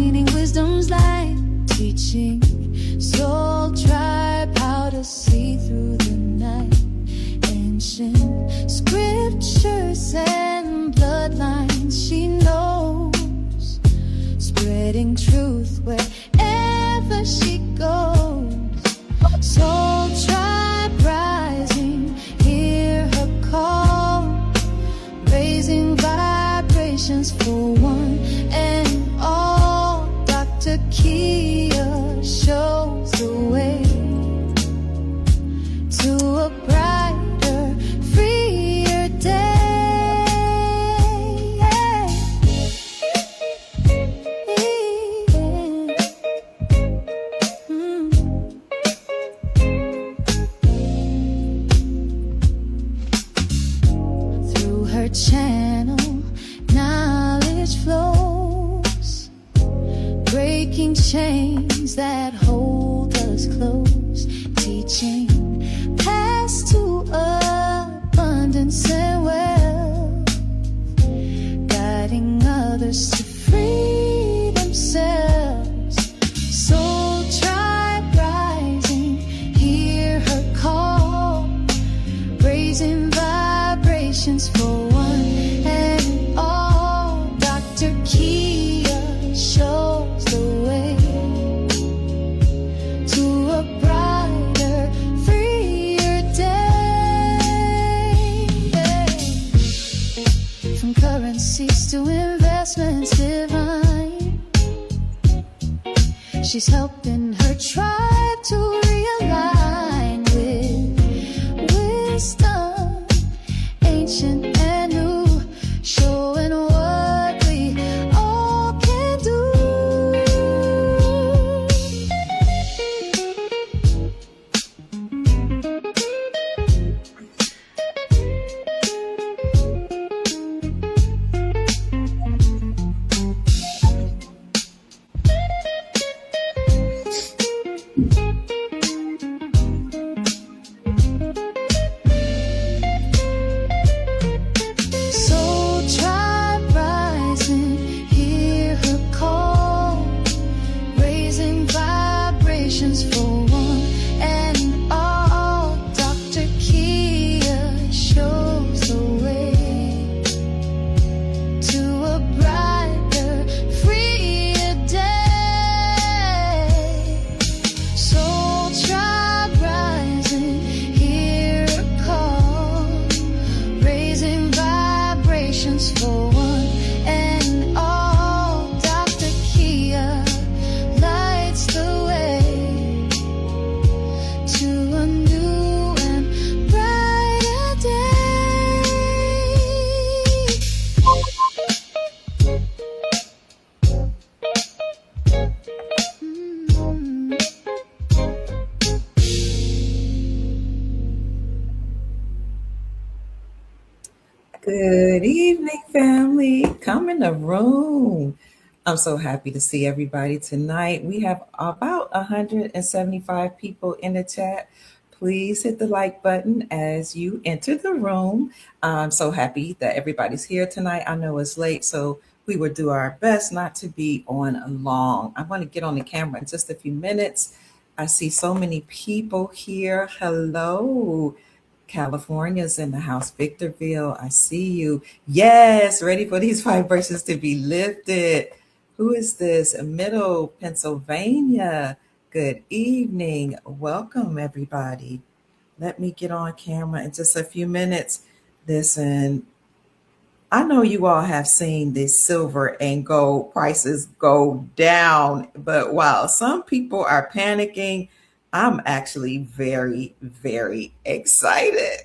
shining wisdom's light, teaching soul tribe how to see through the night. Ancient scriptures and bloodlines she knows, spreading truth wherever she goes. Soul tribe rising, hear her call, raising vibrations for one and all. Dr. Kia shows the way to a brighter, freer day. Through her channel, knowledge flows, breaking chains that hold us close, teaching paths to abundance and wealth, guiding others to free themselves. Soul tribe rising, hear her call, raising vibrations for one and all. Dr. Kia shows the way to a brighter, freer day. From currencies to investments divine, she's helping her tribe to realign with wisdom, ancient and new, showing what we all can do. Soul tribe rising, hear her call, raising vibrations for one and all. Dr. Kia shows the way to a brighter, freer day. Soul tribe rising, hear her call, raising vibrations for one and all. Dr. Kia lights the way to a new and brighter day. Good evening, family. Come in the room. I'm so happy to see everybody tonight. We have about 175 people in the chat. Please hit the like button as you enter the room. I'm so happy that everybody's here tonight. I know it's late, so we will do our best not to be on long. I want to get on the camera in just a few minutes. I see so many people here. Hello. California's in the house. Victorville, I see you. Yes, ready for these vibrations to be lifted. Who is this? Middle Pennsylvania. Good evening. Welcome, everybody. Let me get on camera in just a few minutes. Listen, I know you all have seen the silver and gold prices go down, but while some people are panicking, I'm actually very, very excited.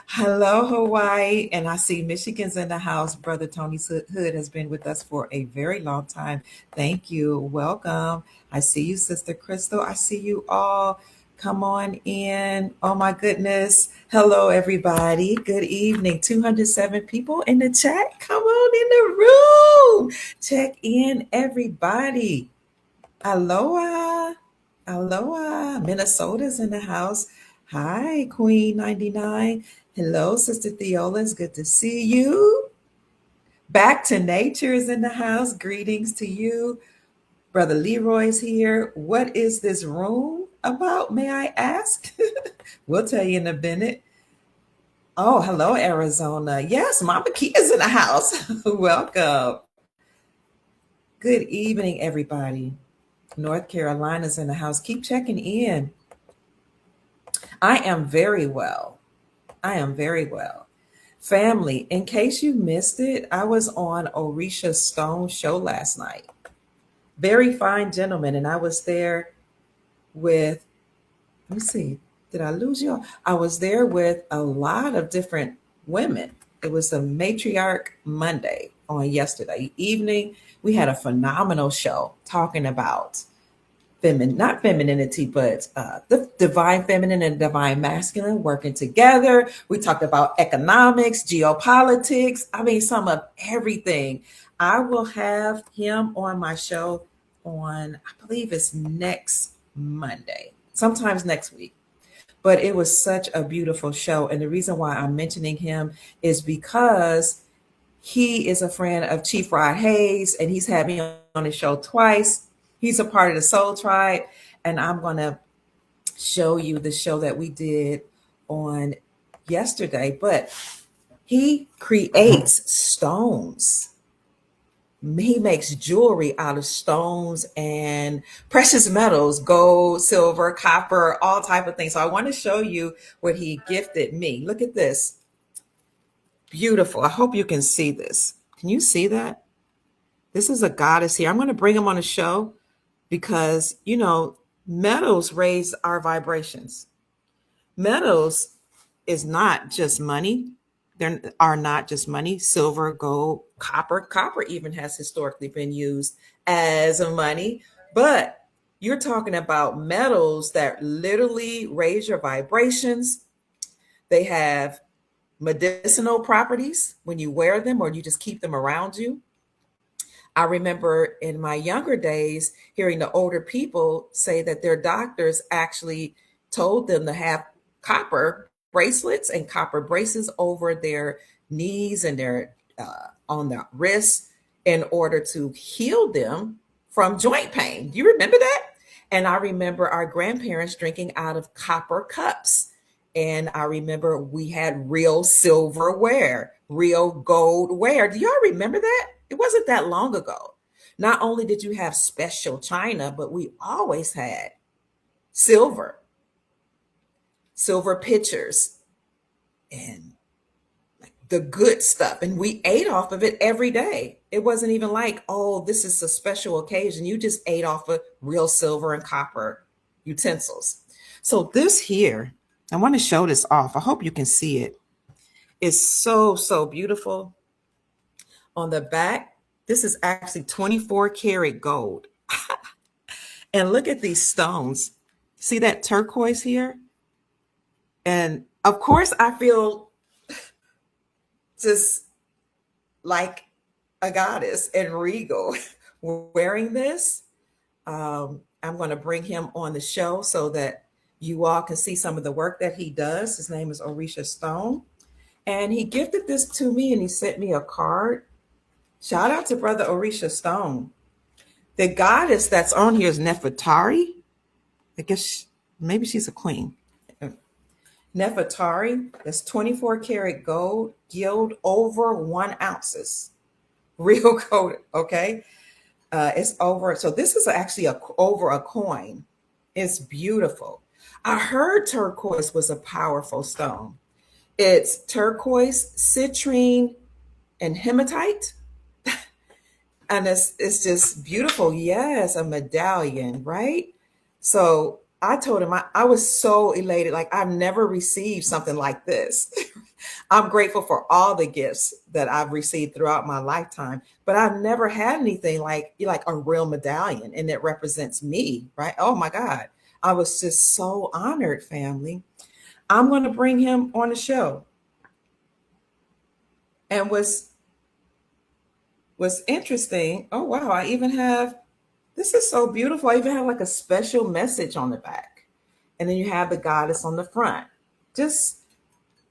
Hello, Hawaii. And I see Michigan's in the house. Brother Tony Hood has been with us for a very long time. Thank you. Welcome. I see you, Sister Crystal. I see you all. Come on in. Oh, my goodness. Hello, everybody. Good evening. 207 people in the chat. Come on in the room. Check in, everybody. Aloha. Aloha. Minnesota's in the house. Hi, Queen 99. Hello, Sister Theola. It's good to see you. Back to Nature is in the house. Greetings to you. Brother Leroy's here. What is this room about, may I ask? We'll tell you in a minute. Oh, hello, Arizona. Yes, Mama Kia's in the house. Welcome. Good evening, everybody. North Carolina's in the house. Keep checking in. I am very well. I am very well. Family, in case you missed it, I was on Orisha Stone's show last night. Very fine gentleman, and I was there with, let me see, did I lose you? I was there with a lot of different women. It was a matriarch Monday on yesterday evening. We had a phenomenal show talking about not femininity, but the divine feminine and divine masculine working together. We talked about economics, geopolitics. I mean, some of everything. I will have him on my show on, I believe it's next Monday, sometimes next week. But it was such a beautiful show. And the reason why I'm mentioning him is because he is a friend of Chief Rod Hayes, and he's had me on his show twice. He's a part of the Soul Tribe, and I'm going to show you the show that we did on yesterday. But he creates stones. He makes jewelry out of stones and precious metals, gold, silver, copper, all type of things. So I want to show you what he gifted me. Look at this. Beautiful. I hope you can see this. Can you see that? This is a goddess here. I'm going to bring him on a show because, metals raise our vibrations. Metals is not just money. There are not just money. Silver, gold, copper. Copper even has historically been used as a money. But you're talking about metals that literally raise your vibrations. They have medicinal properties when you wear them or you just keep them around you. I remember in my younger days hearing the older people say that their doctors actually told them to have copper bracelets and copper braces over their knees and their on their wrists in order to heal them from joint pain. Do you remember that? And I remember our grandparents drinking out of copper cups. And I remember we had real silverware, real goldware. Do y'all remember that? It wasn't that long ago. Not only did you have special china, but we always had silver pitchers, and the good stuff. And we ate off of it every day. It wasn't even like, oh, this is a special occasion. You just ate off of real silver and copper utensils. So this here, I want to show this off. I hope you can see it. It's so, so beautiful. On the back, this is actually 24 karat gold. And look at these stones. See that turquoise here? And of course, I feel just like a goddess and regal wearing this. I'm going to bring him on the show so that you all can see some of the work that he does. His name is Orisha Stone. And he gifted this to me and he sent me a card. Shout out to Brother Orisha Stone. The goddess that's on here is Nefertari. I guess maybe she's a queen. Nefertari, that's 24 karat gold, gilt over 1 ounces. Real gold, okay? It's over. So this is actually over a coin. It's beautiful. I heard turquoise was a powerful stone. It's turquoise, citrine, and hematite. And it's just beautiful. Yes, a medallion, right? So I told him I was so elated. Like, I've never received something like this. I'm grateful for all the gifts that I've received throughout my lifetime, but I've never had anything like a real medallion, and it represents me, right? Oh my God. I was just so honored, family. I'm going to bring him on the show. And what's interesting, oh wow, I even have, this is so beautiful. I even have like a special message on the back. And then you have the goddess on the front.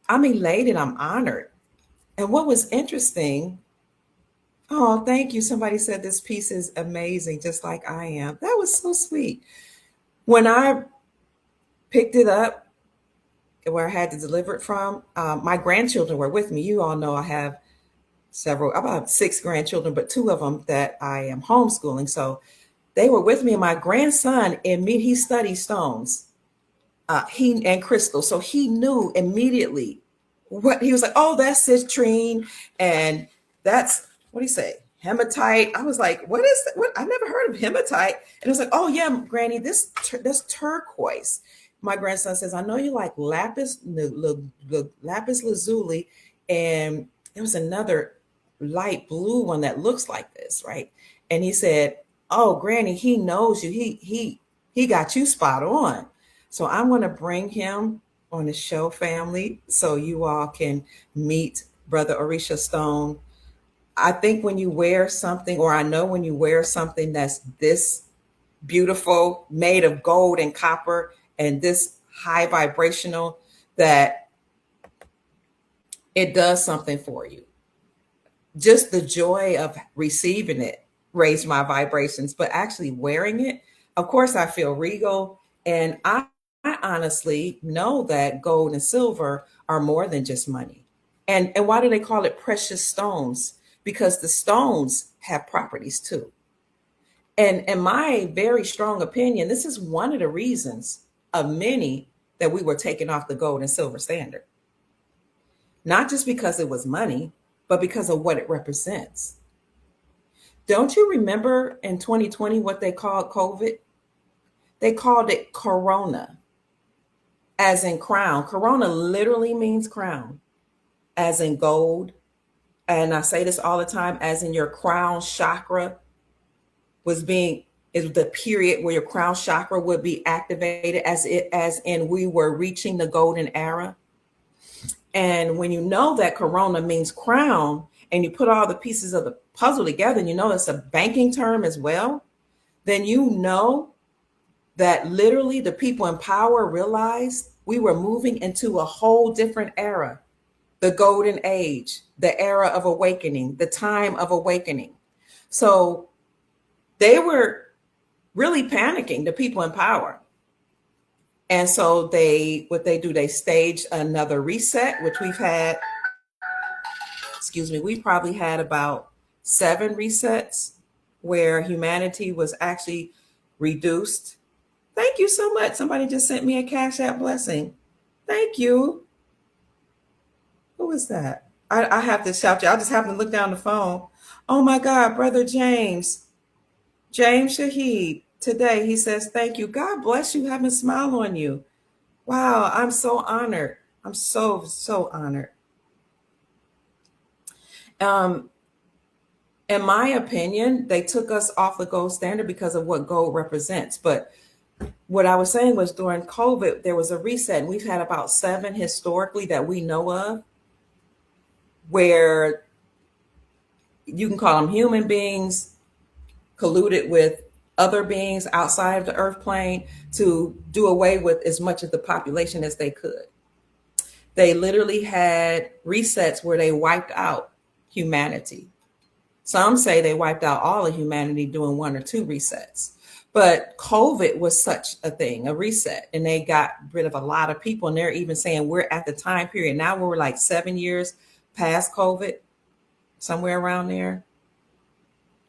I'm elated, I'm honored. And what was interesting, Oh, thank you. Somebody said this piece is amazing, just like I am. That was so sweet. When I picked it up, where I had to deliver it from, my grandchildren were with me. You all know I have about six grandchildren, but two of them that I am homeschooling. So they were with me. And my grandson, he studies stones, he and crystals. So he knew immediately what he was like. Oh, that's citrine, and that's what do you say, hematite. I was like, what is that? What? I never heard of hematite. And it was like, oh yeah, Granny, this turquoise. My grandson says, I know you like lapis lazuli, and there was another light blue one that looks like this, right? And he said, oh, Granny, he knows you. He got you spot on. So I'm going to bring him on the show, family, so you all can meet Brother Orisha Stone. I think when you wear something, or I know when you wear something that's this beautiful, made of gold and copper, and this high vibrational, that it does something for you. Just the joy of receiving it raised my vibrations, but actually wearing it, of course, I feel regal. And I honestly know that gold and silver are more than just money. And why do they call it precious stones? Because the stones have properties too. And in my very strong opinion, this is one of the reasons of many that we were taken off the gold and silver standard. Not just because it was money, but because of what it represents. Don't you remember in 2020 what they called COVID? They called it Corona, as in crown. Corona literally means crown, as in gold. And I say this all the time, as in your crown chakra was being is the period where your crown chakra would be activated, as in we were reaching the golden era. And when you know that Corona means crown, and you put all the pieces of the puzzle together, and you know it's a banking term as well, then you know that literally the people in power realized we were moving into a whole different era, the golden age, the era of awakening, the time of awakening. So they were really panicking, the people in power. And so what they do, they stage another reset, which we've had, excuse me, we've probably had about seven resets where humanity was actually reduced. Thank you so much. Somebody just sent me a Cash App blessing. Thank you. Who is that? I have to shout you. I just happened to look down the phone. Oh my God, Brother James. James Shahid. Today he says, thank you. God bless you. Having a smile on you. Wow, I'm so honored. I'm so honored. Um, in my opinion, they took us off the gold standard because of what gold represents. But what I was saying was during COVID, there was a reset. And we've had about seven historically that we know of where you can call them human beings colluded with other beings outside of the earth plane to do away with as much of the population as they could. They literally had resets where they wiped out humanity. Some say they wiped out all of humanity doing one or two resets. But COVID was such a thing, a reset, and they got rid of a lot of people. And they're even saying we're at the time period now where we're like 7 years past COVID, somewhere around there,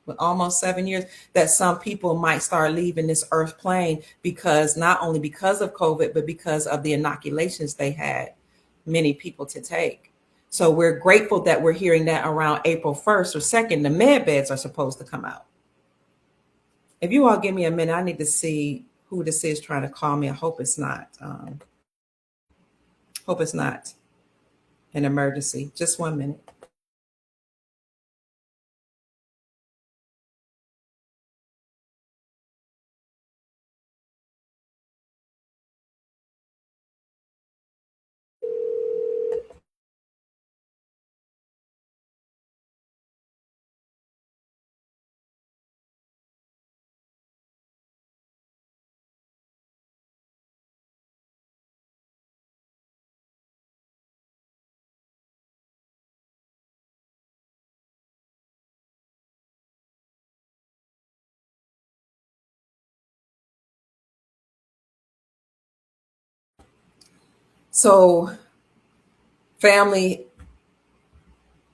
with almost 7 years, that some people might start leaving this earth plane because not only because of COVID, but because of the inoculations they had many people to take. So we're grateful that we're hearing that around April 1st or 2nd, the med beds are supposed to come out. If you all give me a minute, I need to see who this is trying to call me. I hope it's not. Hope it's not an emergency. Just 1 minute. So, family,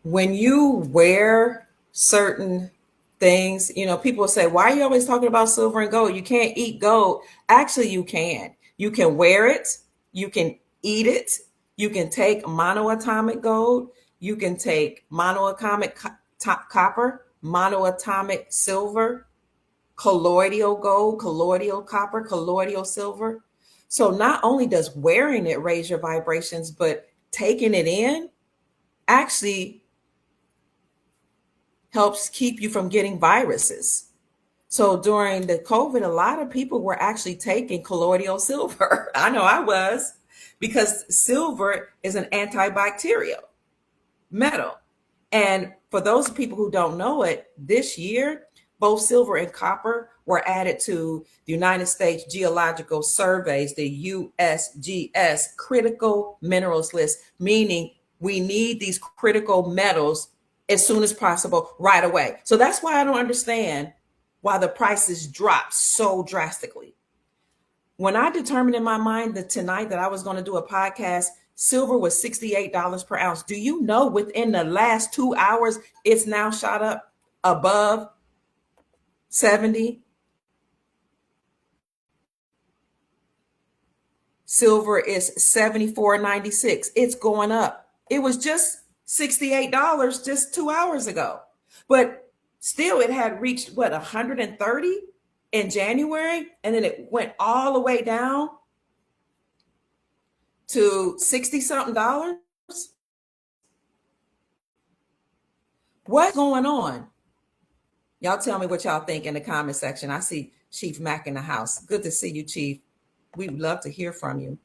when you wear certain things, people say, why are you always talking about silver and gold? You can't eat gold. Actually, you can. You can wear it, you can eat it, you can take monoatomic gold, you can take monoatomic copper, monoatomic silver, colloidal gold, colloidal copper, colloidal silver. So not only does wearing it raise your vibrations, but taking it in actually helps keep you from getting viruses. So during the COVID, a lot of people were actually taking colloidal silver. I know I was, because silver is an antibacterial metal. And for those people who don't know it, this year, both silver and copper were added to the United States Geological Surveys, the USGS critical minerals list, meaning we need these critical metals as soon as possible, right away. So that's why I don't understand why the prices dropped so drastically. When I determined in my mind that tonight that I was going to do a podcast, silver was $68 per ounce. Do you know within the last 2 hours, it's now shot up above 70? Silver is $74.96. It's going up. It was just $68 just 2 hours ago. But still, it had reached, what, 130 in January? And then it went all the way down to 60 something dollars. What's going on? Y'all tell me what y'all think in the comment section. I see Chief Mac in the house. Good to see you, Chief. We'd love to hear from you.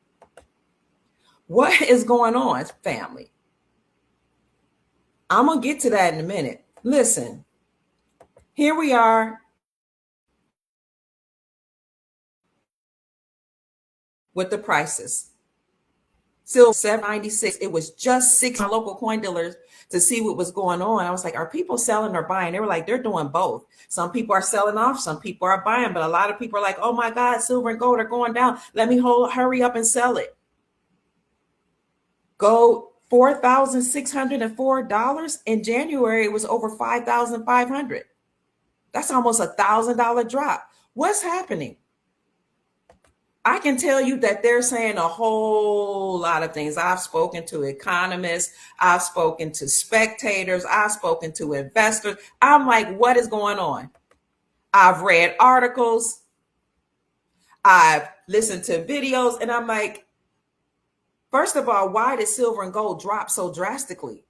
What is going on, family? I'm going to get to that in a minute. Listen, here we are with the prices. Still $7.96. It was just six local coin dealers to see what was going on. I was like, are people selling or buying? They were like, they're doing both. Some people are selling off, some people are buying, but a lot of people are like, oh my God, silver and gold are going down. Let me hurry up and sell it. Gold, $4,604. In January, it was over $5,500. That's almost $1,000 drop. What's happening? I can tell you that they're saying a whole lot of things. I've spoken to economists, I've spoken to spectators, I've spoken to investors. I'm like, what is going on? I've read articles, I've listened to videos, and I'm like, first of all, why did silver and gold drop so drastically?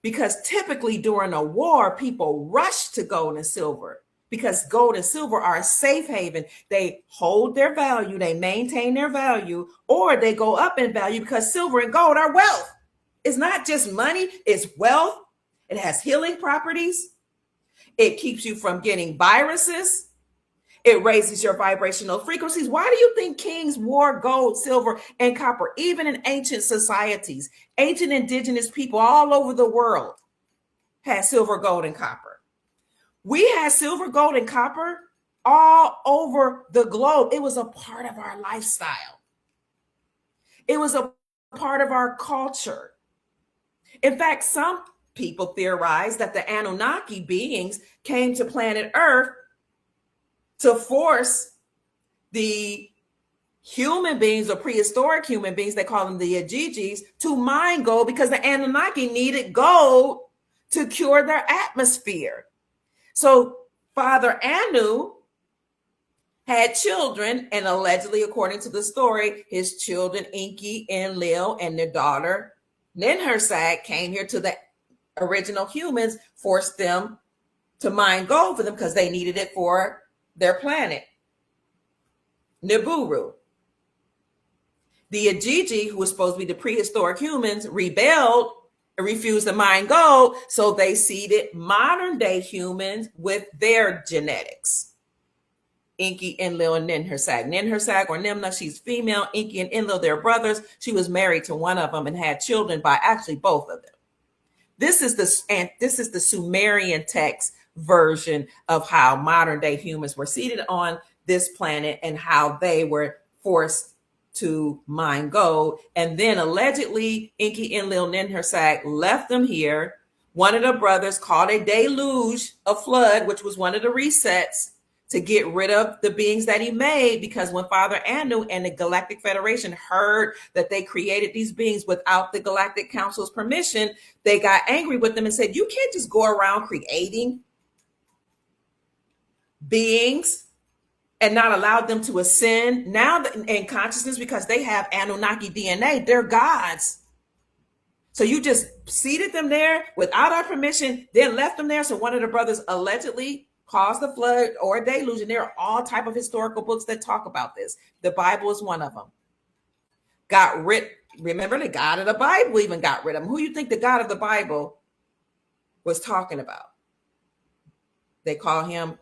Because typically during a war, people rush to gold and silver, because gold and silver are a safe haven. They hold their value, they maintain their value, or they go up in value because silver and gold are wealth. It's not just money, it's wealth. It has healing properties. It keeps you from getting viruses. It raises your vibrational frequencies. Why do you think kings wore gold, silver, and copper? Even in ancient societies, ancient indigenous people all over the world had silver, gold, and copper. We had silver, gold, and copper all over the globe. It was a part of our lifestyle. It was a part of our culture. In fact, some people theorize that the Anunnaki beings came to planet Earth to force the human beings, or prehistoric human beings, they call them the Ajijis, to mine gold, because the Anunnaki needed gold to cure their atmosphere. So Father Anu had children, and allegedly, according to the story, his children, Enki, Enlil, and their daughter, Ninhursag, came here to the original humans, forced them to mine gold for them because they needed it for their planet, Nibiru. The Ajiji, who was supposed to be the prehistoric humans, rebelled and refused to mine gold, so they seeded modern day humans with their genetics. Enki, Enlil, and Ninhursag. Ninhursag, or Nimna, she's female. Enki and Enlil, they're brothers. She was married to one of them and had children by actually both of them. This is the Sumerian text version of how modern day humans were seeded on this planet and how they were forced to mine gold. And then allegedly, Enki Enlil Ninhursag left them here. One of the brothers called a deluge, a flood, which was one of the resets to get rid of the beings that he made, because when Father Anu and the Galactic Federation heard that they created these beings without the Galactic Council's permission, they got angry with them and said, you can't just go around creating beings and not allow them to ascend now in consciousness, because they have Anunnaki DNA. They're gods. So you just seated them there without our permission, then left them there. So one of the brothers allegedly caused the flood or a deluge. And there are all type of historical books that talk about this. The Bible is one of them. Remember, the God of the Bible even got rid of them. Who you think the God of the Bible was talking about? They call him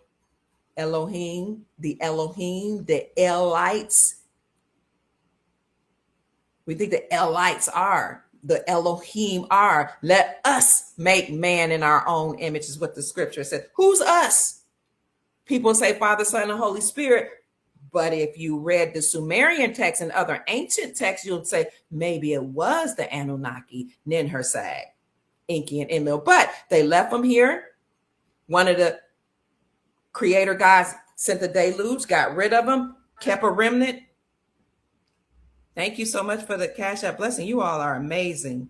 Elohim, the Elites. We think the Elites are, the Elohim are. Let us make man in our own image, is what the scripture says. Who's us? People say Father, Son, and Holy Spirit. But if you read the Sumerian text and other ancient texts, you'll say maybe it was the Anunnaki, Ninhursag, Enki, and Enlil. But they left them here. One of the creator gods sent the deluge, got rid of them, kept a remnant. Thank you so much for the Cash App blessing. You all are amazing.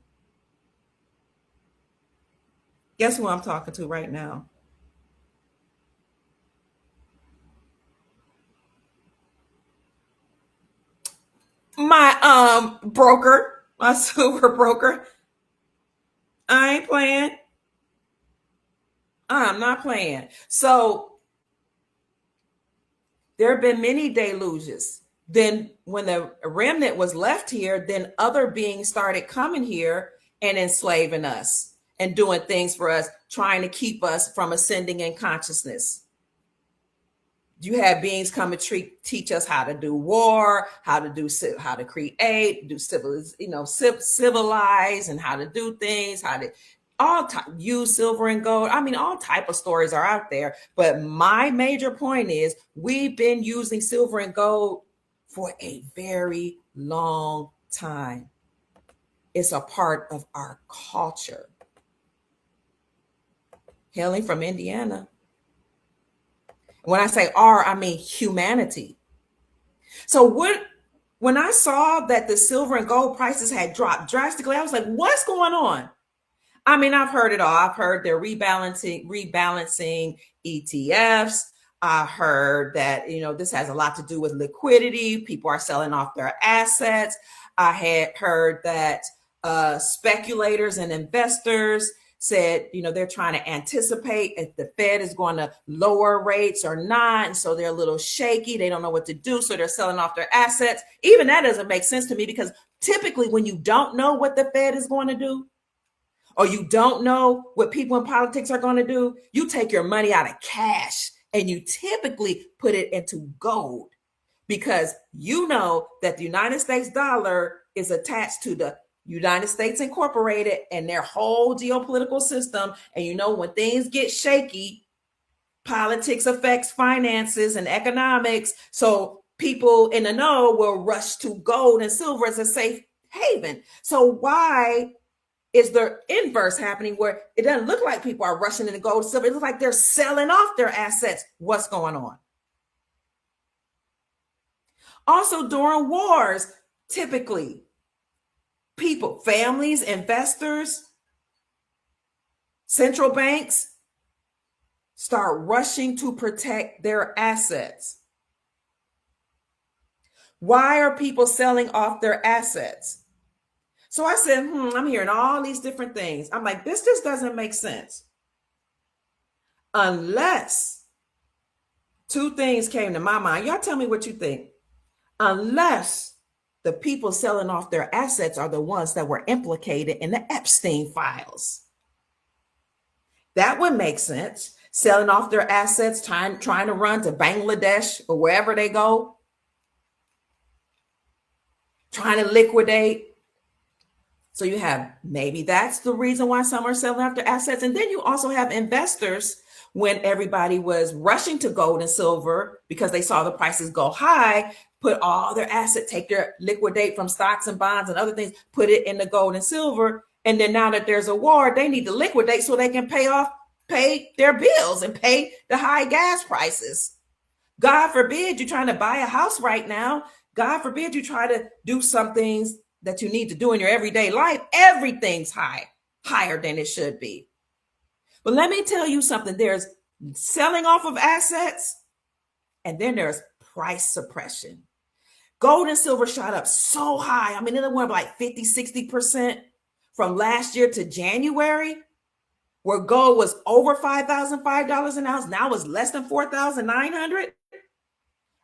Guess who I'm talking to right now? My broker, my silver broker. I ain't playing. I'm not playing. So there have been many deluges. Then when the remnant was left here, then other beings started coming here and enslaving us and doing things for us, trying to keep us from ascending in consciousness. You have beings come and teach us how to do war, how to create, do civilize, and how to do things, how to use silver and gold. I mean, all type of stories are out there. But my major point is we've been using silver and gold for a very long time. It's a part of our culture. Hailing from Indiana. When I say our, I mean humanity. So when I saw that the silver and gold prices had dropped drastically, I was like, what's going on? I mean, I've heard it all. I've heard they're rebalancing ETFs. I heard that, this has a lot to do with liquidity. People are selling off their assets. I had heard that speculators and investors said, they're trying to anticipate if the Fed is going to lower rates or not. And so they're a little shaky. They don't know what to do. So they're selling off their assets. Even that doesn't make sense to me, because typically when you don't know what the Fed is going to do, or you don't know what people in politics are going to do, you take your money out of cash and you typically put it into gold, because you know that the United States dollar is attached to the United States Incorporated and their whole geopolitical system. And when things get shaky, politics affects finances and economics. So people in the know will rush to gold and silver as a safe haven. So why is the inverse happening, where it doesn't look like people are rushing into gold and silver? It looks like they're selling off their assets. What's going on? Also, during wars, typically, people, families, investors, central banks start rushing to protect their assets. Why are people selling off their assets? So I said, I'm hearing all these different things. I'm like, this just doesn't make sense. Unless two things came to my mind. Y'all tell me what you think. Unless the people selling off their assets are the ones that were implicated in the Epstein files. That would make sense. Selling off their assets, trying to run to Bangladesh or wherever they go. Trying to liquidate. So you have, maybe that's the reason why some are selling off their assets. And then you also have investors when everybody was rushing to gold and silver because they saw the prices go high, put all their assets, take their liquidate from stocks and bonds and other things, put it in the gold and silver. And then now that there's a war, they need to liquidate so they can pay their bills and pay the high gas prices. God forbid you're trying to buy a house right now. God forbid you try to do some things that you need to do in your everyday life. Everything's higher than it should be. But let me tell you something. There's selling off of assets, and then there's price suppression. Gold and silver shot up so high. I mean, it went like 50, 60% from last year to January, where gold was over $5,005 an ounce. Now it's less than $4,900.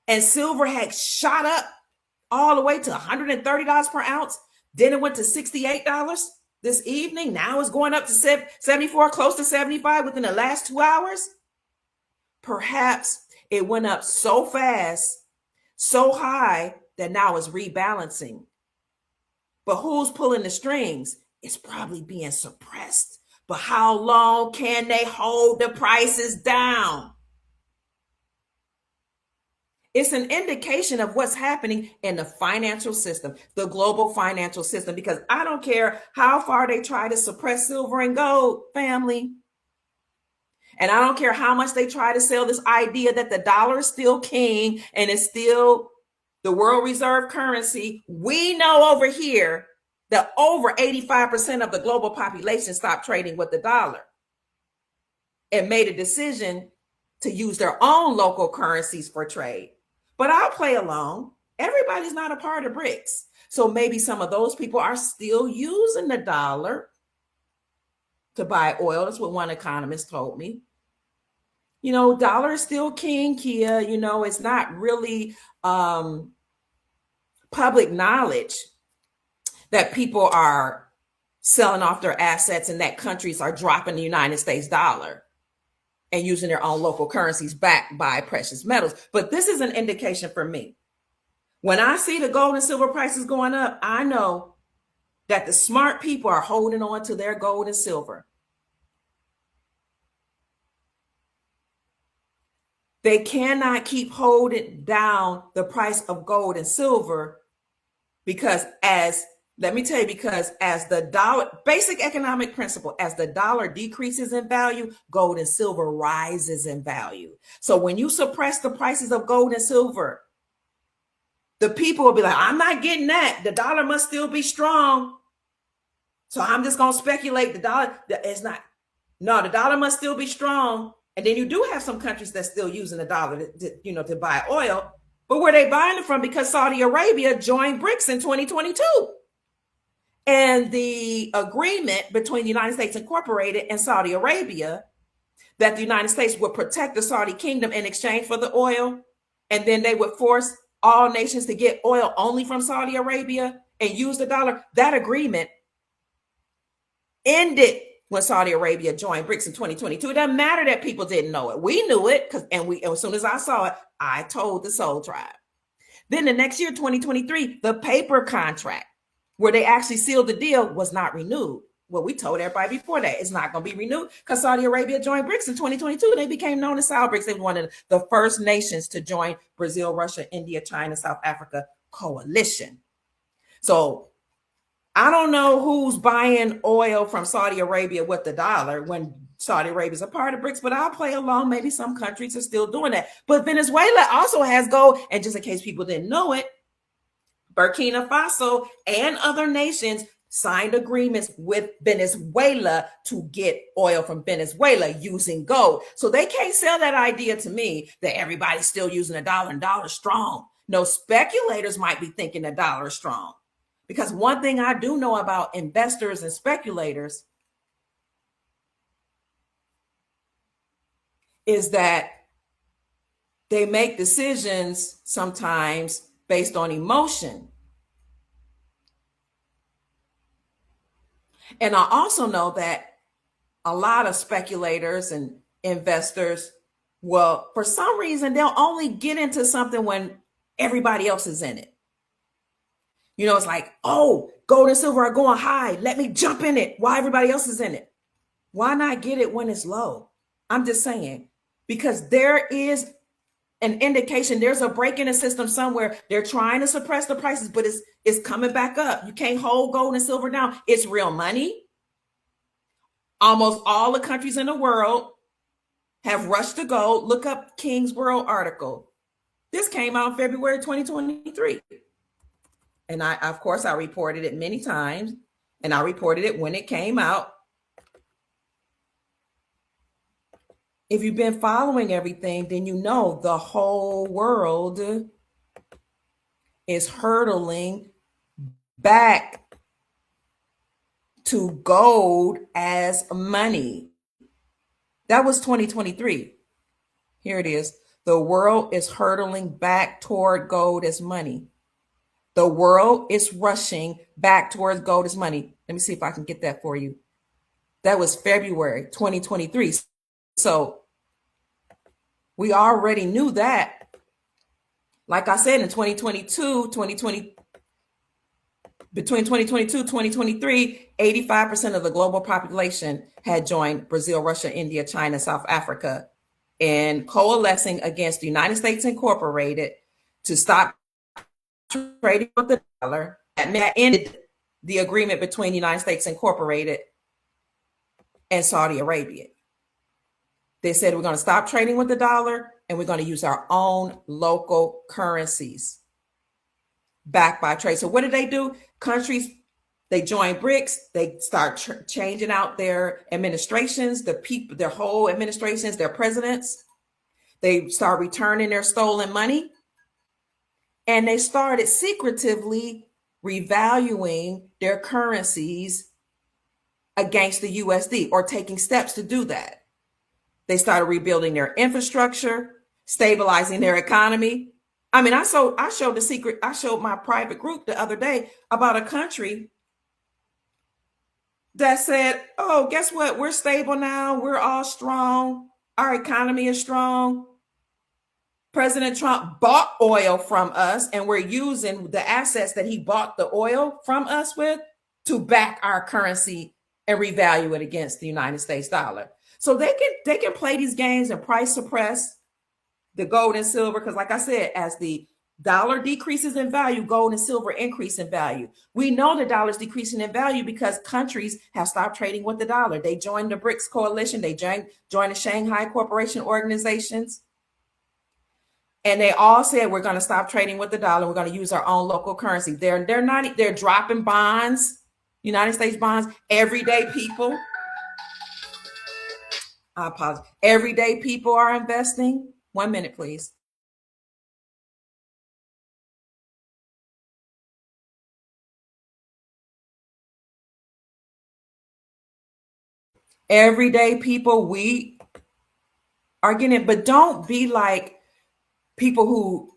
And silver had shot up all the way to $130 per ounce. Then it went to $68 this evening. Now it's going up to 74, close to 75 within the last 2 hours. Perhaps it went up so fast, so high, that now it's rebalancing. But who's pulling the strings? It's probably being suppressed. But how long can they hold the prices down? It's an indication of what's happening in the financial system, the global financial system, because I don't care how far they try to suppress silver and gold, family. And I don't care how much they try to sell this idea that the dollar is still king and it's still the world reserve currency. We know over here that over 85% of the global population stopped trading with the dollar and made a decision to use their own local currencies for trade. But I'll play along. Everybody's not a part of BRICS. So maybe some of those people are still using the dollar to buy oil. That's what one economist told me. You know, dollar is still king, Kia. You know, it's not really public knowledge that people are selling off their assets and that countries are dropping the United States dollar and using their own local currencies backed by precious metals. But this is an indication for me. When I see the gold and silver prices going up, I know that the smart people are holding on to their gold and silver. They cannot keep holding down the price of gold and silver because let me tell you, because as the dollar, basic economic principle, as the dollar decreases in value, gold and silver rises in value. So when you suppress the prices of gold and silver, the people will be like, I'm not getting that. The dollar must still be strong. So I'm just going to speculate the dollar. It's not. No, the dollar must still be strong. And then you do have some countries that's still using the dollar to buy oil. But where they buying it from? Because Saudi Arabia joined BRICS in 2022. And the agreement between the United States Incorporated and Saudi Arabia that the United States would protect the Saudi kingdom in exchange for the oil. And then they would force all nations to get oil only from Saudi Arabia and use the dollar. That agreement ended when Saudi Arabia joined BRICS in 2022. It doesn't matter that people didn't know it. We knew it and as soon as I saw it, I told the Soul Tribe. Then the next year, 2023, the paper contract where they actually sealed the deal was not renewed. Well, we told everybody before that it's not going to be renewed because Saudi Arabia joined BRICS in 2022. They became known as SALBRICS. They were one of the first nations to join Brazil, Russia, India, China, South Africa coalition. So I don't know who's buying oil from Saudi Arabia with the dollar when Saudi Arabia is a part of BRICS, but I'll play along. Maybe some countries are still doing that. But Venezuela also has gold. And just in case people didn't know it, Burkina Faso and other nations signed agreements with Venezuela to get oil from Venezuela using gold. So they can't sell that idea to me that everybody's still using a dollar and dollar strong. No, speculators might be thinking the dollar is strong. Because one thing I do know about investors and speculators is that they make decisions sometimes based on emotion. And I also know that a lot of speculators and investors, well, for some reason, they'll only get into something when everybody else is in it. You know, it's like, oh, gold and silver are going high. Let me jump in it while everybody else is in it. Why not get it when it's low? I'm just saying, because there is an indication there's a break in the system somewhere. They're trying to suppress the prices, but it's coming back up. You can't hold gold and silver down. It's real money. Almost all the countries in the world have rushed to gold. Look up King's World article. This came out in February 2023. And of course, I reported it many times, and I reported it when it came out. If you've been following everything, then you know the whole world is hurtling back to gold as money. That was 2023. Here it is. The world is hurtling back toward gold as money. The world is rushing back towards gold as money. Let me see if I can get that for you. That was February 2023. So we already knew that. Like I said, in 2020, between 2022 and 2023, 85% of the global population had joined Brazil, Russia, India, China, South Africa in coalescing against the United States Incorporated to stop trading with the dollar. That ended the agreement between the United States Incorporated and Saudi Arabia. They said we're going to stop trading with the dollar and we're going to use our own local currencies backed by trade. So what did they do? Countries, they join BRICS. They start changing out their administrations, the people, their whole administrations, their presidents. They start returning their stolen money. And they started secretively revaluing their currencies against the USD, or taking steps to do that. They started rebuilding their infrastructure, stabilizing their economy. I mean, I showed my private group the other day about a country that said, oh, guess what? We're stable now. We're all strong. Our economy is strong. President Trump bought oil from us, and we're using the assets that he bought the oil from us with to back our currency and revalue it against the United States dollar. So they can play these games and price suppress the gold and silver, because like I said, as the dollar decreases in value, gold and silver increase in value. We know the dollar's decreasing in value because countries have stopped trading with the dollar. They joined the BRICS coalition. They joined the Shanghai Cooperation organizations. And they all said, we're going to stop trading with the dollar. We're going to use our own local currency. They're dropping bonds, United States bonds. Everyday people, I apologize. Everyday people are investing. 1 minute, please. Everyday people, we are getting it, but don't be like people who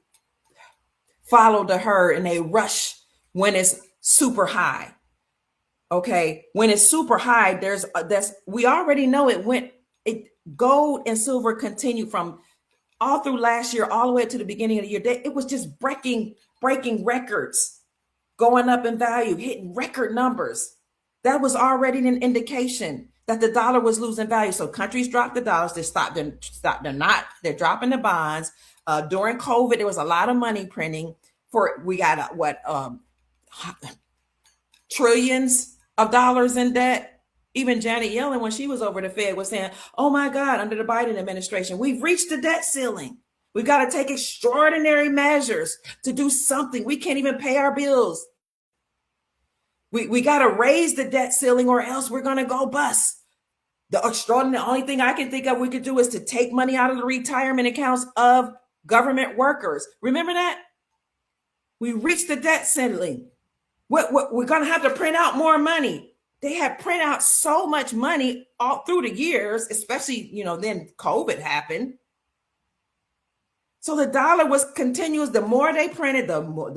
follow the herd and they rush when it's super high. Okay, when it's super high, we already know gold and silver continue from all through last year, all the way to the beginning of the year. It was just breaking records, going up in value, hitting record numbers. That was already an indication that the dollar was losing value. So countries dropped the dollars. They're dropping the bonds. During COVID, there was a lot of money printing we got trillions of dollars in debt. Even Janet Yellen, when she was over the Fed, was saying, oh my God, under the Biden administration, we've reached the debt ceiling. We've got to take extraordinary measures to do something. We can't even pay our bills. We got to raise the debt ceiling or else we're going to go bust. The only thing I can think of we could do is to take money out of the retirement accounts of government workers. Remember that? We reached the debt ceiling. We're going to have to print out more money. They had print out so much money all through the years, especially, then COVID happened. So the dollar was continuous. The more they printed, the more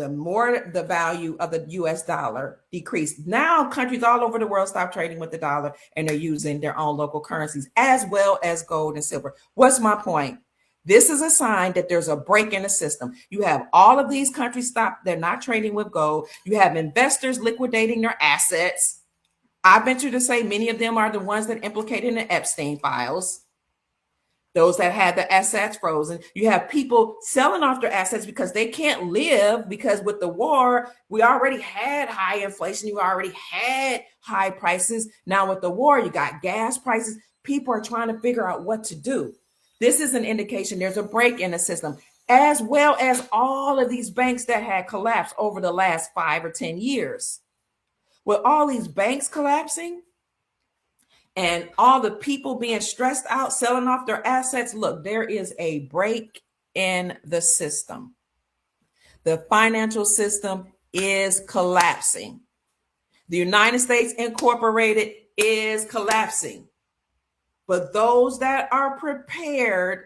the value of the US dollar decreased. Now countries all over the world stop trading with the dollar and they're using their own local currencies as well as gold and silver. What's my point? This is a sign that there's a break in the system. You have all of these countries they're not trading with gold. You have investors liquidating their assets. I venture to say many of them are the ones that implicated in the Epstein files. Those that had the assets frozen. You have people selling off their assets because they can't live, because with the war, we already had high inflation. You already had high prices. Now with the war, you got gas prices. People are trying to figure out what to do. This is an indication there's a break in the system, as well as all of these banks that had collapsed over the last 5 or 10 years. With all these banks collapsing, and all the people being stressed out, selling off their assets, look, there is a break in the system. The financial system is collapsing. The United States Incorporated is collapsing. But those that are prepared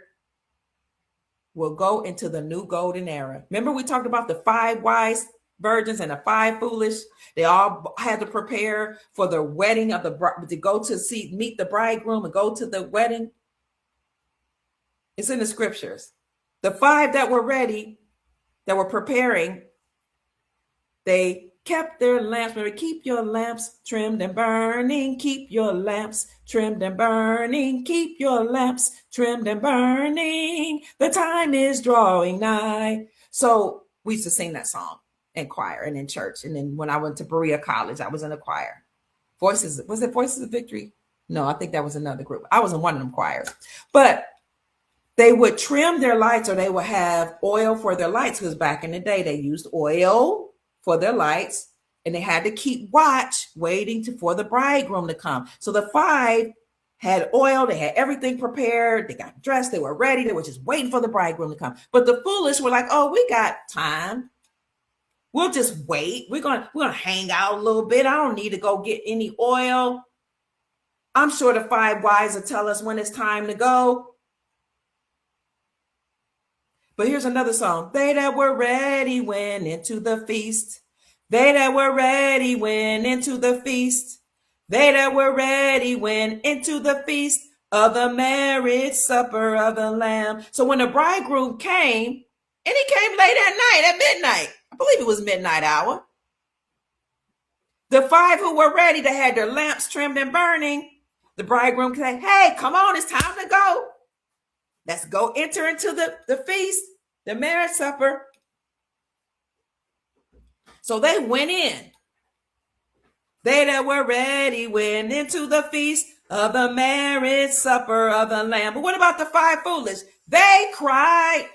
will go into the new golden era. Remember, we talked about the 5 wise virgins and the 5 foolish. They all had to prepare for the wedding of to go to meet the bridegroom and go to the wedding. It's in the scriptures. The 5 that were ready, that were preparing, they kept their lamps. Remember, keep your lamps trimmed and burning. Keep your lamps trimmed and burning. Keep your lamps trimmed and burning. The time is drawing nigh. So we used to sing that song in choir and in church. And then when I went to Berea College, I was in a choir. Was it Voices of Victory? No, I think that was another group. I was in one of them choirs. But they would trim their lights, or they would have oil for their lights, because back in the day, they used oil for their lights, and they had to keep watch waiting for the bridegroom to come. So the 5 had oil, they had everything prepared, they got dressed, they were ready, they were just waiting for the bridegroom to come. But the foolish were like, oh, we got time. We'll just wait. We're gonna hang out a little bit. I don't need to go get any oil. I'm sure the 5 wise will tell us when it's time to go. But here's another song. They that were ready went into the feast. They that were ready went into the feast. They that were ready went into the feast of the marriage supper of the Lamb. So when the bridegroom came, and he came late at night, at midnight, I believe it was midnight hour, the 5 who were ready, that had their lamps trimmed and burning, the bridegroom said, hey, come on, it's time to go. Let's go enter into the feast, the marriage supper. So they went in. They that were ready went into the feast of the marriage supper of the Lamb. But what about the 5 foolish? They cried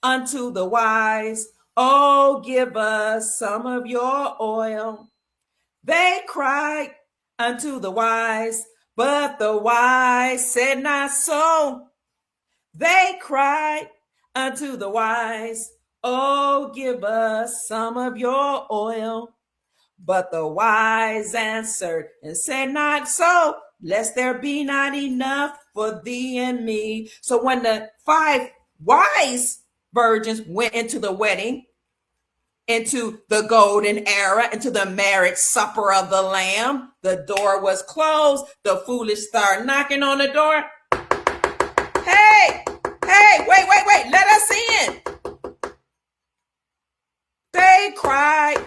unto the wise, oh, give us some of your oil. They cried unto the wise, but the wise said not so. They cried unto the wise, oh, give us some of your oil. But the wise answered and said, not so, lest there be not enough for thee and me. So when the 5 wise virgins went into the wedding, into the golden era, into the marriage supper of the Lamb, the door was closed. The foolish started knocking on the door. Hey, wait, let us in. They cried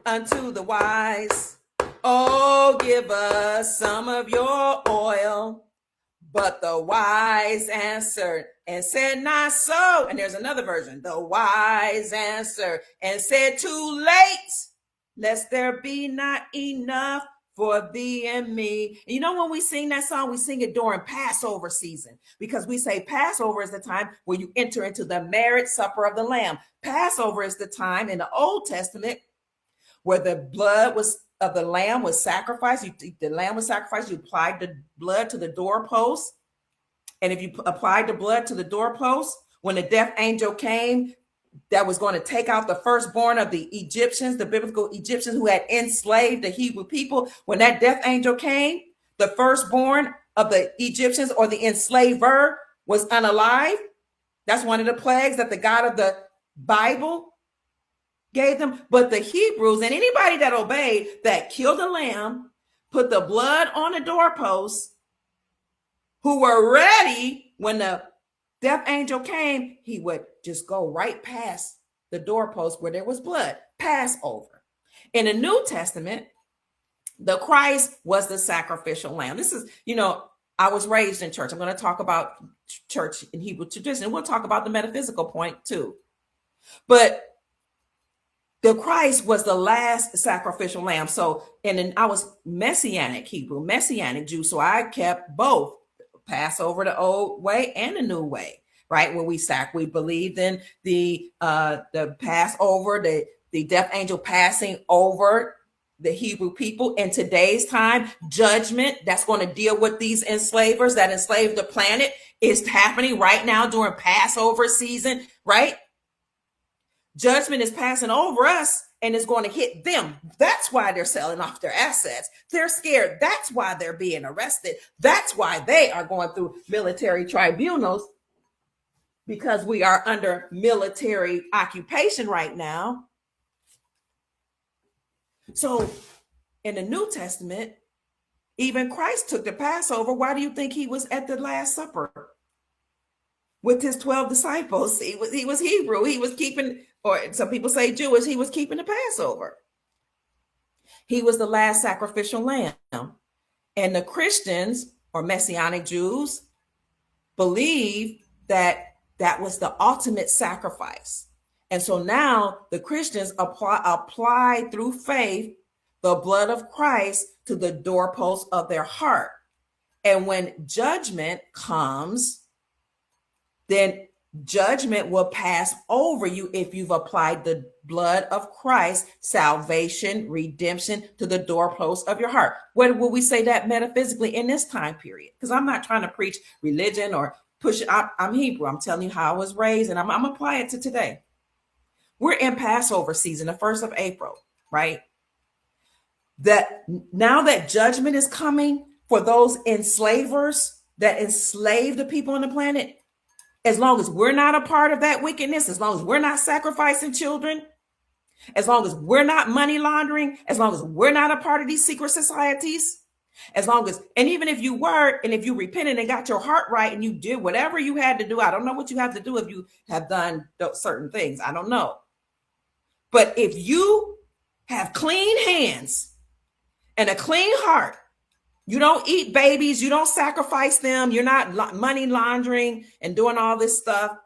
unto the wise, oh, give us some of your oil. But the wise answered and said, not so. And there's another version. The wise answered and said, too late, lest there be not enough for thee and me. And you know, when we sing that song, we sing it during Passover season, because we say Passover is the time where you enter into the marriage supper of the Lamb. Passover is the time in the Old Testament where the blood of the lamb was sacrificed. The lamb was sacrificed. You applied the blood to the doorpost. And if you applied the blood to the doorpost, when the death angel came, that was going to take out the firstborn of the Egyptians, the biblical Egyptians who had enslaved the Hebrew people. When that death angel came, the firstborn of the Egyptians, or the enslaver, was unalive. That's one of the plagues that the God of the Bible gave them. But the Hebrews and anybody that obeyed, that killed a lamb, put the blood on the doorpost, who were ready when the death angel came, he would just go right past the doorpost where there was blood, pass over. In the New Testament, the Christ was the sacrificial lamb. This is, I was raised in church. I'm going to talk about church in Hebrew tradition. We'll talk about the metaphysical point too. But the Christ was the last sacrificial lamb. So, and then I was Messianic Hebrew, Messianic Jew. So I kept both Passover the old way and the new way, right? When we believed in the Passover, the death angel passing over the Hebrew people. In today's time, judgment that's going to deal with these enslavers that enslaved the planet is happening right now during Passover season, right? Judgment is passing over us and it's going to hit them. That's why they're selling off their assets. They're scared. That's why they're being arrested. That's why they are going through military tribunals, because we are under military occupation right now. So in the New Testament, even Christ took the Passover. Why do you think he was at the Last Supper with his 12 disciples? He was Hebrew. He was keeping, or some people say Jewish, he was keeping the Passover. He was the last sacrificial lamb. And the Christians or Messianic Jews believe that that was the ultimate sacrifice. And so now the Christians apply through faith the blood of Christ to the doorposts of their heart. And when judgment comes, then judgment will pass over you if you've applied the blood of Christ, salvation, redemption to the doorposts of your heart. Where will we say that metaphysically in this time period? Because I'm not trying to preach religion or push it. I'm Hebrew. I'm telling you how I was raised, and I'm applying it to today. We're in Passover season, the 1st of April, right? That now that judgment is coming for those enslavers that enslaved the people on the planet, as long as we're not a part of that wickedness, as long as we're not sacrificing children, as long as we're not money laundering, as long as we're not a part of these secret societies, as long as, and even if you were, and if you repented and got your heart right and you did whatever you had to do, I don't know what you have to do if you have done certain things. I don't know. But if you have clean hands and a clean heart, you don't eat babies, you don't sacrifice them, you're not money laundering and doing all this stuff,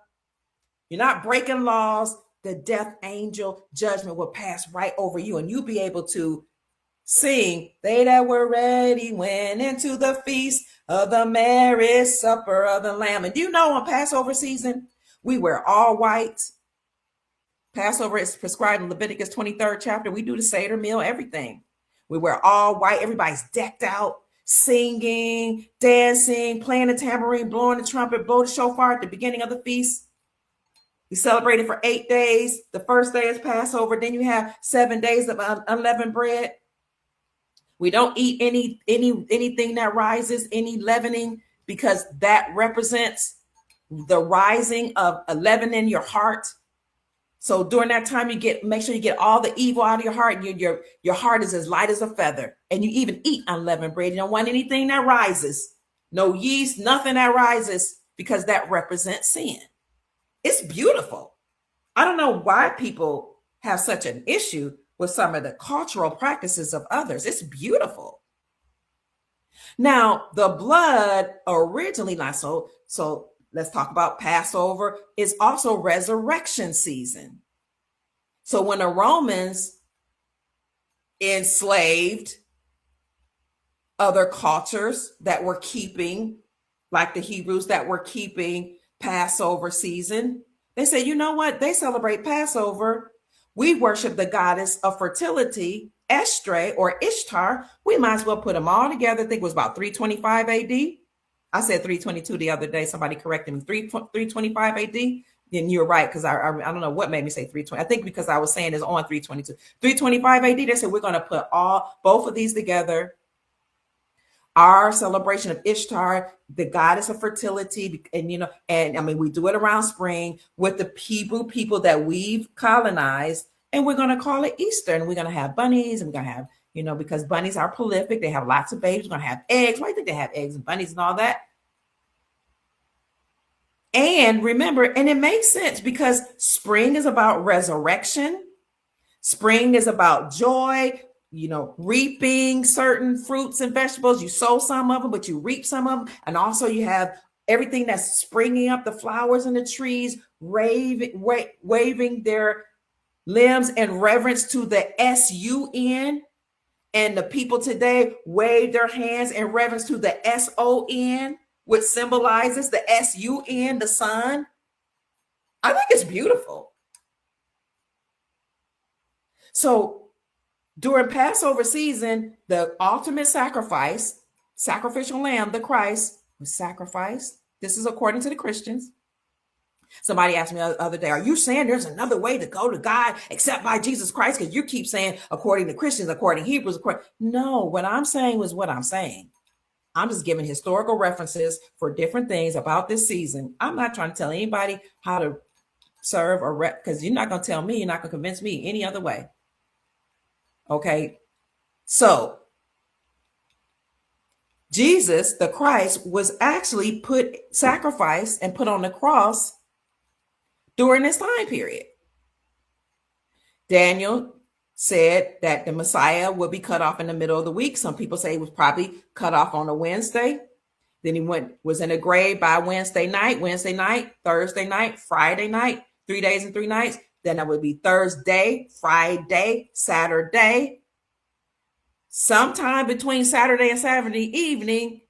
you're not breaking laws, the death angel judgment will pass right over you, and you'll be able to sing, they that were ready went into the feast of the marriage supper of the Lamb. And do you know on Passover season, we wear all white. Passover is prescribed in Leviticus 23rd chapter. We do the Seder meal, everything. We wear all white. Everybody's decked out, singing, dancing, playing the tambourine, blowing the trumpet, blow the shofar at the beginning of the feast. We celebrate it for 8 days. The first day is Passover. Then you have 7 days of unleavened bread. We don't eat anything that rises, any leavening, because that represents the rising of a leaven in your heart. So during that time, make sure you get all the evil out of your heart. Your heart is as light as a feather. And you even eat unleavened bread. You don't want anything that rises. No yeast, nothing that rises, because that represents sin. It's beautiful. I don't know why people have such an issue with some of the cultural practices of others. It's beautiful. Now, the blood originally, so let's talk about Passover. It's also resurrection season. So when the Romans enslaved other cultures that were keeping, like the Hebrews that were keeping Passover season, they said, you know what? They celebrate Passover. We worship the goddess of fertility, Estre or Ishtar. We might as well put them all together. I think it was about 325 AD. I said 322 the other day. Somebody corrected me. 325 AD. Then you're right, because I don't know what made me say 320. I think because I was saying it's on 322. 325 AD, they said we're going to put both of these together. Our celebration of Ishtar, the goddess of fertility, and I mean, we do it around spring with the Hebrew people that we've colonized, and we're going to call it Easter, and we're going to have bunnies, and we're going to have, because bunnies are prolific, they have lots of babies, we're going to have eggs. Why do you think they have eggs and bunnies and all that? And remember, and it makes sense because spring is about resurrection. Spring is about joy. reaping certain fruits and vegetables. You sow some of them, but you reap some of them. And also you have everything that's springing up, the flowers and the trees, waving their limbs in reverence to the S-U-N. And the people today wave their hands in reverence to the S-O-N, which symbolizes the S-U-N, the sun. I think it's beautiful. So during Passover season, the ultimate sacrificial lamb, the Christ, was sacrificed. This is according to the Christians. Somebody asked me the other day, are you saying there's another way to go to God except by Jesus Christ? Because you keep saying according to Christians, according to Hebrews. No, what I'm saying was what I'm saying. I'm just giving historical references for different things about this season. I'm not trying to tell anybody how to serve or rep, because you're not going to tell me, you're not going to convince me any other way. Okay, so Jesus, the Christ, was actually sacrificed and put on the cross during this time period. Daniel said that the Messiah would be cut off in the middle of the week. Some people say he was probably cut off on a Wednesday. Then he was in a grave by Wednesday night, Thursday night, Friday night, 3 days and 3 nights. Then that would be Thursday, Friday, Saturday. Sometime between Saturday and Saturday evening,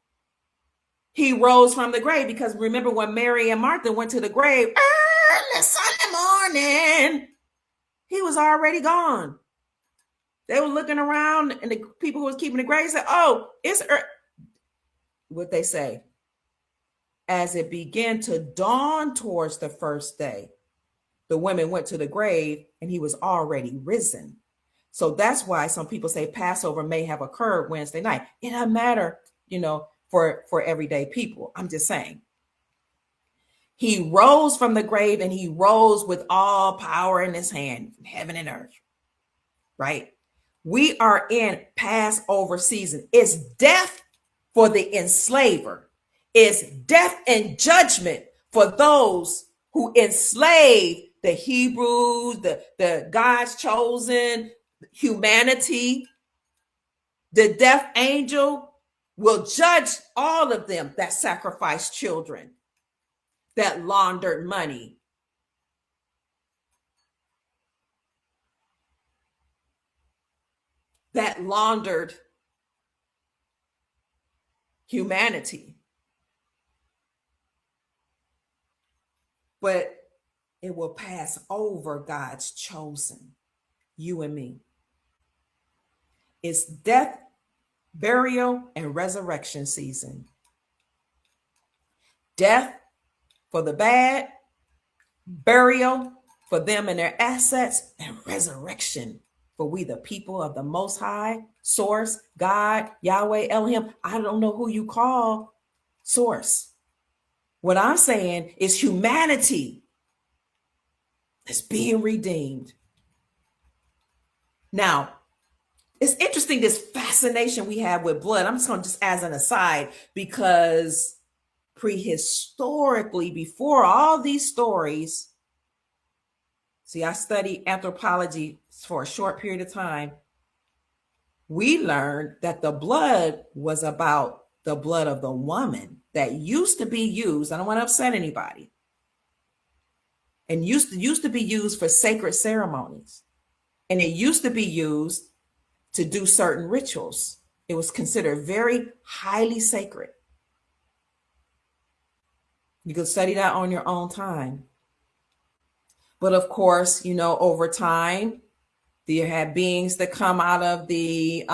he rose from the grave, because remember when Mary and Martha went to the grave early Sunday morning, he was already gone. They were looking around, and the people who was keeping the grave said, oh, it's what they say. As it began to dawn towards the first day, the women went to the grave and he was already risen. So that's why some people say Passover may have occurred Wednesday night. It doesn't matter, for everyday people. I'm just saying. He rose from the grave, and he rose with all power in his hand, heaven and earth, right? We are in Passover season. It's death for the enslaver. It's death and judgment for those who enslave the Hebrews, the God's chosen, humanity. The death angel will judge all of them that sacrificed children, that laundered money, that laundered humanity. But it will pass over God's chosen, you and me. It's death, burial, and resurrection season. Death for the bad, burial for them and their assets, and resurrection for we the people of the Most High, Source, God, Yahweh, Elohim. I don't know who you call Source. What I'm saying is humanity is being redeemed. Now, it's interesting, this fascination we have with blood. I'm just going to just as an aside, because prehistorically, before all these stories, see, I studied anthropology for a short period of time. We learned that the blood was about the blood of the woman that used to be used. I don't want to upset anybody. And used to be used for sacred ceremonies. And it used to be used to do certain rituals. It was considered very highly sacred. You could study that on your own time. But of course, over time, you had beings that come out of the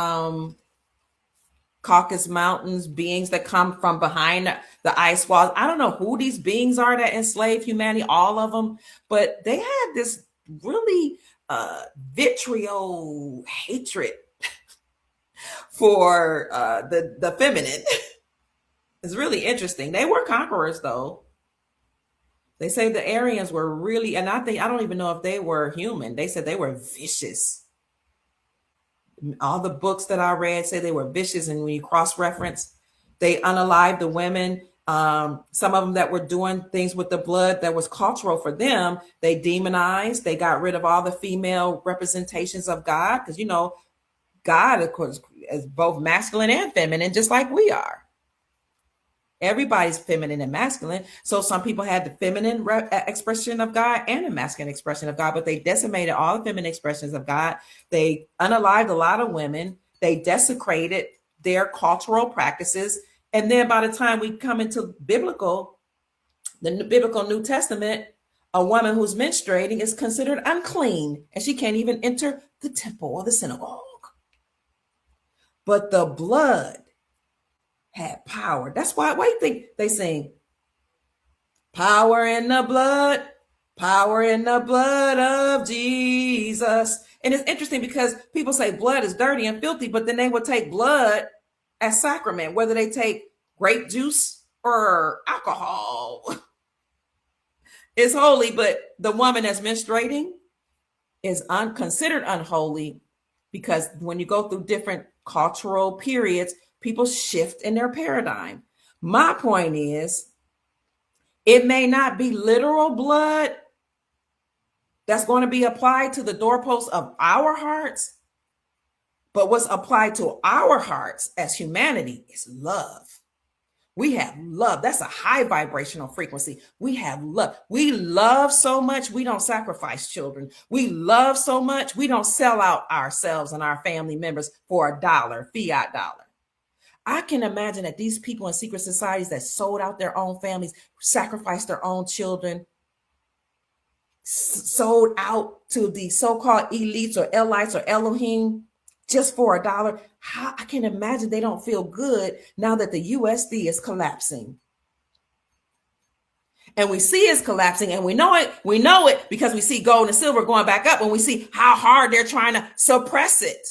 Caucasus Mountains, beings that come from behind the ice walls. I don't know who these beings are that enslave humanity, all of them, but they had this really vitriol hatred for the feminine. It's really interesting. They were conquerors, though. They say the Aryans were really, and I don't even know if they were human. They said they were vicious. All the books that I read say they were vicious, and when you cross-reference, they unalived the women. Some of them that were doing things with the blood that was cultural for them, they demonized. They got rid of all the female representations of God, because God, of course, is both masculine and feminine, just like we are. Everybody's feminine and masculine. So some people had the feminine expression of God and the masculine expression of God, but they decimated all the feminine expressions of God. They unalived a lot of women. They desecrated their cultural practices. And then by the time we come into the biblical New Testament, a woman who's menstruating is considered unclean and she can't even enter the temple or the synagogue. But the blood had power. That's why you think they sing power in the blood of Jesus. And it's interesting because people say blood is dirty and filthy, but then they would take blood as sacrament, whether they take grape juice or alcohol. It's holy, but the woman that's menstruating is considered unholy because when you go through different cultural periods, people shift in their paradigm. My point is, it may not be literal blood that's going to be applied to the doorposts of our hearts, but what's applied to our hearts as humanity is love. We have love. That's a high vibrational frequency. We have love. We love so much, we don't sacrifice children. We love so much, we don't sell out ourselves and our family members for $1, fiat dollar. I can imagine that these people in secret societies that sold out their own families, sacrificed their own children, sold out to the so-called elites or Elites or Elohim just for $1. I can imagine they don't feel good now that the USD is collapsing. And we see it's collapsing and we know it because we see gold and silver going back up and we see how hard they're trying to suppress it.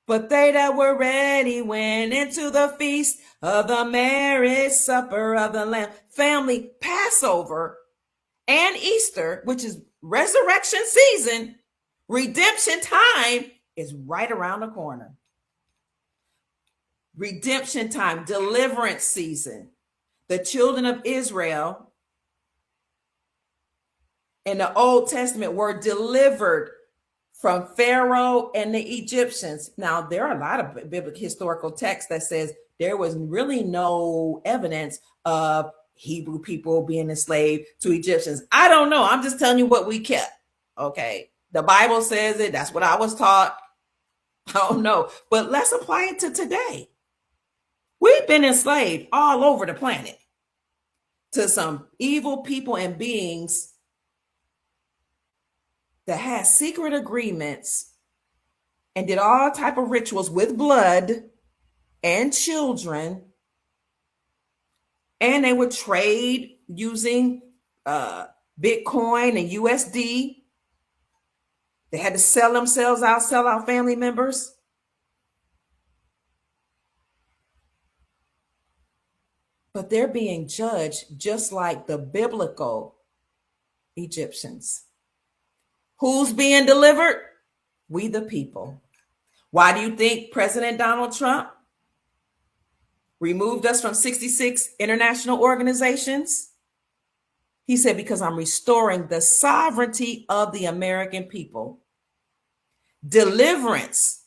But they that were ready went into the feast of the marriage supper of the Lamb. Family, Passover and Easter, which is resurrection season, redemption time, is right around the corner. Redemption time, deliverance season. The children of Israel in the Old Testament were delivered from Pharaoh and the Egyptians. Now, there are a lot of biblical historical texts that says there was really no evidence of Hebrew people being enslaved to Egyptians. I don't know. I'm just telling you what we kept. Okay. The Bible says it. That's what I was taught. I don't know. But let's apply it to today. We've been enslaved all over the planet to some evil people and beings that had secret agreements and did all type of rituals with blood and children. And they would trade using Bitcoin and USD. They had to sell themselves out, sell out family members. But they're being judged just like the biblical Egyptians. Who's being delivered? We the people. Why do you think President Donald Trump removed us from 66 international organizations? He said, because I'm restoring the sovereignty of the American people. Deliverance.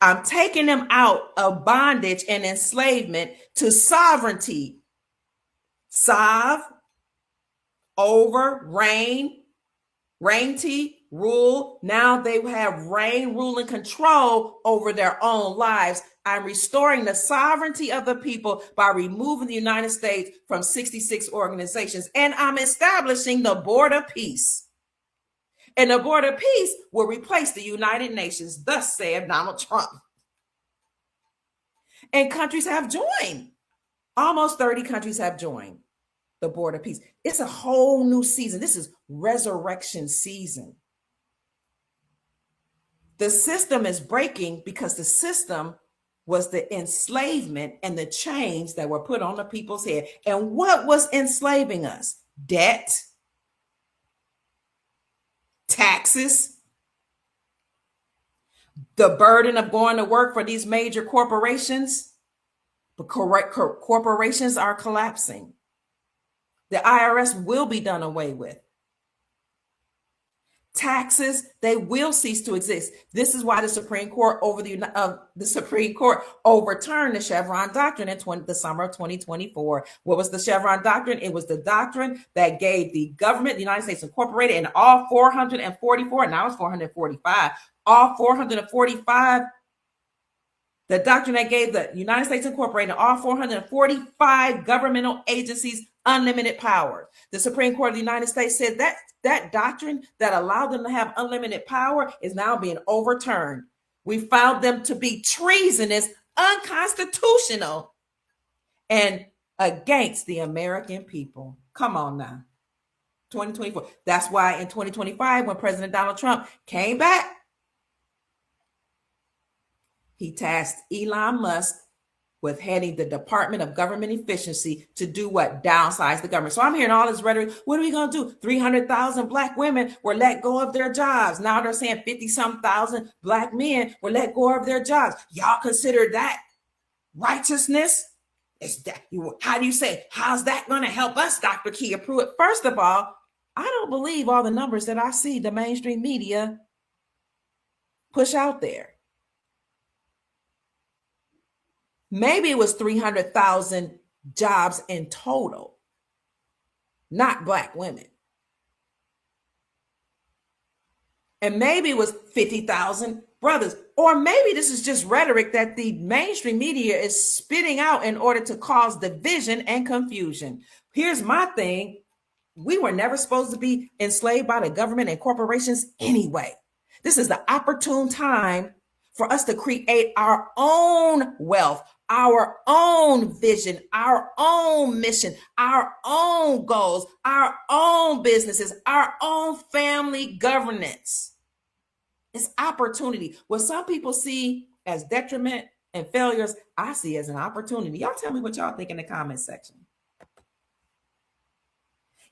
I'm taking them out of bondage and enslavement to sovereignty. Sov, over, reign, reignty, rule. Now they have reign, rule, and control over their own lives. I'm restoring the sovereignty of the people by removing the United States from 66 organizations. And I'm establishing the Board of Peace. And the Board of Peace will replace the United Nations, thus said Donald Trump. And countries have joined. Almost 30 countries have joined the Board of Peace. It's a whole new season. This is resurrection season. The system is breaking because the system was the enslavement and the chains that were put on the people's head. And what was enslaving us? Debt, taxes, the burden of going to work for these major corporations. But corporations are collapsing. The IRS will be done away with. taxes, they will cease to exist. This is why the Supreme Court overturned the Chevron doctrine in the summer of 2024. What was the Chevron doctrine? It was the doctrine that gave the government, the United States Incorporated, and all 444, now it's 445, all 445, the doctrine that gave the United States Incorporated and all 445 governmental agencies unlimited power. The Supreme Court of the United States said that that doctrine that allowed them to have unlimited power is now being overturned. We found them to be treasonous, unconstitutional, and against the American people. Come on now. 2024. That's why in 2025, when President Donald Trump came back, he tasked Elon Musk with heading the Department of Government Efficiency to do what? Downsize the government. So I'm hearing all this rhetoric. What are we going to do? 300,000 Black women were let go of their jobs. Now they're saying 50-some thousand Black men were let go of their jobs. Y'all consider that righteousness? Is that, how do you say, how's that going to help us, Dr. Kia Pruitt? First of all, I don't believe all the numbers that I see the mainstream media push out there. Maybe it was 300,000 jobs in total, not Black women. And maybe it was 50,000 brothers. Or maybe this is just rhetoric that the mainstream media is spitting out in order to cause division and confusion. Here's my thing. We were never supposed to be enslaved by the government and corporations anyway. This is the opportune time for us to create our own wealth, our own vision, our own mission, our own goals, our own businesses, our own family governance. It's opportunity. What some people see as detriment and failures, I see as an opportunity. Y'all tell me what y'all think in the comment section.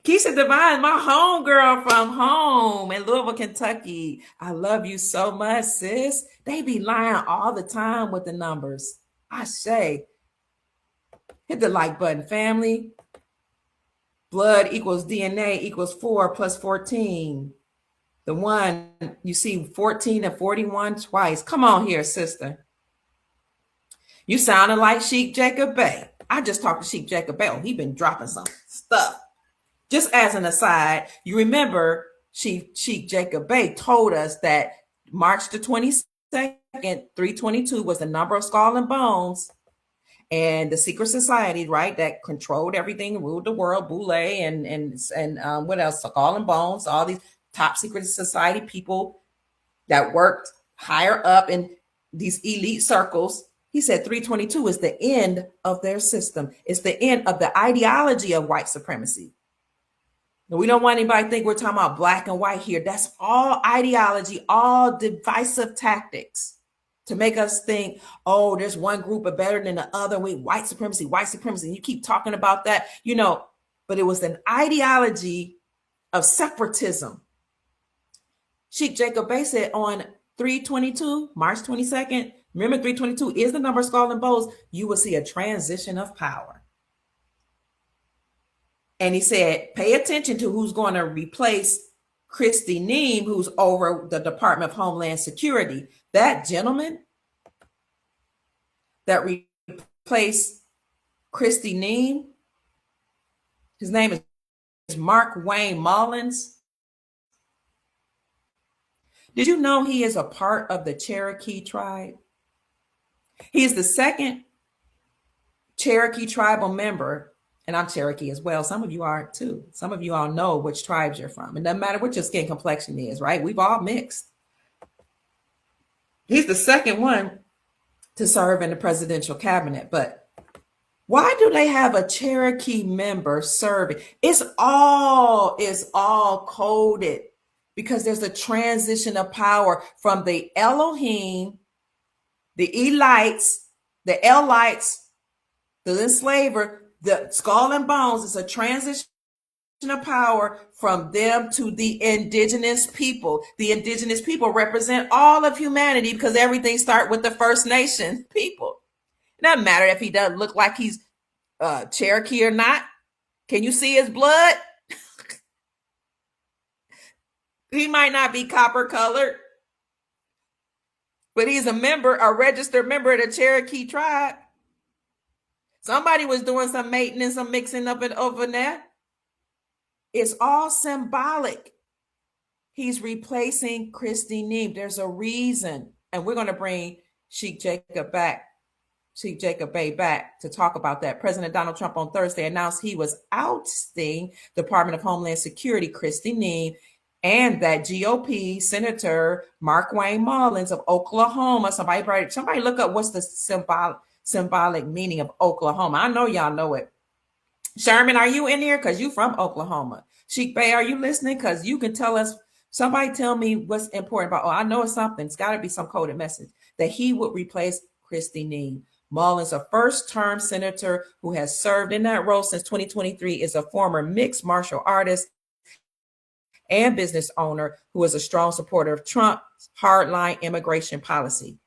Keisha Devine, my homegirl from home in Louisville, Kentucky. I love you so much, sis. They be lying all the time with the numbers. I say, hit the like button, family. Blood equals DNA equals 4 plus 14. The one you see 14 and 41 twice. Come on here, sister. You sounding like Sheik Jacob Bey. I just talked to Sheik Jacob Bey. Oh, he been dropping some stuff. Just as an aside, you remember Sheik Jacob Bey told us that March the 22nd, 322 was the number of skull and bones, and the secret society, right, that controlled everything, ruled the world, Boule and what else? Skull and Bones, all these top secret society people that worked higher up in these elite circles. He said 322 is the end of their system. It's the end of the ideology of white supremacy. We don't want anybody to think we're talking about black and white here. That's all ideology, all divisive tactics to make us think, oh, there's one group are better than the other. White supremacy. And you keep talking about that, but it was an ideology of separatism. Sheik Jacob Bey said on 322, March 22nd, remember 322 is the number of skull and bones, you will see a transition of power. And he said, pay attention to who's going to replace Kristi Neem, who's over the Department of Homeland Security. That gentleman that replaced Kristi Neem, his name is Mark Wayne Mullins. Did you know he is a part of the Cherokee tribe? He is the second Cherokee tribal member. And I'm Cherokee as well. Some of you are too. Some of you all know which tribes you're from. It doesn't matter what your skin complexion is, right? We've all mixed. He's the second one to serve in the presidential cabinet. But why do they have a Cherokee member serving? It's all coded because there's a transition of power from the Elohim, the Elites, the Elites, the enslaver. The skull and bones is a transition of power from them to the indigenous people. The indigenous people represent all of humanity because everything starts with the First Nation people. It doesn't matter if he doesn't look like he's Cherokee or not. Can you see his blood? He might not be copper colored, but he's a registered member of the Cherokee tribe. Somebody was doing some maintenance, some mixing up it over there. It's all symbolic. He's replacing Christy Neem. There's a reason. And we're going to bring Sheikh Jacob Bey back to talk about that. President Donald Trump on Thursday announced he was ousting Department of Homeland Security Christy Neem and that GOP Senator Markwayne Mullins of Oklahoma. Somebody look up what's the symbolic meaning of Oklahoma. I know y'all know it. Sherman, are you in here? Because you from Oklahoma. Sheikh Bey, are you listening? Because you can tell us. Somebody tell me what's important about. Oh, I know it's something. It's got to be some coded message that he would replace Christy Neem. Mullins, a first-term senator who has served in that role since 2023, is a former mixed martial artist and business owner who is a strong supporter of Trump's hardline immigration policy.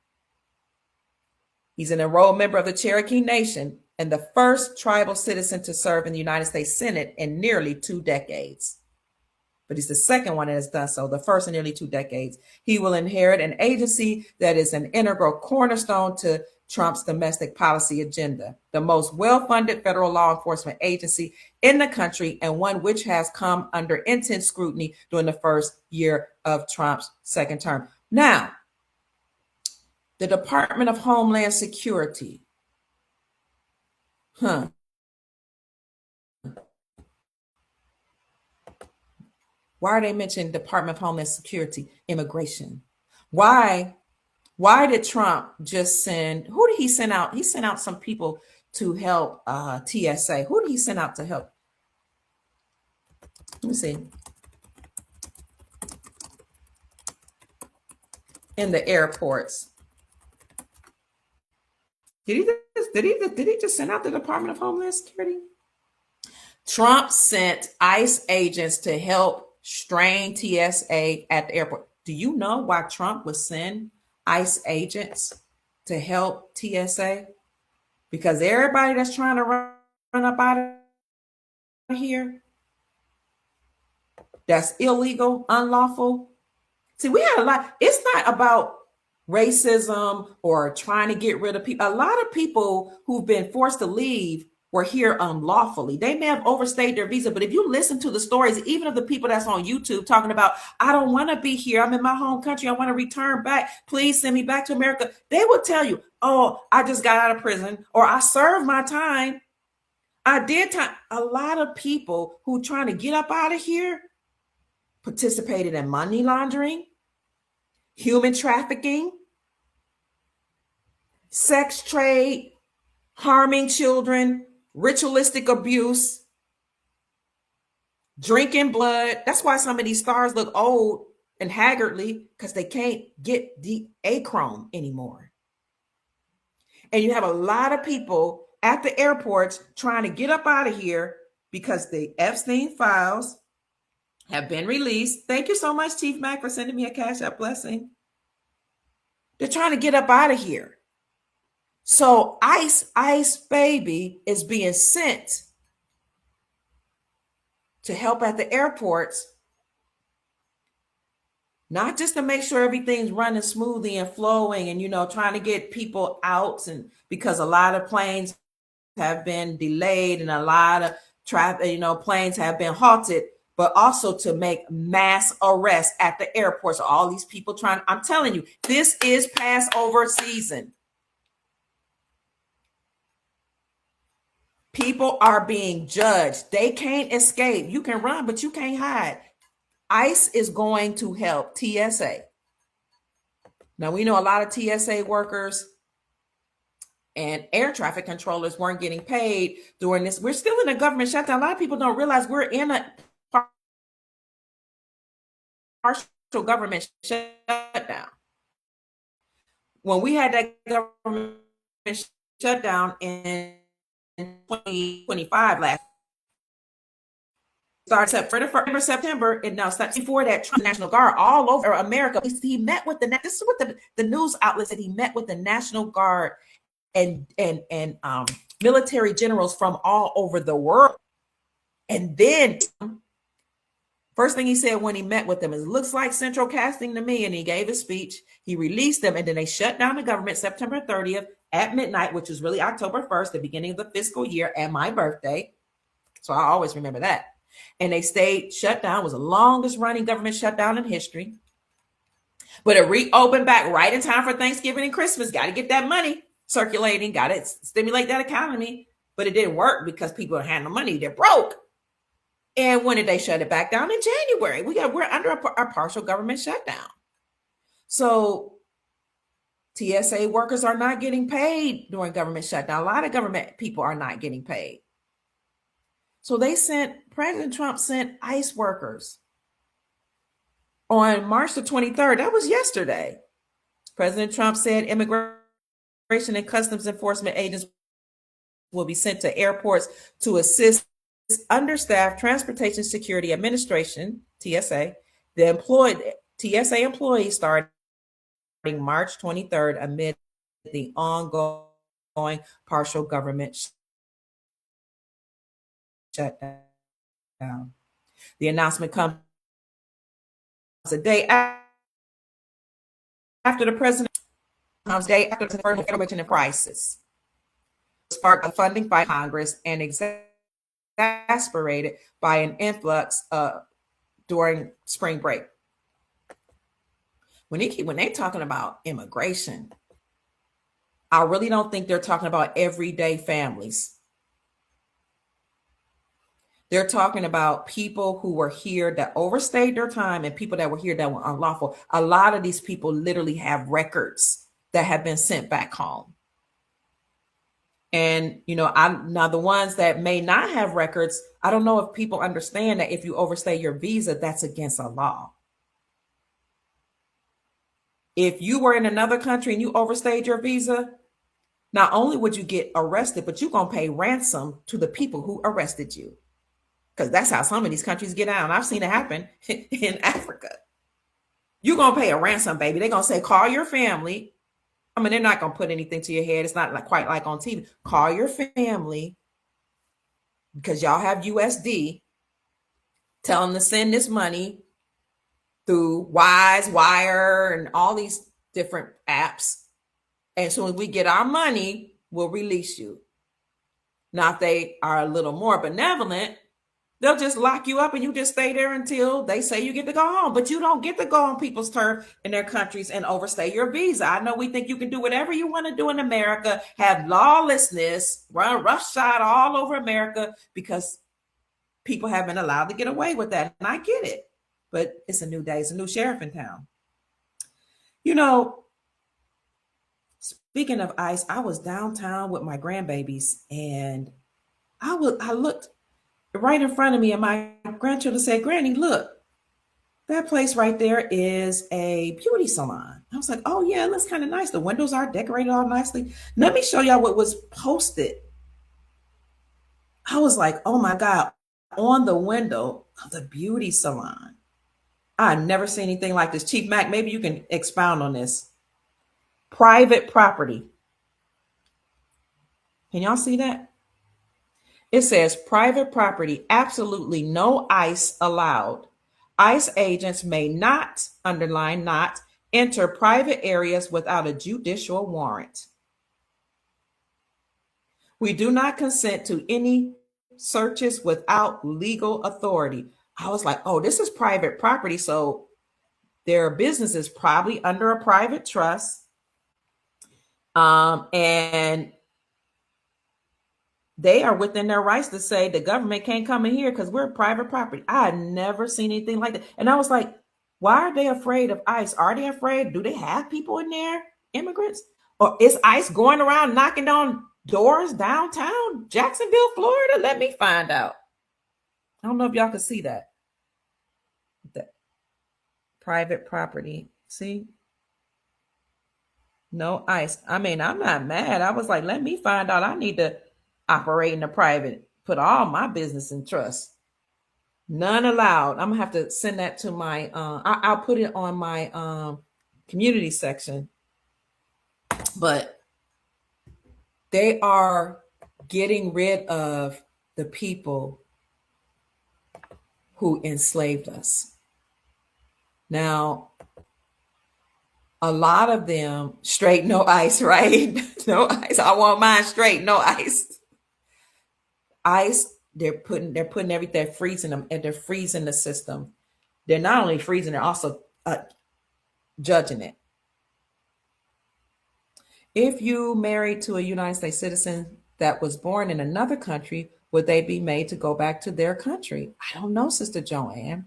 He's an enrolled member of the Cherokee Nation and the first tribal citizen to serve in the United States Senate in nearly 2 decades. But he's the second one that has done so, the first in nearly 2 decades. He will inherit an agency that is an integral cornerstone to Trump's domestic policy agenda, the most well-funded federal law enforcement agency in the country, and one which has come under intense scrutiny during the first year of Trump's second term. Now, the Department of Homeland Security. Why are they mentioning Department of Homeland Security, immigration? Why did Trump just send, who did he send out? He sent out some people to help TSA. Who did he send out to help? Let me see. In the airports. Did he just send out the Department of Homeland Security? Trump sent ICE agents to help strain TSA at the airport. Do you know why Trump would send ICE agents to help TSA? Because everybody that's trying to run up out of here, that's illegal, unlawful. See, we had a lot. It's not about racism or trying to get rid of people. A lot of people who've been forced to leave were here unlawfully. They may have overstayed their visa, but if you listen to the stories, even of the people that's on YouTube talking about, I don't want to be here. I'm in my home country. I want to return back. Please send me back to America. They will tell you, oh, I just got out of prison, or I served my time. I did time. A lot of people who trying to get up out of here participated in money laundering, human trafficking, sex trade, harming children, ritualistic abuse, drinking blood. That's why some of these stars look old and haggardly, because they can't get the achrome anymore. And you have a lot of people at the airports trying to get up out of here because the Epstein files have been released. Thank you so much, Chief Mac, for sending me a Cash App blessing. They're trying to get up out of here. So ICE baby is being sent to help at the airports, not just to make sure everything's running smoothly and flowing and, trying to get people out, and because a lot of planes have been delayed and a lot of traffic, planes have been halted, but also to make mass arrests at the airports. So all these people I'm telling you, this is Passover season. People are being judged. They can't escape. You can run, but you can't hide. ICE is going to help TSA. Now, we know a lot of TSA workers and air traffic controllers weren't getting paid during this. We're still in a government shutdown. A lot of people don't realize we're in a partial government shutdown. When we had that government shutdown in 2025 last, started September, and now starts before that, Trump National Guard all over America. He met with this is what the news outlets said. He met with the National Guard and military generals from all over the world. And then First thing he said when he met with them is, looks like central casting to me. And he gave his speech. He released them, and then they shut down the government September 30th at midnight, which was really October 1st, the beginning of the fiscal year, and my birthday. So I always remember that. And they stayed shut down. It was the longest running government shutdown in history. But it reopened back right in time for Thanksgiving and Christmas. Got to get that money circulating. Got to stimulate that economy. But it didn't work because people had no money. They're broke. And when did they shut it back down? In January. We're under a partial government shutdown. So TSA workers are not getting paid during government shutdown. A lot of government people are not getting paid. So President Trump sent ICE workers on March the 23rd. That was yesterday. President Trump said immigration and customs enforcement agents will be sent to airports to assist understaffed Transportation Security Administration, TSA, TSA employees starting March 23rd amid the ongoing partial government shutdown. The announcement comes a day after the president comes day after the first inflation crisis sparked a funding by Congress and exasperated by an influx during spring break. When they're talking about immigration, I really don't think they're talking about everyday families. They're talking about people who were here that overstayed their time and people that were here that were unlawful. A lot of these people literally have records that have been sent back home. And, now the ones that may not have records, I don't know if people understand that if you overstay your visa, that's against a law. If you were in another country and you overstayed your visa, not only would you get arrested, but you're going to pay ransom to the people who arrested you. Because that's how some of these countries get out. And I've seen it happen in Africa. You're going to pay a ransom, baby. They're going to say, call your family. I mean, they're not going to put anything to your head. It's not quite like on TV. Call your family because y'all have USD. Tell them to send this money through Wise, Wire, and all these different apps. And as soon as we get our money, we'll release you. Now, if they are a little more benevolent, they'll just lock you up and you just stay there until they say you get to go home. But you don't get to go on people's turf in their countries and overstay your visa. I know we think you can do whatever you want to do in America, have lawlessness, run roughshod all over America because people have been allowed to get away with that. And I get it. But it's a new day. It's a new sheriff in town. Speaking of ICE, I was downtown with my grandbabies and I looked right in front of me and my grandchildren said, Granny, look, that place right there is a beauty salon. I was like, oh yeah, it looks kind of nice. The windows are decorated all nicely. Let me show y'all what was posted. I was like, oh my God, on the window of the beauty salon. I've never seen anything like this. Chief Mac, maybe you can expound on this. Private property. Can y'all see that? It says private property, absolutely no ICE allowed. ICE agents may not, underline not, enter private areas without a judicial warrant. We do not consent to any searches without legal authority. I was like, oh, this is private property. So their business is probably under a private trust. And they are within their rights to say the government can't come in here because we're private property. I had never seen anything like that. And I was like, why are they afraid of ICE? Are they afraid? Do they have people in there, immigrants? Or is ICE going around knocking on doors downtown Jacksonville, Florida? Let me find out. I don't know if y'all can see that. The private property. See? No ICE. I mean, I'm not mad. I was like, let me find out. I need to operate in the private, put all my business in trust. None allowed. I'm gonna have to send that to my I'll put it on my community section. But they are getting rid of the people who enslaved us. Now, a lot of them straight, no ice, right? No ice. I want mine straight, no ice. Ice, they're putting everything, they're freezing them, and they're freezing the system. They're not only freezing, they're also judging it. If you married to a United States citizen that was born in another country, would they be made to go back to their country? I don't know, Sister Joanne.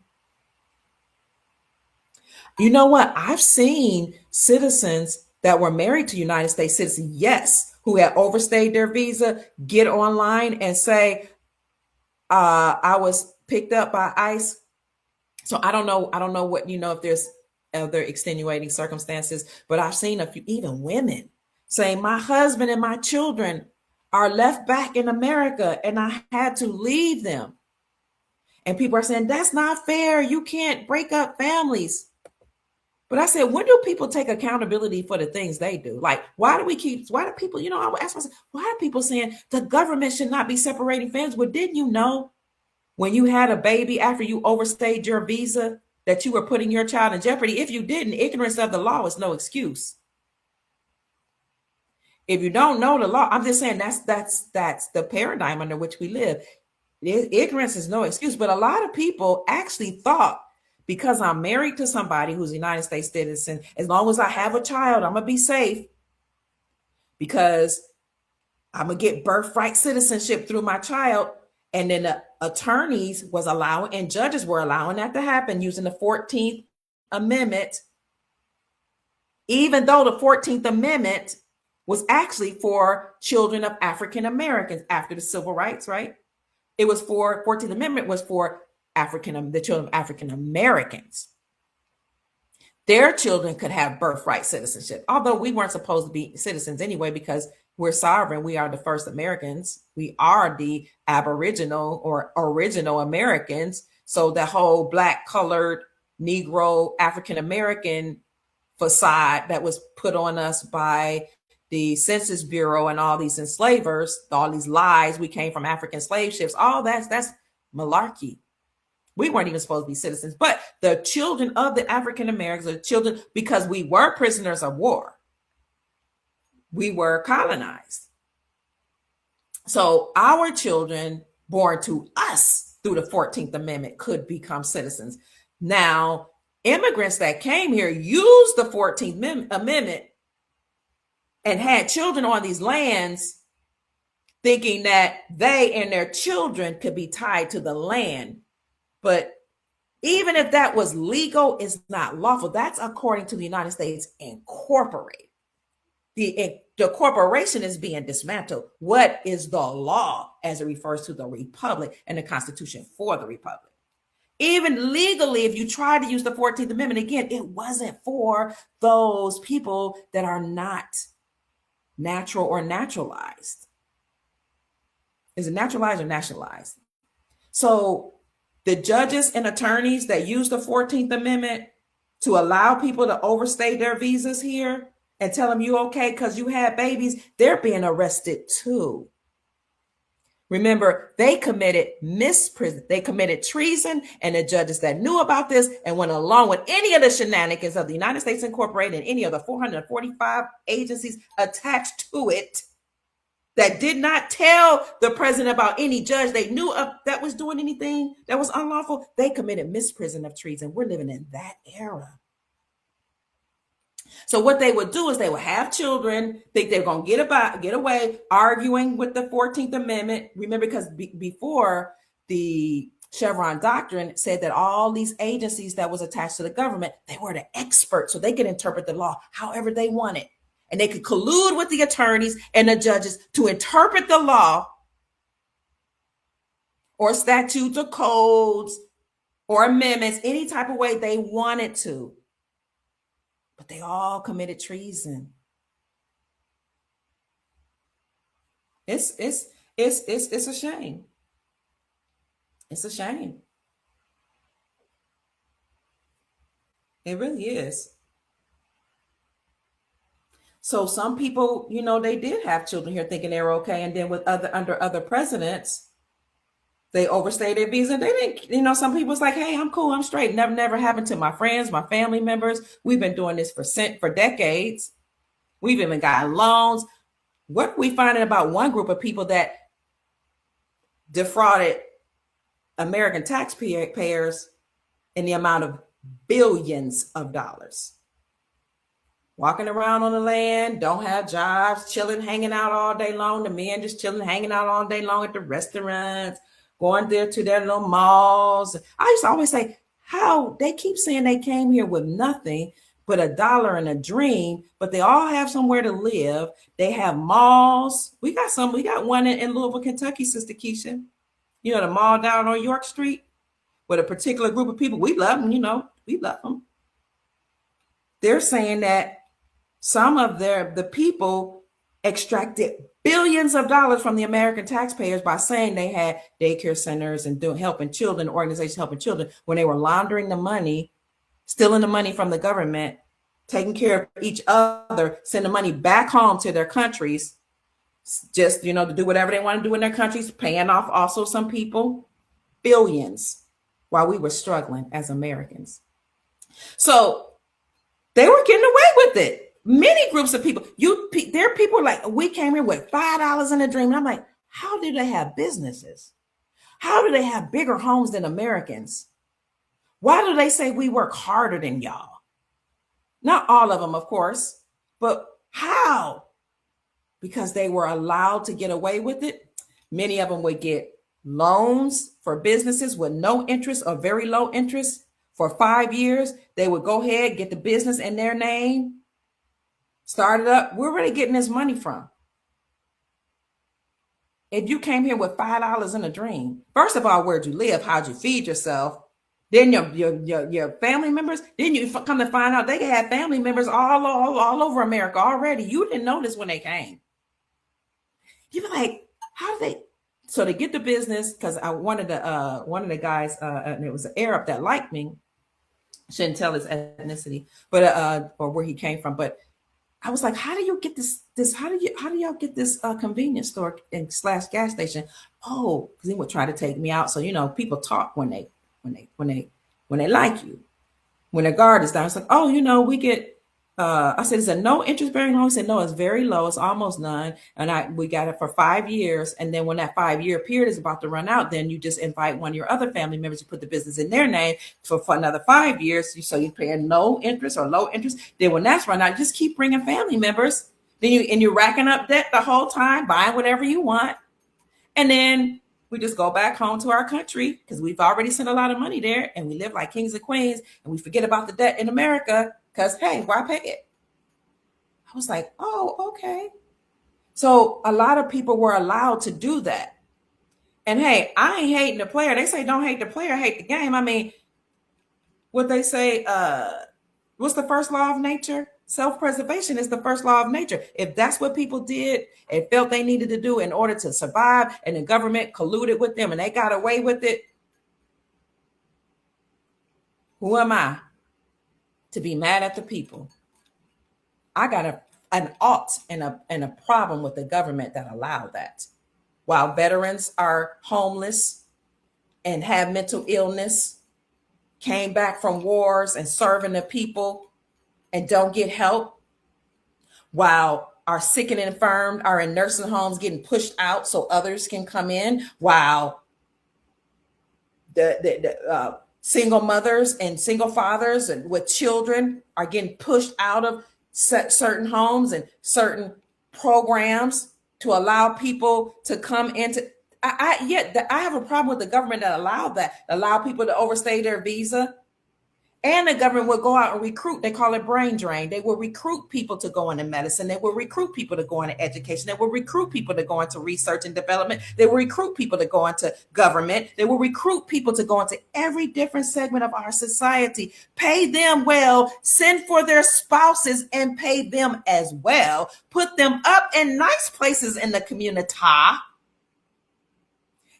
You know what? I've seen citizens that were married to United States citizens, yes, who had overstayed their visa, get online and say, I was picked up by ICE. So I don't know. I don't know what, if there's other extenuating circumstances, but I've seen a few, even women saying, my husband and my children are left back in America and I had to leave them. And people are saying, that's not fair. You can't break up families. But I said, when do people take accountability for the things they do? Like, why do people, I would ask myself, why are people saying the government should not be separating families? Well, didn't you know when you had a baby after you overstayed your visa that you were putting your child in jeopardy? If you didn't, ignorance of the law is no excuse. If you don't know the law, I'm just saying that's the paradigm under which we live. Ignorance is no excuse. But a lot of people actually thought, because I'm married to somebody who's a United States citizen, as long as I have a child, I'm going to be safe because I'm going to get birthright citizenship through my child. And then the attorneys was allowing, and judges were allowing that to happen using the 14th Amendment, even though the 14th Amendment was actually for children of African Americans after the civil rights, right? It was 14th Amendment was for the children of African Americans. Their children could have birthright citizenship, although we weren't supposed to be citizens anyway, because we're sovereign. We are the first Americans. We are the Aboriginal or original Americans. So the whole Black, colored, Negro, African American facade that was put on us by the Census Bureau and all these enslavers, all these lies, we came from African slave ships, all that's malarkey. We weren't even supposed to be citizens, but the children of the African Americans are children because we were prisoners of war. We were colonized. So our children born to us through the 14th Amendment could become citizens. Now, immigrants that came here used the 14th Amendment and had children on these lands, thinking that they and their children could be tied to the land. But even if that was legal, it's not lawful. That's according to the United States Incorporated. The corporation is being dismantled. What is the law as it refers to the Republic and the Constitution for the Republic? Even legally, if you try to use the 14th Amendment, again, it wasn't for those people that are not natural or naturalized. Is it naturalized or nationalized? So the judges and attorneys that use the 14th Amendment to allow people to overstay their visas here and tell them you okay because you had babies, they're being arrested too. Remember, they committed they committed treason, and the judges that knew about this and went along with any of the shenanigans of the United States Incorporated and any of the 445 agencies attached to it that did not tell the president about any judge they knew of that was doing anything that was unlawful, they committed misprision of treason. We're living in that era. So what they would do is they would have children think they're going to get away, arguing with the 14th Amendment. Remember, because before the Chevron doctrine said that all these agencies that was attached to the government, they were the experts, so they could interpret the law however they wanted. And they could collude with the attorneys and the judges to interpret the law or statutes or codes or amendments any type of way they wanted to. But they all committed treason. It's a shame. It's a shame. It really is. So some people, they did have children here thinking they were okay. And then under other presidents, They overstayed their visa. They didn't, some people's like, hey, I'm cool, I'm straight. Never happened to my friends, my family members. We've been doing this for decades. We've even gotten loans. What are we finding about one group of people that defrauded American taxpayers in the amount of billions of dollars? Walking around on the land, don't have jobs, chilling, hanging out all day long. The men just chilling, hanging out all day long at the restaurants, going there to their little malls. I used to always say, how they keep saying they came here with nothing but $1 and a dream, but they all have somewhere to live. They have malls. We got one in Louisville, Kentucky, Sister Keisha. The mall down on York Street with a particular group of people. We love them, we love them. They're saying that some of the people extracted billions of dollars from the American taxpayers by saying they had daycare centers and helping children, organizations helping children, when they were laundering the money, stealing the money from the government, taking care of each other, sending money back home to their countries, just, to do whatever they want to do in their countries, paying off also some people billions while we were struggling as Americans. So they were getting away with it. Many groups of people, there are people like, we came here with $5 in a dream. And I'm like, how do they have businesses? How do they have bigger homes than Americans? Why do they say we work harder than y'all? Not all of them, of course, but how? Because they were allowed to get away with it. Many of them would get loans for businesses with no interest or very low interest for 5 years. They would go ahead, get the business in their name, start it up. Where were they getting this money from? If you came here with $5 in a dream, first of all, where'd you live? How'd you feed yourself? Then your family members, then you come to find out they had family members all over America already. You didn't know this when they came. You'd be like, how do they? So to get the business, because one of the guys, and it was an Arab that liked me, shouldn't tell his ethnicity, but or where he came from. But I was like, how do you get this? How do y'all get this convenience store and / gas station? Oh, because he would try to take me out. So people talk when they like you. When the guard is down, it's like, oh, we get. I said, is it no interest bearing loan? He said, no, it's very low. It's almost none. And we got it for 5 years. And then when that 5-year period is about to run out, then you just invite one of your other family members to put the business in their name for another 5 years. So you're paying no interest or low interest. Then when that's run out, just keep bringing family members. Then you're racking up debt the whole time, buying whatever you want. And then we just go back home to our country because we've already sent a lot of money there and we live like kings and queens and we forget about the debt in America. Because, hey, why pay it? I was like, oh, okay. So a lot of people were allowed to do that. And, hey, I ain't hating the player. They say don't hate the player, hate the game. I mean, what they say, what's the first law of nature? Self-preservation is the first law of nature. If that's what people did and felt they needed to do in order to survive and the government colluded with them and they got away with it, who am I to be mad at the people? I got an ought and a problem with the government that allowed that. While veterans are homeless and have mental illness, came back from wars and serving the people and don't get help, while our sick and infirm are in nursing homes getting pushed out so others can come in, while the single mothers and single fathers and with children are getting pushed out of certain homes and certain programs to allow people to come into. I have a problem with the government that allow people to overstay their visa. And the government will go out and recruit. They call it brain drain. They will recruit people to go into medicine. They will recruit people to go into education. They will recruit people to go into research and development. They will recruit people to go into government. They will recruit people to go into every different segment of our society. Pay them well, send for their spouses and pay them as well. Put them up in nice places in the community.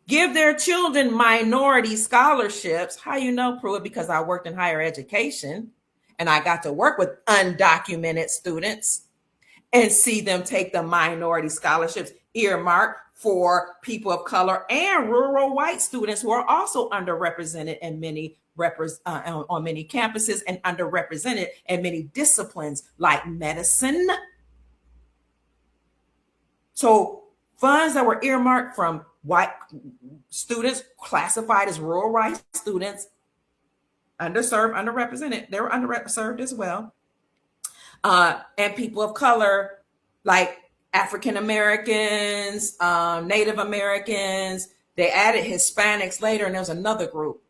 Give their children minority scholarships. How you know, Pruitt? Because I worked in higher education and I got to work with undocumented students and see them take the minority scholarships. earmarked for people of color and rural white students who are also underrepresented in many on many campuses and underrepresented in many disciplines like medicine. So funds that were earmarked from white students classified as rural white students, underserved, underrepresented, they were underserved as well. And people of color like African Americans, Native Americans. They added Hispanics later, and there's another group.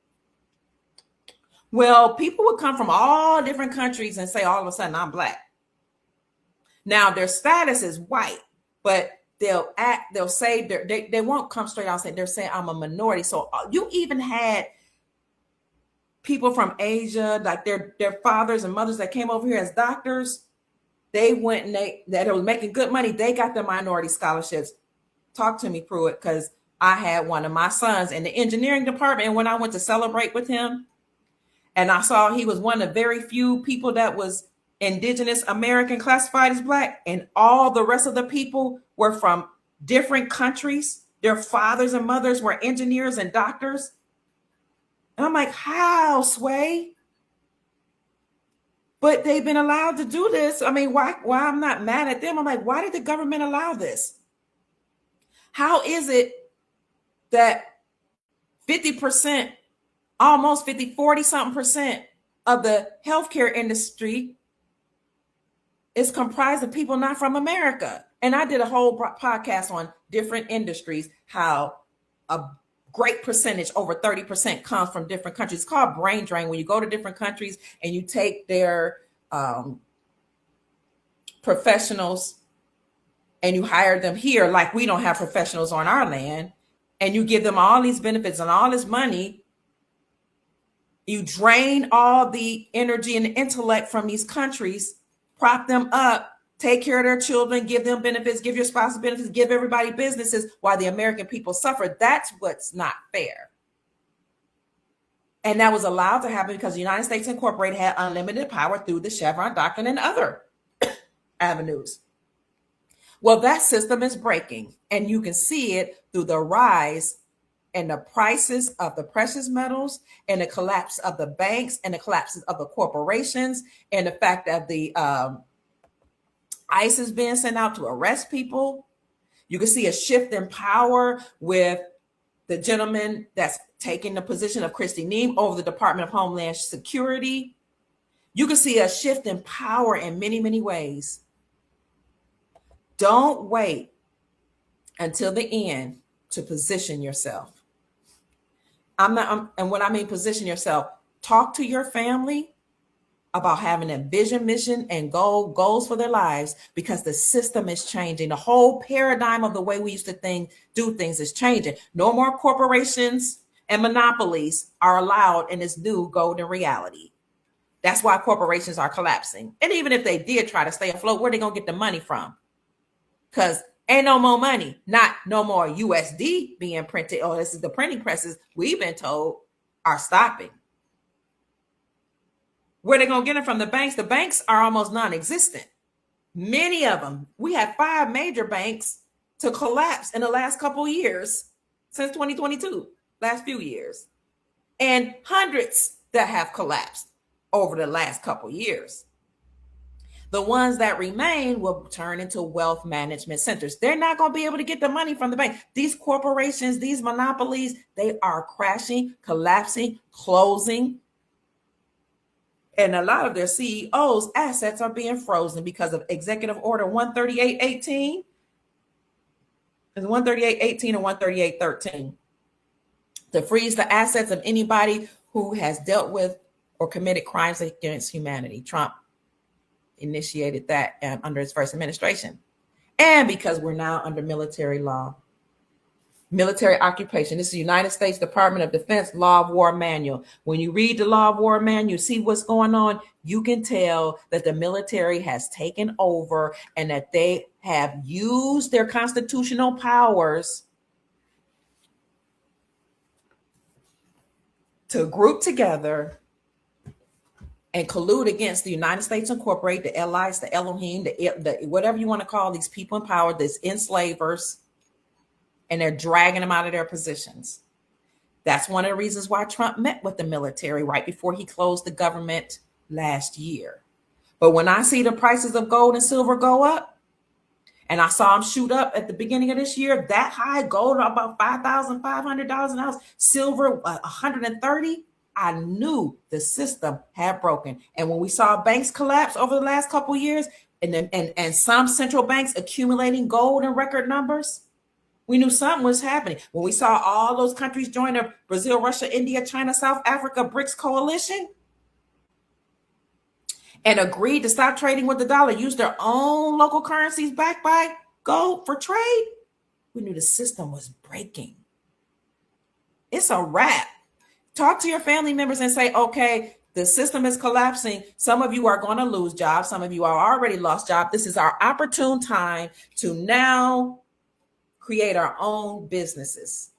Well, people would come from all different countries and say all of a sudden I'm Black. Now their status is white, but they'll say they won't come straight out and say they're saying I'm a minority. So you even had people from Asia, like their fathers and mothers that came over here as doctors. They went and that were making good money. They got the minority scholarships. Talk to me, Pruitt, because I had one of my sons in the engineering department. And when I went to celebrate with him, and I saw he was one of the very few people that was Indigenous American classified as Black, and all the rest of the people were from different countries. Their fathers and mothers were engineers and doctors. And I'm like, how, Sway? But they've been allowed to do this. I mean, why I'm not mad at them. I'm like, why did the government allow this? How is it that 50%, almost 50, 40 something percent of the healthcare industry is comprised of people not from America? And I did a whole podcast on different industries, how a great percentage, over 30%, comes from different countries. It's called brain drain. When you go to different countries and you take their professionals and you hire them here, like we don't have professionals on our land, and you give them all these benefits and all this money, you drain all the energy and intellect from these countries, prop them up, take care of their children, give them benefits, give your spouse benefits, give everybody businesses while the American people suffer. That's what's not fair. And that was allowed to happen because the United States Incorporated had unlimited power through the Chevron Doctrine and other avenues. Well, that system is breaking, and you can see it through the rise in the prices of the precious metals and the collapse of the banks and the collapses of the corporations and the fact that the ICE is being sent out to arrest people. You can see a shift in power with the gentleman that's taking the position of Christy Neem over the Department of Homeland Security. You can see a shift in power in many, many ways. Don't wait until the end to position yourself. And when I mean position yourself, talk to your family about having a vision, mission, and goals for their lives, because the system is changing. The whole paradigm of the way we used to do things is changing. No more corporations and monopolies are allowed in this new golden reality. That's why corporations are collapsing. And even if they did try to stay afloat, where are they going to get the money from? Because ain't no more money, not no more USD being printed. Oh, this is the printing presses we've been told are stopping. Where they going to get it from? The banks? The banks are almost non-existent. Many of them. We had 5 major banks to collapse in the last couple of years, since 2022, last few years, and hundreds that have collapsed over the last couple of years. The ones that remain will turn into wealth management centers. They're not going to be able to get the money from the bank. These corporations, these monopolies, they are crashing, collapsing, closing. And a lot of their CEOs' assets are being frozen because of Executive Order 13818. It's 13818 and 13813 to freeze the assets of anybody who has dealt with or committed crimes against humanity. Trump initiated that under his first administration. And because we're now under military law, military occupation. This is the United States Department of Defense Law of War Manual. When you read the Law of War Manual, you see what's going on. You can tell that the military has taken over and that they have used their constitutional powers to group together and collude against the United States Incorporated, the allies, the Elohim, the whatever you want to call these people in power, these enslavers, and they're dragging them out of their positions. That's one of the reasons why Trump met with the military right before he closed the government last year. But when I see the prices of gold and silver go up, and I saw them shoot up at the beginning of this year, that high, gold about $5,500 an ounce, silver 130, I knew the system had broken. And when we saw banks collapse over the last couple of years, and some central banks accumulating gold in record numbers, we knew something was happening. When we saw all those countries join the Brazil, Russia, India, China, South Africa BRICS coalition and agreed to stop trading with the dollar, use their own local currencies backed by gold for trade, we knew the system was breaking. It's a wrap. Talk to your family members and say, okay, the system is collapsing. Some of you are going to lose jobs. Some of you are already lost jobs. This is our opportune time to now create our own businesses.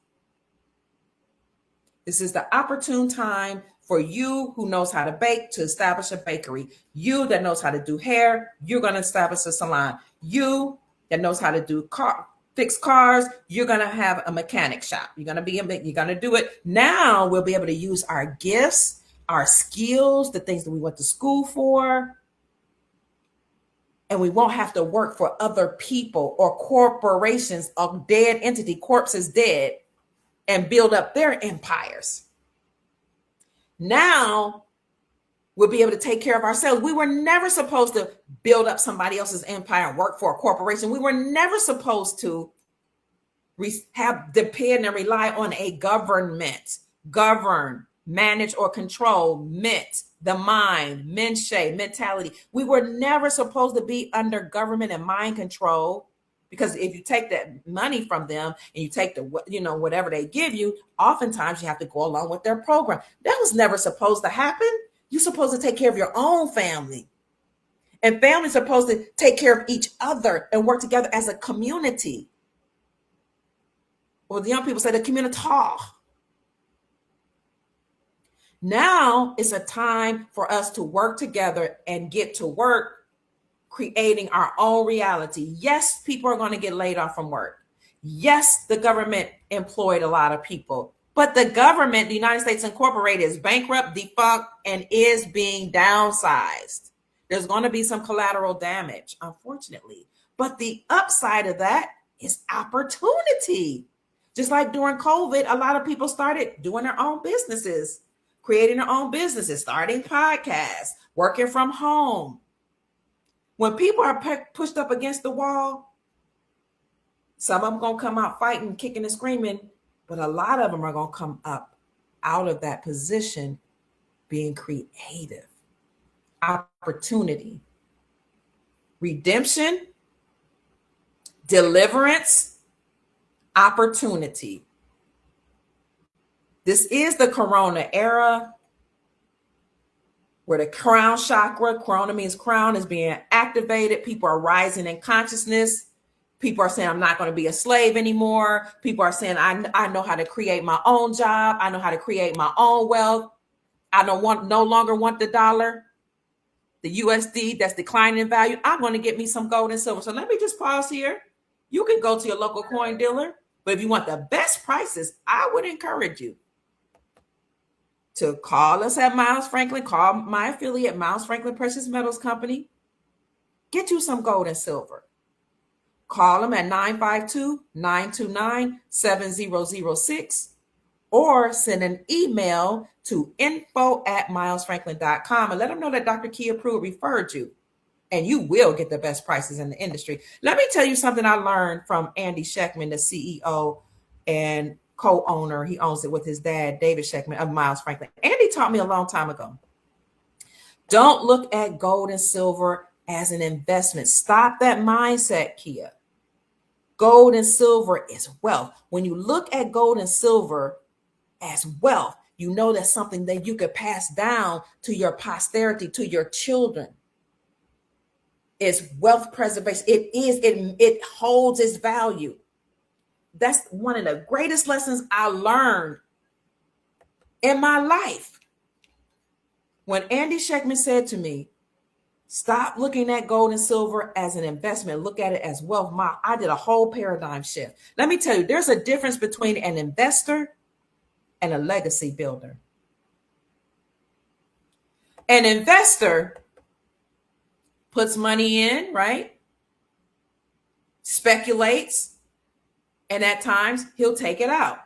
This is the opportune time for you who knows how to bake to establish a bakery. You that knows how to do hair, you're going to establish a salon. You that knows how to do fix cars, you're going to have a mechanic shop. You're going to do it. Now we'll be able to use our gifts, our skills, the things that we went to school for. And we won't have to work for other people or corporations, a dead entity, corpse is dead, and build up their empires. Now we'll be able to take care of ourselves. We were never supposed to build up somebody else's empire and work for a corporation. We were never supposed to depend and rely on a government. Govern, manage, or control, the mind, mentality. We were never supposed to be under government and mind control, because if you take that money from them and you take whatever they give you, oftentimes you have to go along with their program. That was never supposed to happen. You're supposed to take care of your own family. And families are supposed to take care of each other and work together as a community. Or the young people say the community. Now it's a time for us to work together and get to work creating our own reality. Yes, people are going to get laid off from work. Yes, the government employed a lot of people, but the government, the United States Incorporated, is bankrupt, defunct, and is being downsized. There's going to be some collateral damage, unfortunately. But the upside of that is opportunity. Just like during COVID, a lot of people started doing their own businesses, creating their own businesses, starting podcasts, working from home. When people are pushed up against the wall, some of them going to come out fighting, kicking and screaming, but a lot of them are going to come up out of that position being creative. Opportunity, redemption, deliverance, opportunity. This is the Corona era, where the crown chakra, corona means crown, is being activated. People are rising in consciousness. People are saying, I'm not going to be a slave anymore. People are saying, I know how to create my own job. I know how to create my own wealth. I no longer want the dollar, the USD that's declining in value. I'm going to get me some gold and silver. So let me just pause here. You can go to your local coin dealer, but if you want the best prices, I would encourage you to call us at Miles Franklin, call my affiliate, Miles Franklin Precious Metals Company. Get you some gold and silver. Call them at 952-929-7006 or send an email to info@milesfranklin.com and let them know that Dr. Kia Pruitt referred you, and you will get the best prices in the industry. Let me tell you something I learned from Andy Schectman, the CEO and co-owner. He owns it with his dad, David Schectman, of Miles Franklin. Andy taught me a long time ago, don't look at gold and silver as an investment. Stop that mindset, Kia. Gold and silver is wealth. When you look at gold and silver as wealth, you know that's something that you could pass down to your posterity, to your children. It's wealth preservation. It holds its value. That's one of the greatest lessons I learned in my life. When Andy Schectman said to me, Stop looking at gold and silver as an investment. Look at it as wealth. I did a whole paradigm shift. Let me tell you, there's a difference between an investor and a legacy builder. An investor puts money in, right? Speculates, and at times he'll take it out.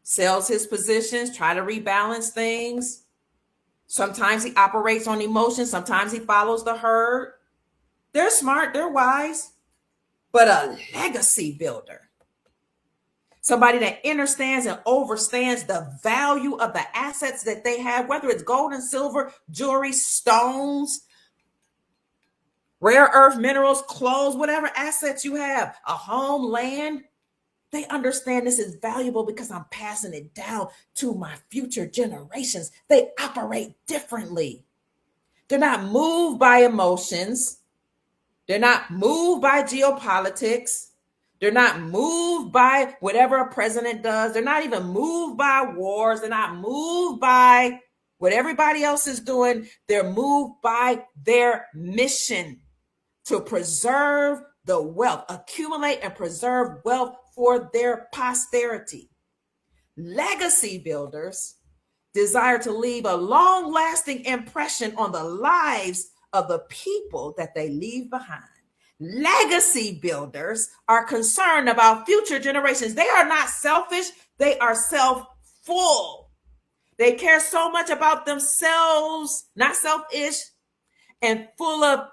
Sells his positions, try to rebalance things. Sometimes he operates on emotions. Sometimes he follows the herd. They're smart, they're wise. But a legacy builder, somebody that understands and understands the value of the assets that they have, whether it's gold and silver, jewelry, stones, rare earth minerals, clothes, whatever assets you have, a home, land. They understand this is valuable because I'm passing it down to my future generations. They operate differently. They're not moved by emotions. They're not moved by geopolitics. They're not moved by whatever a president does. They're not even moved by wars. They're not moved by what everybody else is doing. They're moved by their mission to preserve the wealth, accumulate and preserve wealth for their posterity. Legacy builders desire to leave a long-lasting impression on the lives of the people that they leave behind. Legacy builders are concerned about future generations. They are not selfish, they are self-full. They care so much about themselves, not selfish, and full of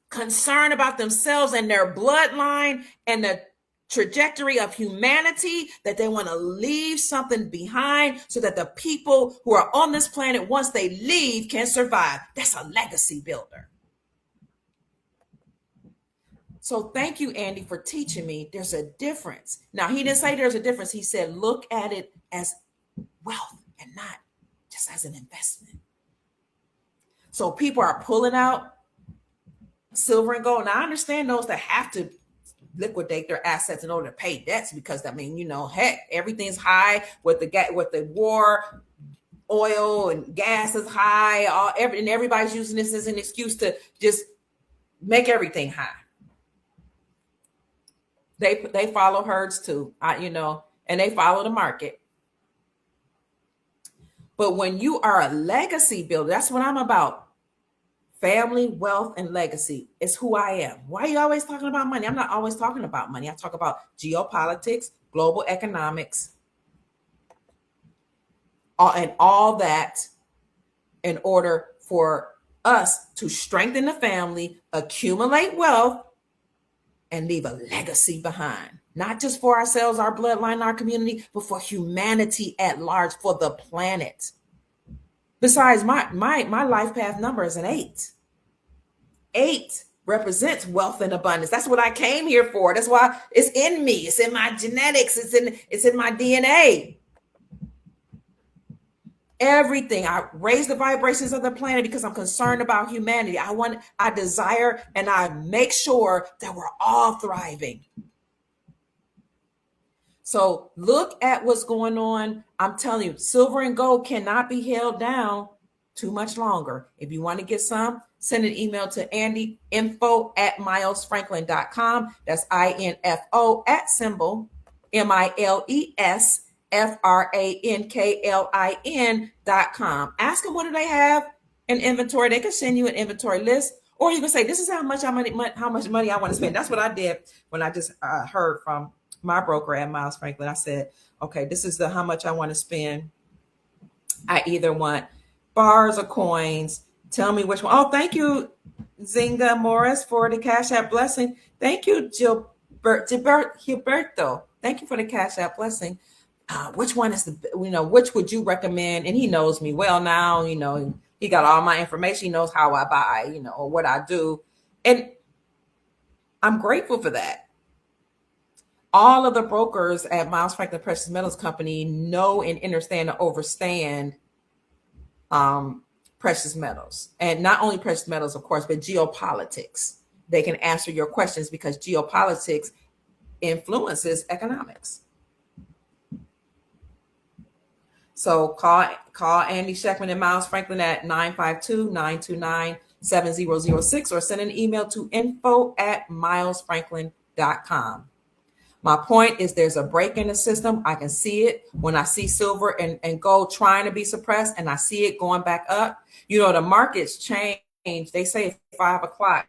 concern about themselves and their bloodline and the trajectory of humanity that they want to leave something behind so that the people who are on this planet, once they leave, can survive. That's a legacy builder. So thank you, Andy, for teaching me there's a difference. Now, he didn't say there's a difference. He said, look at it as wealth and not just as an investment. So people are pulling out silver and gold. Now, I understand those that have to liquidate their assets in order to pay debts because, I mean, you know, heck, everything's high with the war. Oil and gas is high. And everybody's using this as an excuse to just make everything high. They follow herds too, and they follow the market. But when you are a legacy builder, that's what I'm about. Family, wealth, and legacy is who I am. Why are you always talking about money? I'm not always talking about money. I talk about geopolitics, global economics, and all that in order for us to strengthen the family, accumulate wealth, and leave a legacy behind. Not just for ourselves, our bloodline, our community, but for humanity at large, for the planet. Besides, my life path number is an 8. 8 represents wealth and abundance. That's what I came here for. That's why it's in me. It's in my genetics. It's in my DNA. Everything. I raise the vibrations of the planet because I'm concerned about humanity. I desire, and I make sure that we're all thriving. So look at what's going on. I'm telling you, silver and gold cannot be held down too much longer. If you want to get some, send an email to Andy, info@milesfranklin.com. That's INFO at symbol MILESFRANKLIN.com. Ask them what do they have in inventory. They can send you an inventory list, or you can say, this is how much money I want to spend. That's what I did when I just heard from my broker at Miles Franklin. I said, okay, this is how much I want to spend. I either want bars or coins. Tell me which one. Oh, thank you, Zinga Morris, for the Cash App blessing. Thank you, Gilberto. Thank you for the Cash App blessing. Which one is which would you recommend? And he knows me well now. He got all my information. He knows how I buy, or what I do. And I'm grateful for that. All of the brokers at Miles Franklin Precious Metals Company know and understand and overstand precious metals. And not only precious metals, of course, but geopolitics. They can answer your questions because geopolitics influences economics. So call Andy Sheckman and Miles Franklin at 952-929-6000. 7006 or send an email to info@milesfranklin.com. My point is there's a break in the system. I can see it when I see silver and gold trying to be suppressed, and I see it going back up. You know, the markets change. They say it's 5 o'clock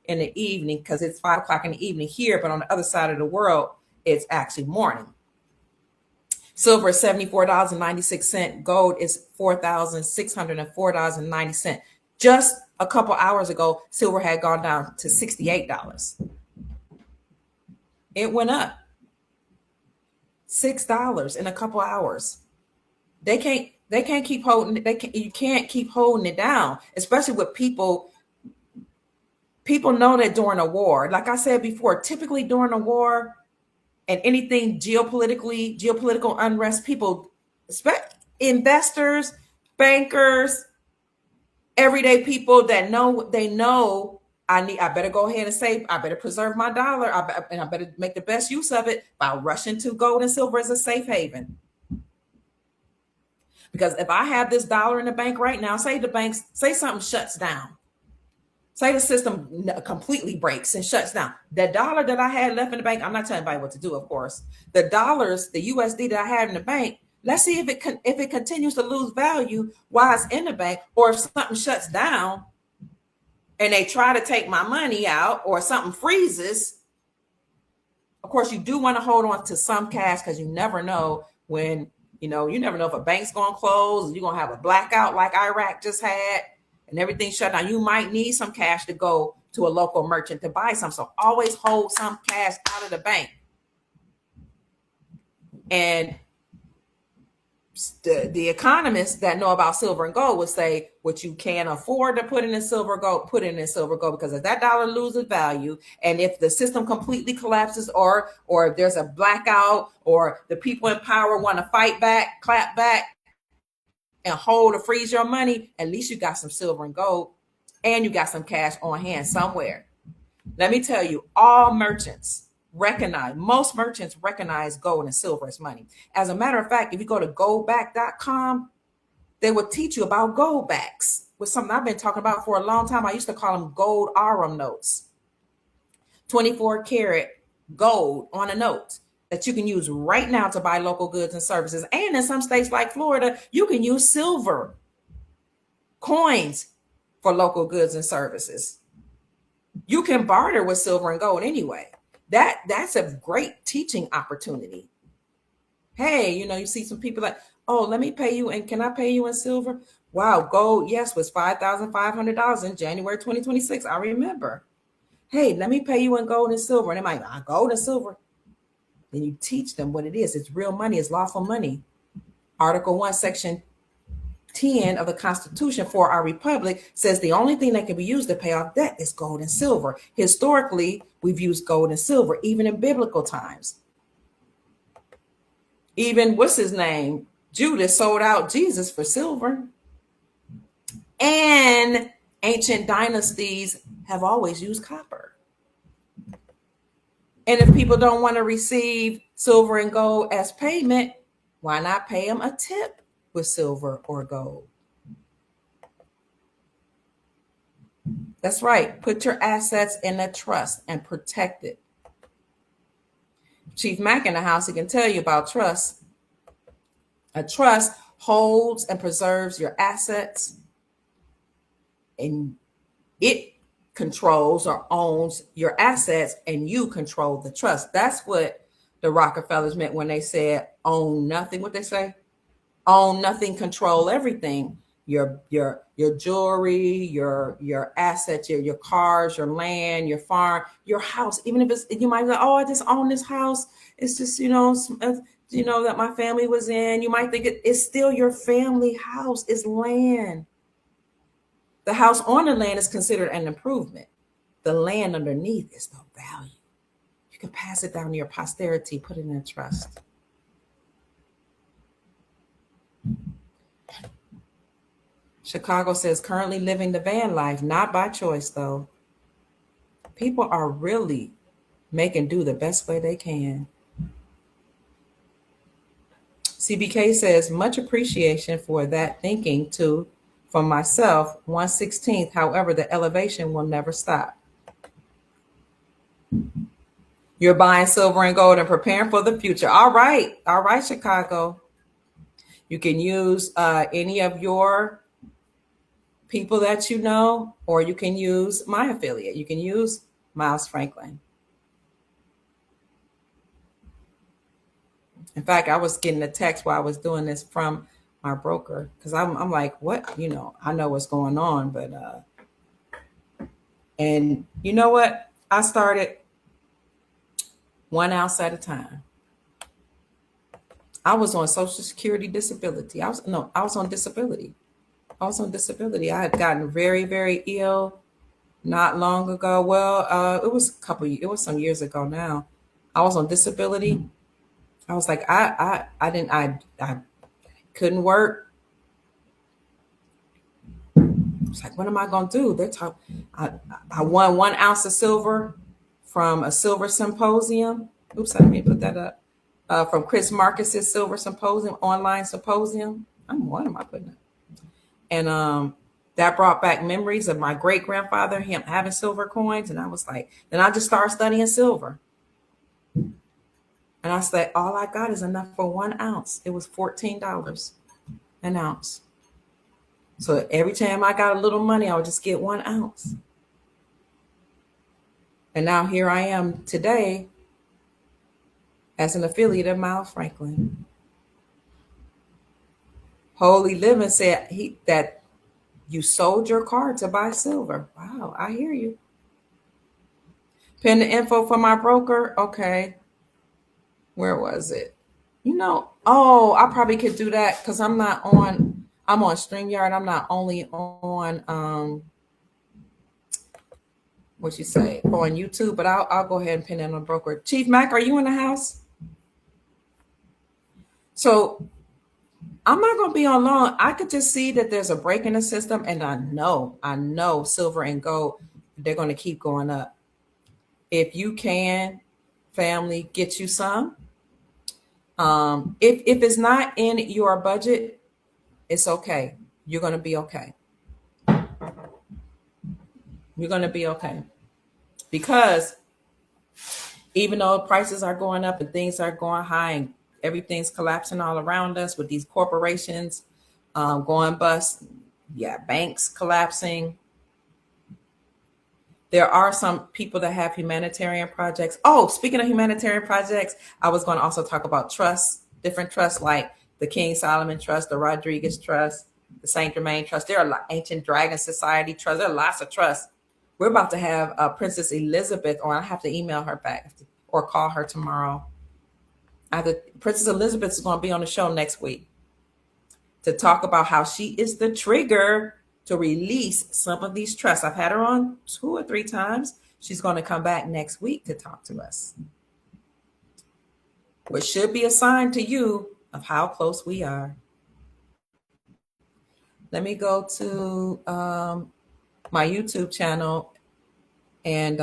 in the evening because it's 5 o'clock in the evening here, but on the other side of the world, it's actually morning. Silver is $74.96. Gold is $4,604.90. Just a couple hours ago, silver had gone down to $68. It went up $6 in a couple hours. They can't keep holding it. You can't keep holding it down, especially with people. People know that during a war, like I said before, typically during a war and anything geopolitical unrest, people, investors, bankers, everyday people that know I better go ahead and say, I better preserve my dollar. And I better make the best use of it by rushing to gold and silver as a safe haven. Because if I have this dollar in the bank right now, say something shuts down. Say the system completely breaks and shuts down. The dollar that I had left in the bank, I'm not telling anybody what to do, of course. The dollars, the USD that I had in the bank, let's see if it continues to lose value while it's in the bank, or if something shuts down and they try to take my money out or something freezes. Of course, you do want to hold on to some cash because you never know when, you never know if a bank's going to close, you're going to have a blackout like Iraq just had and everything shut down. You might need some cash to go to a local merchant to buy some. So always hold some cash out of the bank. And the economists that know about silver and gold would say what you can afford to put in silver gold, put it in silver gold, because if that dollar loses value and if the system completely collapses or if there's a blackout or the people in power want to fight back, clap back and hold or freeze your money, at least you got some silver and gold and you got some cash on hand somewhere. Let me tell you, most merchants recognize gold and silver as money. As a matter of fact, if you go to goldback.com, they will teach you about gold backs, which is something I've been talking about for a long time. I used to call them gold Arum notes, 24 karat gold on a note that you can use right now to buy local goods and services. And in some states like Florida, you can use silver coins for local goods and services. You can barter with silver and gold anyway. That's a great teaching opportunity. Hey, you see some people like, oh, let me pay you. And can I pay you in silver? Wow, gold, yes, was $5,500 in January 2026. I remember. Hey, let me pay you in gold and silver. And they might, gold and silver. Then you teach them what it is. It's real money. It's lawful money. Article 1, Section 10 of the Constitution for our republic says the only thing that can be used to pay off debt is gold and silver. Historically, we've used gold and silver, even in biblical times. Even, what's his name? Judas sold out Jesus for silver. And ancient dynasties have always used copper. And if people don't want to receive silver and gold as payment, why not pay them a tip with silver or gold? That's right. Put your assets in a trust and protect it. Chief Mack in the house, he can tell you about trust. A trust holds and preserves your assets, and it controls or owns your assets, and you control the trust. That's what the Rockefellers meant when they said own nothing. What they say? Own nothing, control everything. Your jewelry, your assets, your cars, your land, your farm, your house. Even if it's, you might be like, oh, I just own this house. It's just, that my family was in. You might think it's still your family house. It's land. The house on the land is considered an improvement. The land underneath is the value. You can pass it down to your posterity, put it in a trust. Chicago says currently living the van life, not by choice though. People are really making do the best way they can. CBK says much appreciation for that thinking too For myself, 1/16. However, the elevation will never stop. You're buying silver and gold and preparing for the future. All right. All right, Chicago. You can use any of your people that you know, or you can use my affiliate. You can use Miles Franklin. In fact, I was getting a text while I was doing this from my broker because I'm like, what? I know what's going on, but and you know what? I started 1 ounce at a time. I was on Social Security disability. I was on disability. I was on disability. I had gotten very, very ill not long ago. Well, it was it was some years ago now. I was on disability. I was like, I couldn't work. It's like, what am I gonna do? They're talking. I won 1 ounce of silver from a silver symposium. Oops, I didn't mean to put that up. From Chris Marcus's Silver Symposium, online symposium. What am I putting up? And that brought back memories of my great grandfather, him having silver coins. And I was like, then I just started studying silver. And I said, all I got is enough for 1 ounce. It was $14 an ounce. So every time I got a little money, I would just get 1 ounce. And now here I am today as an affiliate of Miles Franklin. Holy Living said that you sold your car to buy silver. Wow, I hear you. Pin the info for my broker. Okay. Where was it? I probably could do that because I'm on StreamYard. I'm not only on what you say on YouTube, but I'll go ahead and pin in a broker. Chief Mac, are you in the house? So I'm not going to be on long. I could just see that there's a break in the system, and I know silver and gold, they're going to keep going up. If you can, family, get you some. If it's not in your budget, it's okay. You're going to be okay. You're going to be okay. Because even though prices are going up and things are going high and everything's collapsing all around us with these corporations going bust, banks collapsing. There are some people that have humanitarian projects. Oh, speaking of humanitarian projects, I was going to also talk about trusts, different trusts like the King Solomon Trust, the Rodriguez Trust, the Saint Germain Trust. There are Ancient Dragon Society Trust. There are lots of trusts. We're about to have Princess Elizabeth, or I have to email her back or call her tomorrow. Princess Elizabeth is going to be on the show next week to talk about how she is the trigger to release some of these trusts. I've had her on 2 or 3 times. She's going to come back next week to talk to us, which should be a sign to you of how close we are. Let me go to my YouTube channel and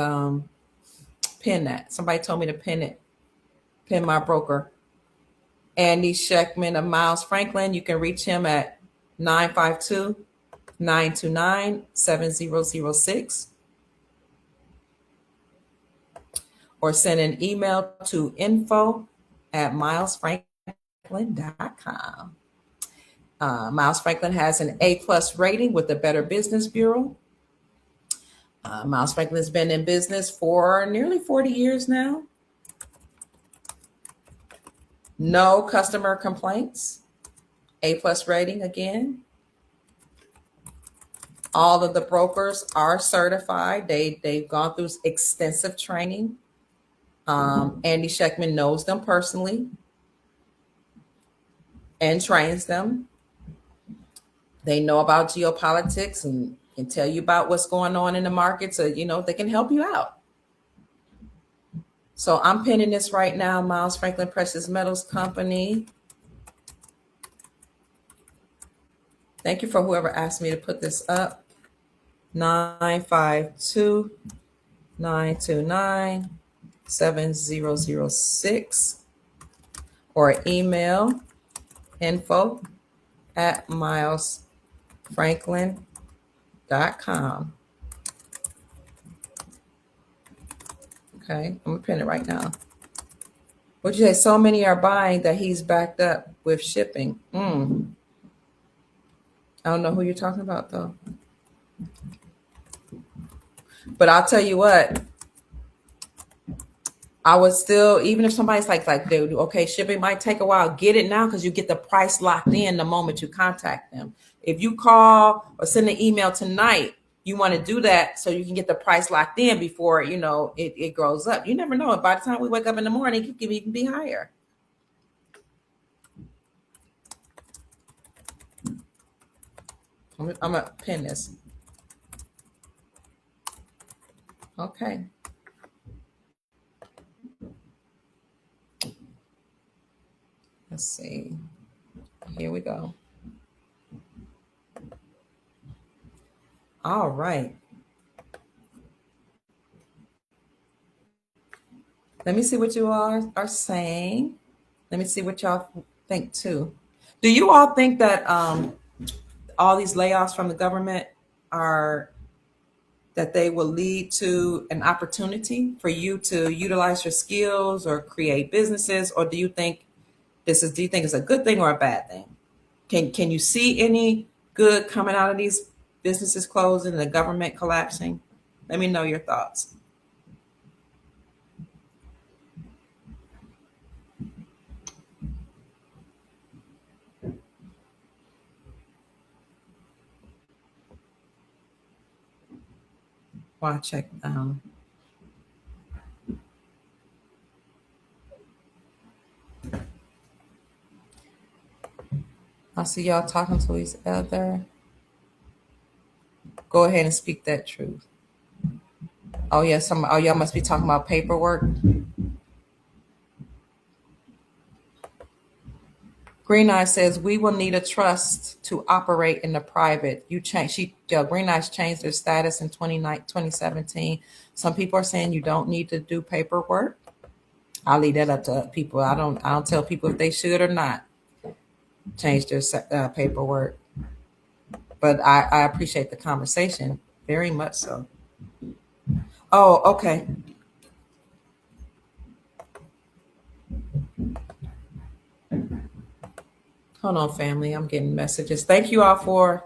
pin that. Somebody told me to pin it. Pin my broker. Andy Sheckman of Miles Franklin. You can reach him at 952-929-7006 or send an email to info@milesfranklin.com. Miles Franklin has an A+ rating with the Better Business Bureau. Miles Franklin has been in business for nearly 40 years now. No customer complaints. A+ rating again. All of the brokers are certified. They've gone through extensive training. Andy Sheckman knows them personally and trains them. They know about geopolitics and can tell you about what's going on in the market, so they can help you out. So I'm pinning this right now, Miles Franklin Precious Metals Company. Thank you for whoever asked me to put this up. 952-929-7006 or email info@milesfranklin.com. Franklin.com. Okay, I'm gonna pin it right now. What you say? So many are buying that he's backed up with shipping. I don't know who you're talking about though. But I'll tell you what, I would still, even if somebody's like, dude, okay, shipping might take a while, get it now because you get the price locked in the moment you contact them. If you call or send an email tonight, you want to do that so you can get the price locked in before it grows up. You never know. By the time we wake up in the morning, it can even be higher. I'm gonna pin this. Okay. Let's see. Here we go. All right. Let me see what you all are saying. Let me see what y'all think too. Do you all think that all these layoffs from the government are that they will lead to an opportunity for you to utilize your skills or create businesses, or do you think it's a good thing or a bad thing? Can you see any good coming out of these businesses closing and the government collapsing? Let me know your thoughts. Well, I check. I see y'all talking to each other. Go ahead and speak that truth. Oh yeah, y'all must be talking about paperwork. Green Eye says we will need a trust to operate in the private. Green Eyes changed their status in 2017. Some people are saying you don't need to do paperwork. I'll leave that up to people. I don't tell people if they should or not change their paperwork. But I appreciate the conversation very much so. Oh, okay. Hold on, family. I'm getting messages. Thank you all for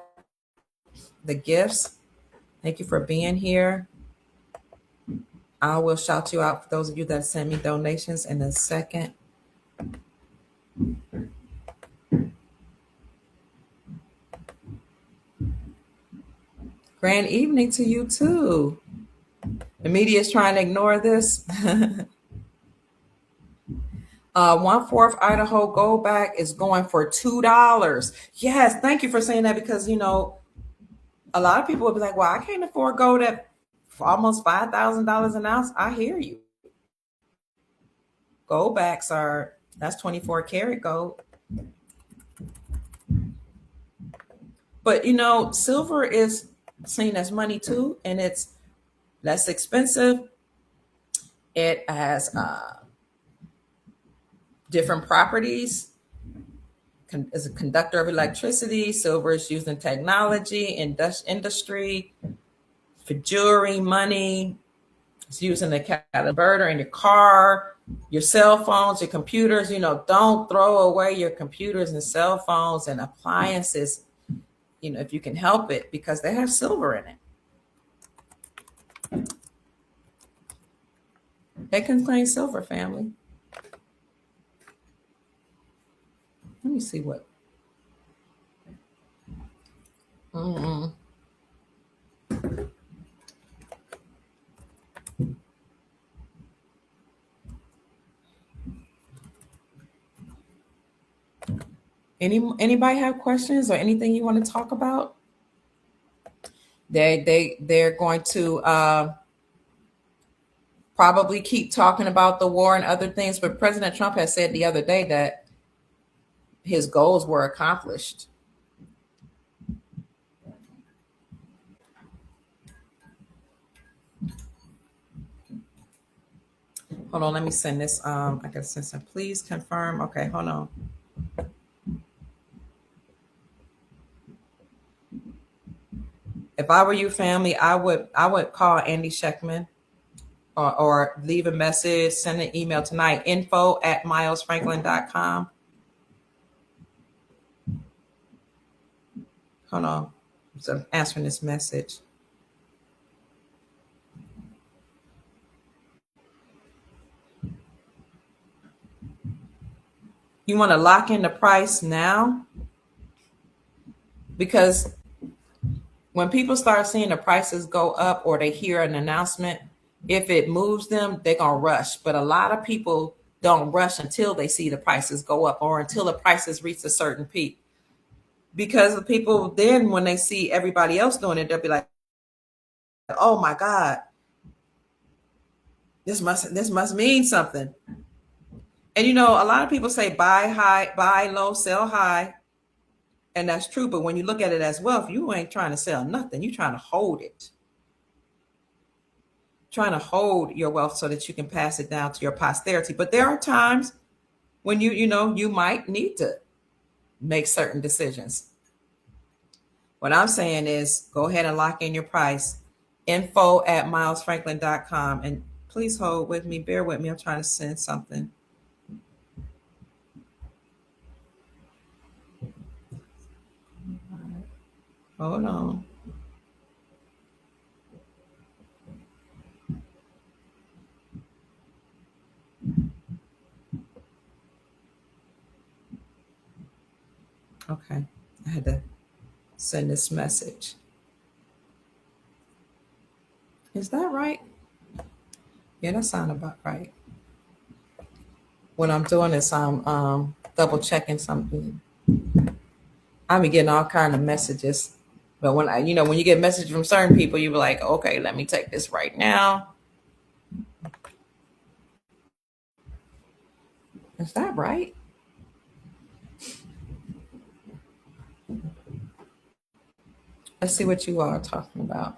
the gifts. Thank you for being here. I will shout you out for those of you that send me donations in a second. Grand evening to you too. The media is trying to ignore this. 1/4 Idaho Goldback is going for $2. Yes, thank you for saying that because a lot of people will be like, "Well, I can't afford gold at almost $5,000 an ounce." I hear you. Goldbacks that's 24 karat gold. But silver is seen as money too, and it's less expensive. It has different properties. As a conductor of electricity, silver is used in technology, industry, for jewelry, money. It's used in the converter in your car, your cell phones, your computers. Don't throw away your computers and cell phones and appliances, if you can help it, because they have silver in it. They contain silver, family. Let me see what. Anybody have questions or anything you want to talk about? They're going to probably keep talking about the war and other things, but President Trump has said the other day that his goals were accomplished. Hold on, let me send this. I gotta send some. Please confirm. Okay, hold on. If I were you, family, I would call Andy Scheckman, or leave a message, send an email tonight, info@milesfranklin.com. Hold on. So I'm answering this message. You want to lock in the price now? Because when people start seeing the prices go up or they hear an announcement, if it moves them, they're going to rush. But a lot of people don't rush until they see the prices go up or until the prices reach a certain peak. Because the people then, when they see everybody else doing it, they'll be like, oh my God, this must mean something. And a lot of people say buy high, buy low, sell high. And that's true. But when you look at it as wealth, you ain't trying to sell nothing. You're trying to hold it. Trying to hold your wealth so that you can pass it down to your posterity. But there are times when you might need to make certain decisions. What I'm saying is go ahead and lock in your price. info@milesfranklin.com. And please hold with me. Bear with me. I'm trying to send something. Hold on. Okay. I had to send this message. Is that right? Yeah, that sounds about right. What I'm doing is I'm double checking something. I be getting all kind of messages. But when you get messages from certain people, you be like, okay, let me take this right now. Is that right? Let's see what you all are talking about.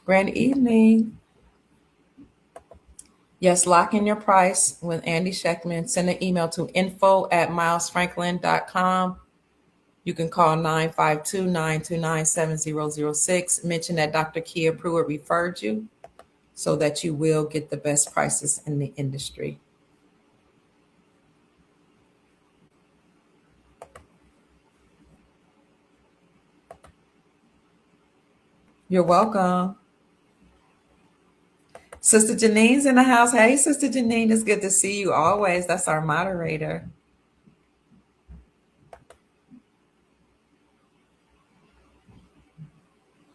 Grand evening. Yes, lock in your price with Andy Scheckman. Send an email to info@milesfranklin.com. You can call 952-929-7006. Mention that Dr. Kia Pruitt referred you so that you will get the best prices in the industry. You're welcome. Sister Janine's in the house. Hey, Sister Janine, it's good to see you always. That's our moderator.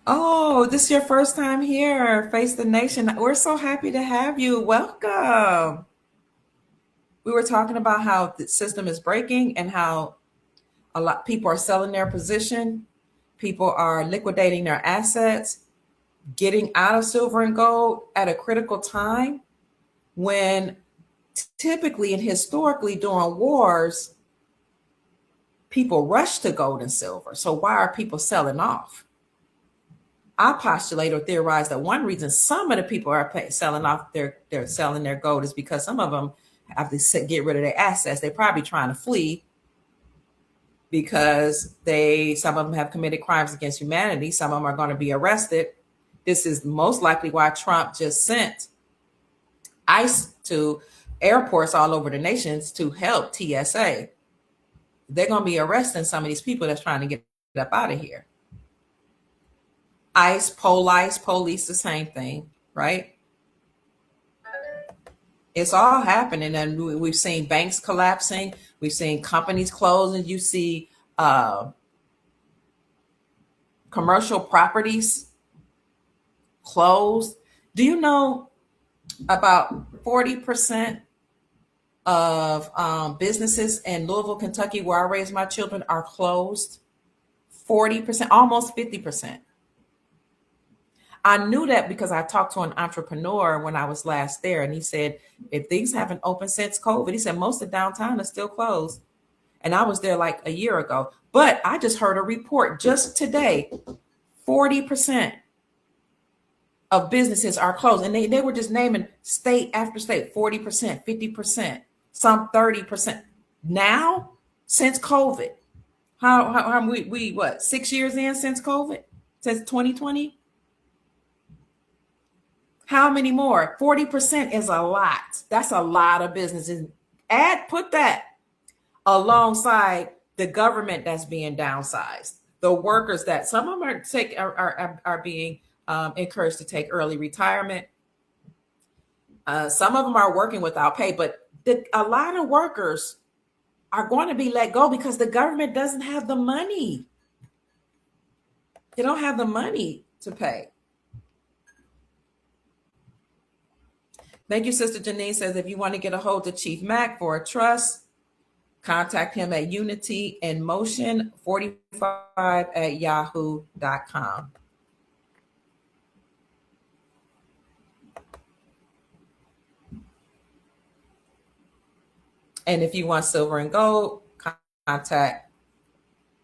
Oh, this is your first time here, Face the Nation. We're so happy to have you. Welcome. We were talking about how the system is breaking and how a lot of people are selling their position. People are liquidating their assets, getting out of silver and gold at a critical time when typically and historically during wars, people rush to gold and silver. So why are people selling off? I postulate or theorize that one reason some of the people are selling off they're selling their gold is because some of them have to get rid of their assets. They're probably trying to flee because some of them have committed crimes against humanity. Some of them are going to be arrested. This is most likely why Trump just sent ICE to airports all over the nations to help TSA. They're going to be arresting some of these people that's trying to get up out of here. ICE, police, the same thing, right? It's all happening, and we've seen banks collapsing. We've seen companies closing. You see commercial properties closed. Do you know about 40% of businesses in Louisville, Kentucky, where I raised my children, are closed? 40%, almost 50%. I knew that because I talked to an entrepreneur when I was last there, and he said, if things haven't opened since COVID, he said most of downtown is still closed. And I was there like a year ago. But I just heard a report just today, 40% of businesses are closed. And they were just naming state after state, 40%, 50%. some 30%. Now, since COVID, how we what, 6 years in since COVID, since 2020? How many more? 40% is a lot. That's a lot of businesses. Put that alongside the government that's being downsized, the workers that some of them are being encouraged to take early retirement. Some of them are working without pay, but a lot of workers are going to be let go because the government doesn't have the money. They don't have the money to pay. Thank you, Sister Janine says, if you want to get a hold of Chief Mack for a trust, contact him at unityin motion45@yahoo.com. And if you want silver and gold, contact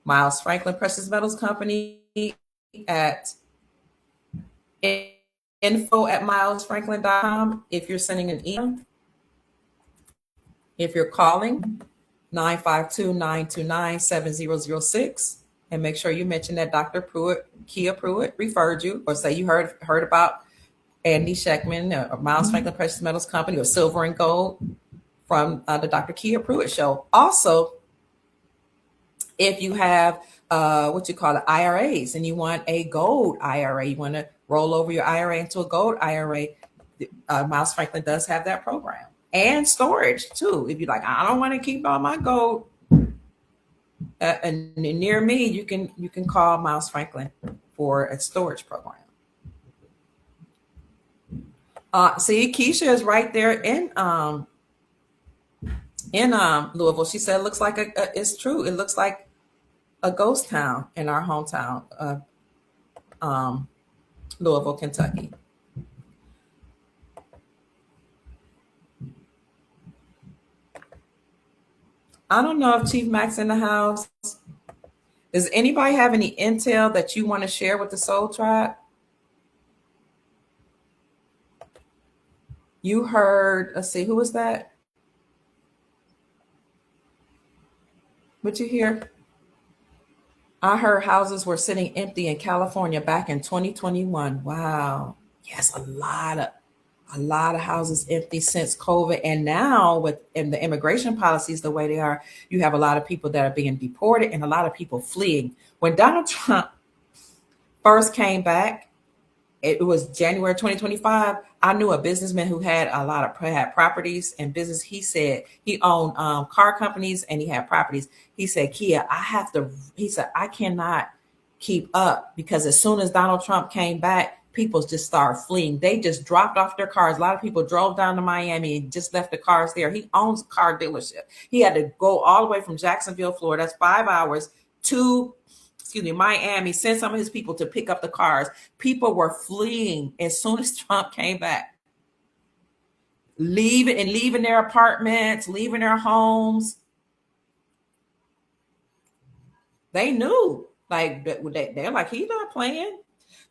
Miles Franklin Precious Metals Company at info@milesfranklin.com. If you're sending an email, if you're calling 952-929-7006, and make sure you mention that Dr. Pruitt, Kia Pruitt, referred you, or say you heard about Andy Scheckman, or Miles Franklin Precious Metals Company, or Silver and Gold from the Dr. Kia Pruitt Show. Also, if you have what you call the IRAs and you want a gold IRA, you want to roll over your IRA into a gold IRA, Miles Franklin does have that program. And storage too. If you're like, I don't want to keep all my gold and near me, you can call Miles Franklin for a storage program. See, Keisha is right there in Louisville. She said it looks like it's true. It looks like a ghost town in our hometown of Louisville, Kentucky. I don't know if Chief Mack's in the house. Does anybody have any intel that you want to share with the Soul Tribe? You heard, let's see, who was that? What you hear? I heard houses were sitting empty in California back in 2021. Wow. Yes, a lot of houses empty since COVID. And now in the immigration policies, the way they are, you have a lot of people that are being deported and a lot of people fleeing. When Donald Trump first came back, it was January 2025. I knew a businessman who had had properties and business. He said he owned car companies and he had properties. He said, Kia, I cannot keep up because as soon as Donald Trump came back, people just started fleeing. They just dropped off their cars. A lot of people drove down to Miami and just left the cars there. He owns a car dealership. He had to go all the way from Jacksonville, Florida. That's 5 hours to Miami, send some of his people to pick up the cars. People were fleeing as soon as Trump came back. Leaving their apartments, leaving their homes. They knew, like, they're like, he's not playing.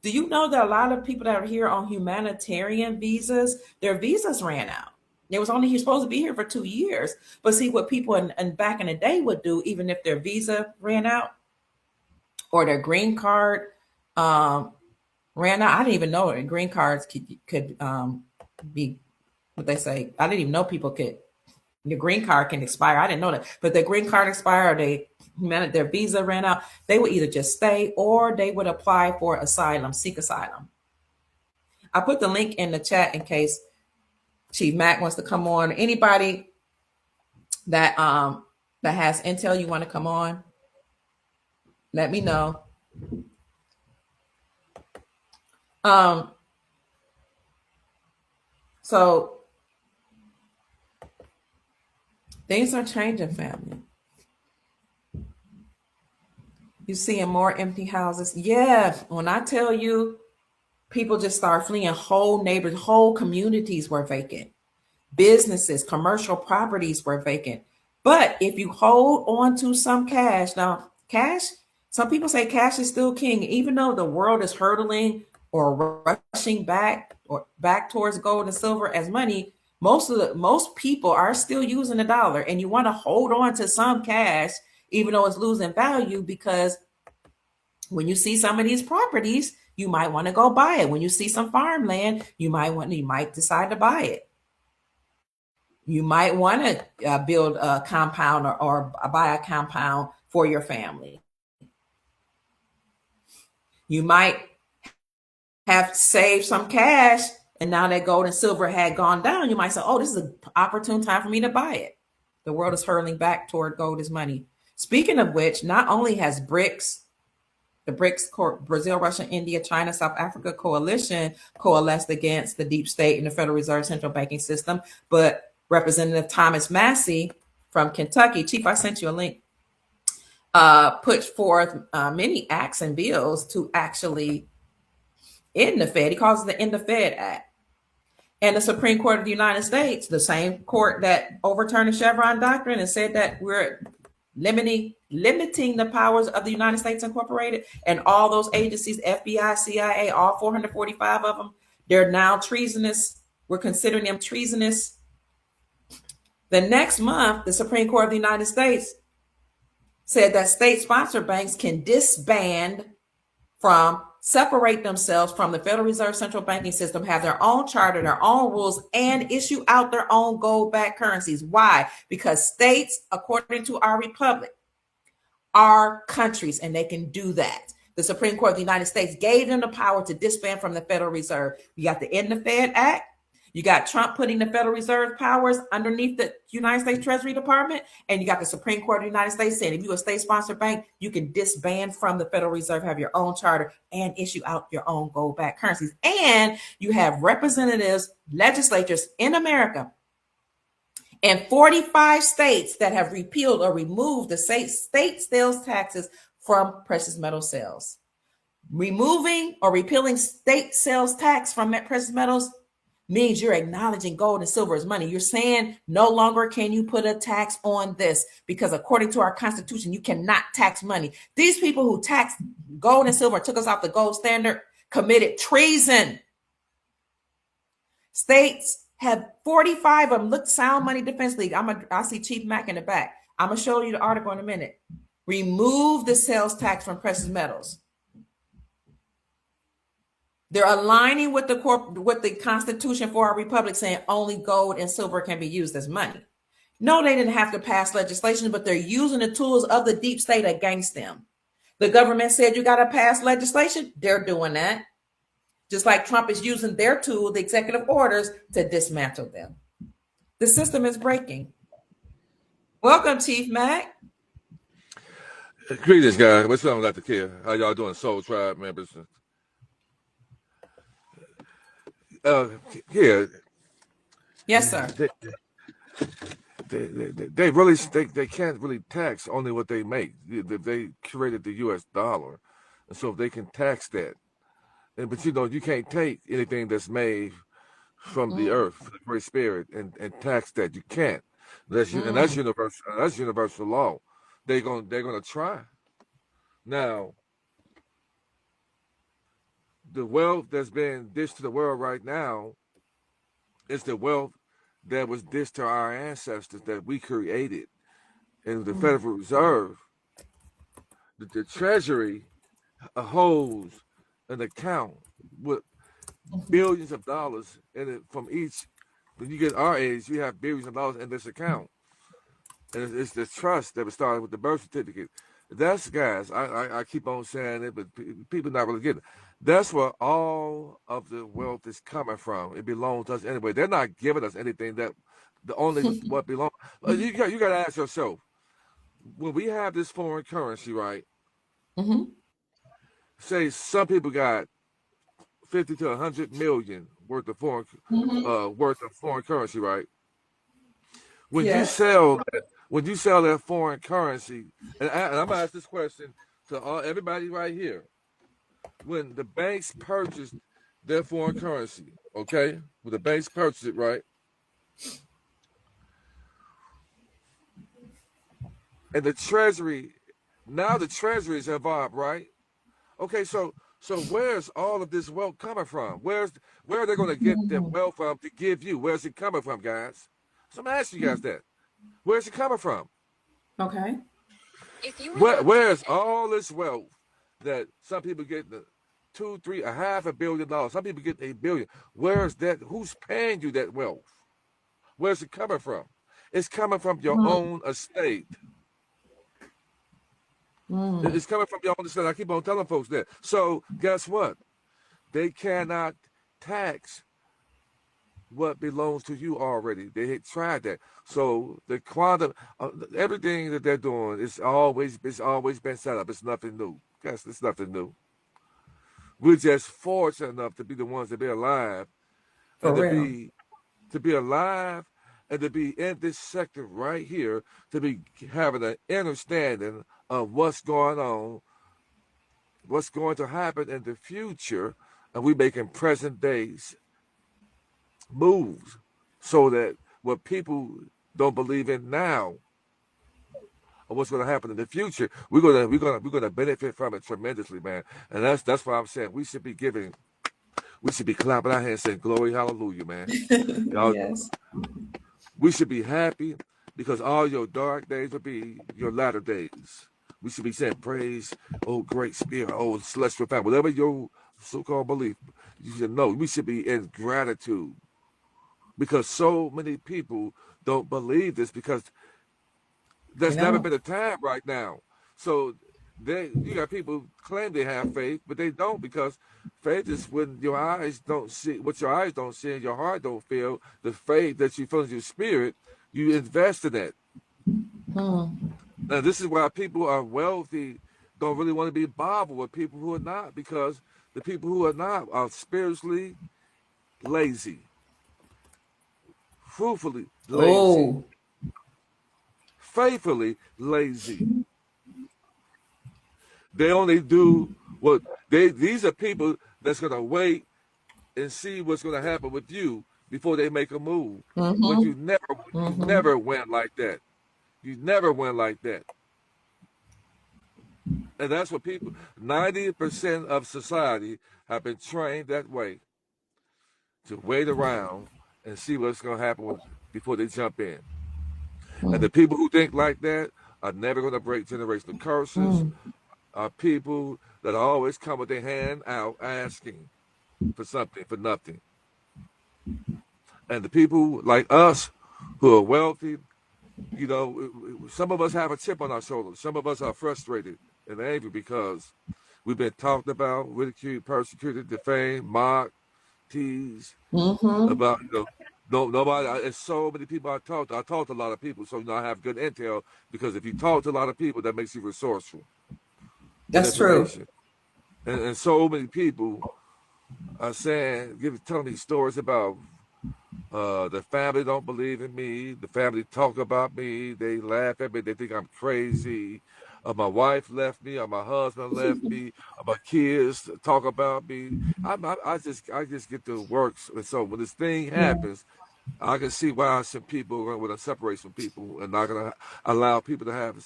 Do you know that a lot of people that are here on humanitarian visas, their visas ran out? He was supposed to be here for 2 years. But see what people in back in the day would do, even if their visa ran out or their green card ran out. I didn't even know green cards could be what they say. I didn't even know your green card can expire. I didn't know that. But their green card expired, their visa ran out. They would either just stay or they would apply for asylum, seek asylum. I put the link in the chat in case Chief Mack wants to come on. Anybody that has intel you want to come on, let me know. So things are changing, family. You seeing more empty houses? Yeah. When I tell you, people just start fleeing. Whole neighborhoods, whole communities were vacant. Businesses, commercial properties were vacant. But if you hold on to some cash, now cash, some people say cash is still king, even though the world is hurtling or rushing back towards gold and silver as money. most people are still using the dollar, and you want to hold on to some cash even though it's losing value, because when you see some of these properties, you might want to go buy it. When you see some farmland, you might decide to buy it. You might want to build a compound, or buy a compound for your family. You might have saved some cash, and now that gold and silver had gone down, you might say, oh, this is an opportune time for me to buy it. The world is hurling back toward gold as money. Speaking of which, not only has the BRICS, Brazil, Russia, India, China, South Africa coalition coalesced against the deep state and the Federal Reserve central banking system, but Representative Thomas Massie from Kentucky, Chief, I sent you a link, put forth many acts and bills to actually end the Fed. He calls it the End the Fed Act. And the Supreme Court of the United States, the same court that overturned the Chevron doctrine and said that we're limiting the powers of the United States Incorporated, and all those agencies, FBI, CIA, all 445 of them, they're now treasonous. We're considering them treasonous. The next month, the Supreme Court of the United States said that state-sponsored banks can separate themselves from the Federal Reserve central banking system, have their own charter, their own rules, and issue out their own gold-backed currencies. Why? Because states, according to our republic, are countries, and they can do that. The Supreme Court of the United States gave them the power to disband from the Federal Reserve. You got the End the Fed Act. You got Trump putting the Federal Reserve powers underneath the United States Treasury Department. And you got the Supreme Court of the United States saying, if you're a state-sponsored bank, you can disband from the Federal Reserve, have your own charter, and issue out your own gold-backed currencies. And you have representatives, legislatures in America, and 45 states that have repealed or removed the state sales taxes from precious metal sales. Removing or repealing state sales tax from precious metals means you're acknowledging gold and silver as money. You're saying no longer can you put a tax on this, because according to our Constitution, you cannot tax money. These people who taxed gold and silver, took us off the gold standard, committed treason. States have 45 of them. Look, Sound Money Defense League. I see Chief Mack in the back. I'm going to show you the article in a minute. Remove the sales tax from precious metals. They're aligning with the Constitution for our republic, saying only gold and silver can be used as money. No, they didn't have to pass legislation, but they're using the tools of the deep state against them. The government said you got to pass legislation. They're doing that. Just like Trump is using their tool, the executive orders, to dismantle them. The system is breaking. Welcome, Chief Mack. Greetings, guys. What's up, Dr. Kia? How y'all doing, Soul Tribe members? Yeah. Yes, sir. They can't really tax only what they make. They created the U.S. dollar, and so they can tax that. But you can't take anything that's made from the earth, from the Great Spirit, and tax that. You can't. And that's universal. That's universal law. They're gonna try. Now, the wealth that's being dished to the world right now is the wealth that was dished to our ancestors that we created. And the Federal Reserve, the Treasury holds an account with billions of dollars in it from each. When you get our age, you have billions of dollars in this account. And it's the trust that was started with the birth certificate. That's, guys, I keep on saying it, but people not really getting it. That's where all of the wealth is coming from. It belongs to us anyway. They're not giving us anything that the only what belongs. You got to ask yourself, when we have this foreign currency, right? Mm-hmm. Say some people got 50 to 100 million worth of foreign currency, right? When you sell that foreign currency, and I'm gonna ask this question to everybody right here. When the banks purchased their foreign currency, okay? When the banks purchased it, right? And the Treasury is involved, right? Okay, so So where's all of this wealth coming from? Where are they going to get that wealth from to give you? Where's it coming from, guys? So I'm asking you guys that. Where's it coming from? Okay. Where's all this wealth that some people get the two, three, a half a billion dollars? Some people get $1 billion. Where's that? Who's paying you that wealth? Where's it coming from? It's coming from your own estate. It's coming from your own estate. I keep on telling folks that. So guess what? They cannot tax what belongs to you already. They had tried that. So the quantum, everything that they're doing is always been set up. It's nothing new. Guys, it's nothing new. We're just fortunate enough to be the ones to be alive For and real. to be alive and to be in this sector right here, to be having an understanding of what's going on, what's going to happen in the future, and we making present days moves so that what people don't believe in now or what's going to happen in the future, we're gonna benefit from it tremendously, man. And that's why I'm saying we should be clapping our hands saying glory, hallelujah, man. Y'all, Yes. we should be happy because all your dark days will be your latter days. We should be saying praise, oh great spirit, oh celestial family, whatever your so-called belief, you should know. We should be in gratitude because so many people don't believe this because You there's never know? been a time right now. So you got people claim they have faith, but they don't because faith is when your eyes don't see what your eyes don't see and your heart don't feel. The faith that you feel in your spirit, you invest in it. Now this is why people are wealthy don't really want to be bothered with people who are not, because the people who are not are spiritually lazy, fruitfully lazy, Oh, faithfully lazy. They only do what these are people that's gonna wait and see what's gonna happen with you before they make a move. But you never went like that. You never went like that. And that's what people 90% of society have been trained that way, to wait around and see what's gonna happen before they jump in. And the people who think like that are never gonna break generational curses, are people that always come with their hand out asking for something for nothing. And the people like us who are wealthy, you know, some of us have a chip on our shoulders. Some of us are frustrated and angry because we've been talked about, ridiculed, persecuted, defamed, mocked, teased about, nobody. And so many people I talked to. I talked to a lot of people, so I have good intel because if you talk to a lot of people, that makes you resourceful with that's true. information. And so many people are telling me stories about the family don't believe in me. The family talk about me. They laugh at me. They think I'm crazy. My wife left me, or my husband left me, or my kids talk about me. I just get the works. And so when this thing happens, I can see why some people are going to separate from people and not going to allow people to have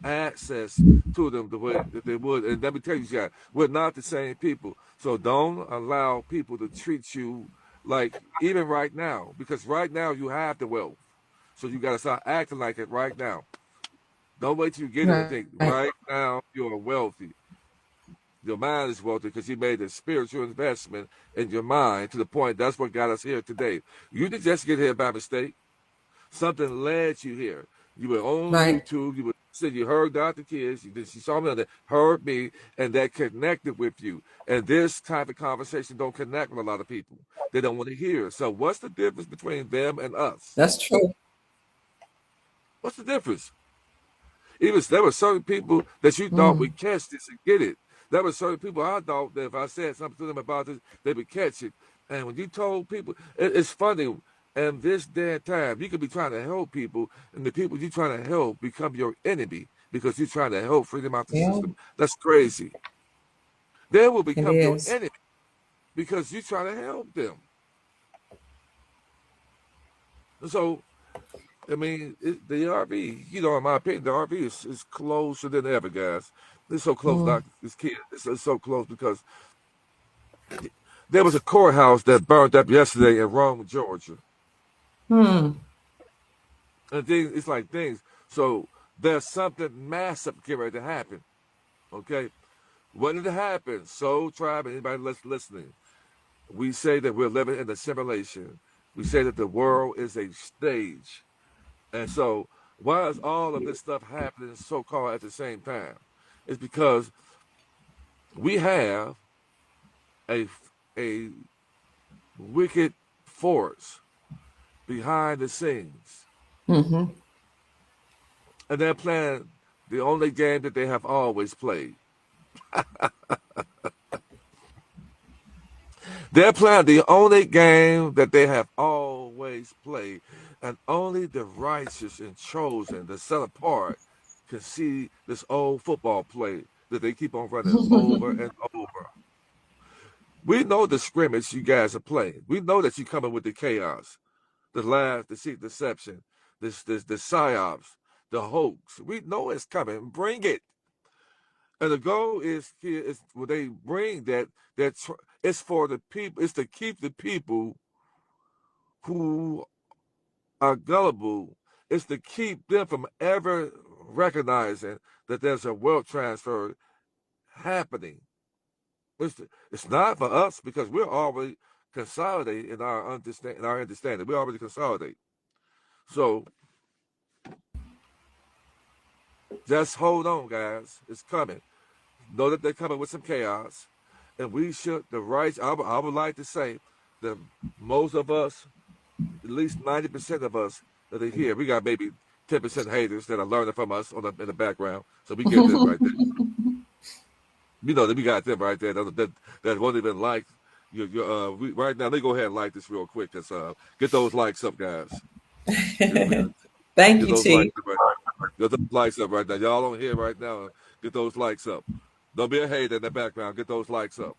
access to them the way that they would. And let me tell you, guys, we're not the same people. So don't allow people to treat you like, even right now, because right now you have the wealth. So you got to start acting like it right now. Don't wait till you get it and think, Right. right now you're wealthy. Your mind is wealthy because you made a spiritual investment in your mind to the point that's what got us here today. You didn't just get here by mistake. Something led you here. You were on Right. YouTube. You heard Dr. Kids. You saw me on there, heard me, and that connected with you. And this type of conversation don't connect with a lot of people. They don't want to hear. So what's the difference between them and us? That's true. What's the difference? Even there were certain people that you thought would catch this and get it. There were certain people I thought that if I said something to them about this, they would catch it. And when you told people, it's funny. In this day and time, you could be trying to help people, and the people you're trying to help become your enemy because you're trying to help free them out the Yeah, system. That's crazy. They will it become your is. enemy because you're trying to help them. So I mean, the RV, in my opinion, the RV is closer than ever, guys. It's so close, Mm. Doc. This kid, it's so close because there was a courthouse that burned up yesterday in Rome, Georgia. Hmm. And things, it's like things. So there's something massive getting ready to happen. Okay, when did it happen? Soul Tribe and anybody listening, we say that we're living in a simulation. We say that the world is a stage. And so, why is all of this stuff happening so called at the same time? It's because we have a a wicked force behind the scenes, Mm-hmm. and they're playing the only game that they have always played. They're playing the only game that they have always played, and only the righteous and chosen, the set apart, can see this old football play that they keep on running over and over. We know the scrimmage you guys are playing. We know that you're coming with the chaos, the lies, the deceit, deception, the psyops, the hoax. We know it's coming. Bring it. And the goal is here is when they bring that it's for the people. It's to keep the people who are gullible. It's to keep them from ever recognizing that there's a wealth transfer happening. It's not for us because we're already consolidated in our understanding. We're already consolidated. So just hold on, guys. It's coming. Know that they're coming with some chaos, and we should the rights. I would like to say that most of us, at least 90% of us that are here, we got maybe 10% haters that are learning from us in the background. So we get them right there. That we got them right there that won't even like right now. Let me go ahead and like this real quick. Get those likes up, guys. Thank Get you, those likes T. up right now. Get those likes up right now. Y'all on here right now. Get those likes up. Don't be a hater in the background. Get those likes up.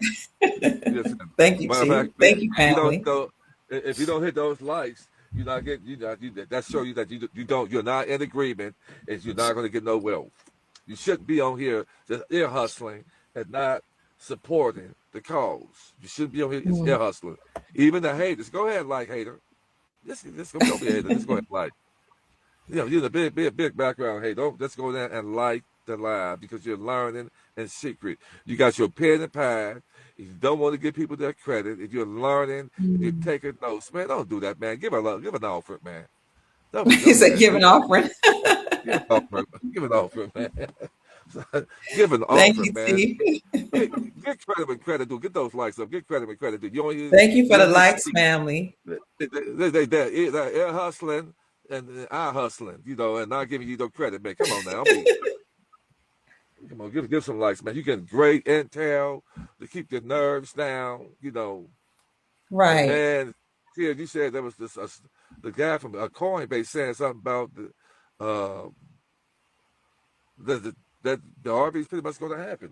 Yes. Thank you, Matter of T. fact, Thank you, if you don't hit family. those, if you don't hit those likes, you're not getting. That show you that you don't. You're not in agreement, and you're not going to get no wealth. You shouldn't be on here just ear hustling and not supporting the cause. You shouldn't be on here just ear Mm. hustling. Even the haters, go ahead and like hater. Just don't be a hater. Just go ahead and like. You're the big background. Hey, don't just go there and like the live because you're learning in secret. You got your pen and pad. If you don't want to give people their credit, if you're learning, if you're Mm. taking notes, man, don't do that, man. Give an offering, man. He Don't do said, that. give an offering. Give an offering. Give an offering, man. Give an Thank offering, you, man. T. Get credit when credit due. Get those likes up. Get credit when credit due. Thank you for You the don't hear likes, speak. family. They're hustling and I hustling, and not giving you no credit, man. Come on now. Come on, give some likes, man. You get great intel to keep your nerves down. And Right. man, here you said there was the guy from Coinbase saying something about uh, the that the RV is pretty much going to happen.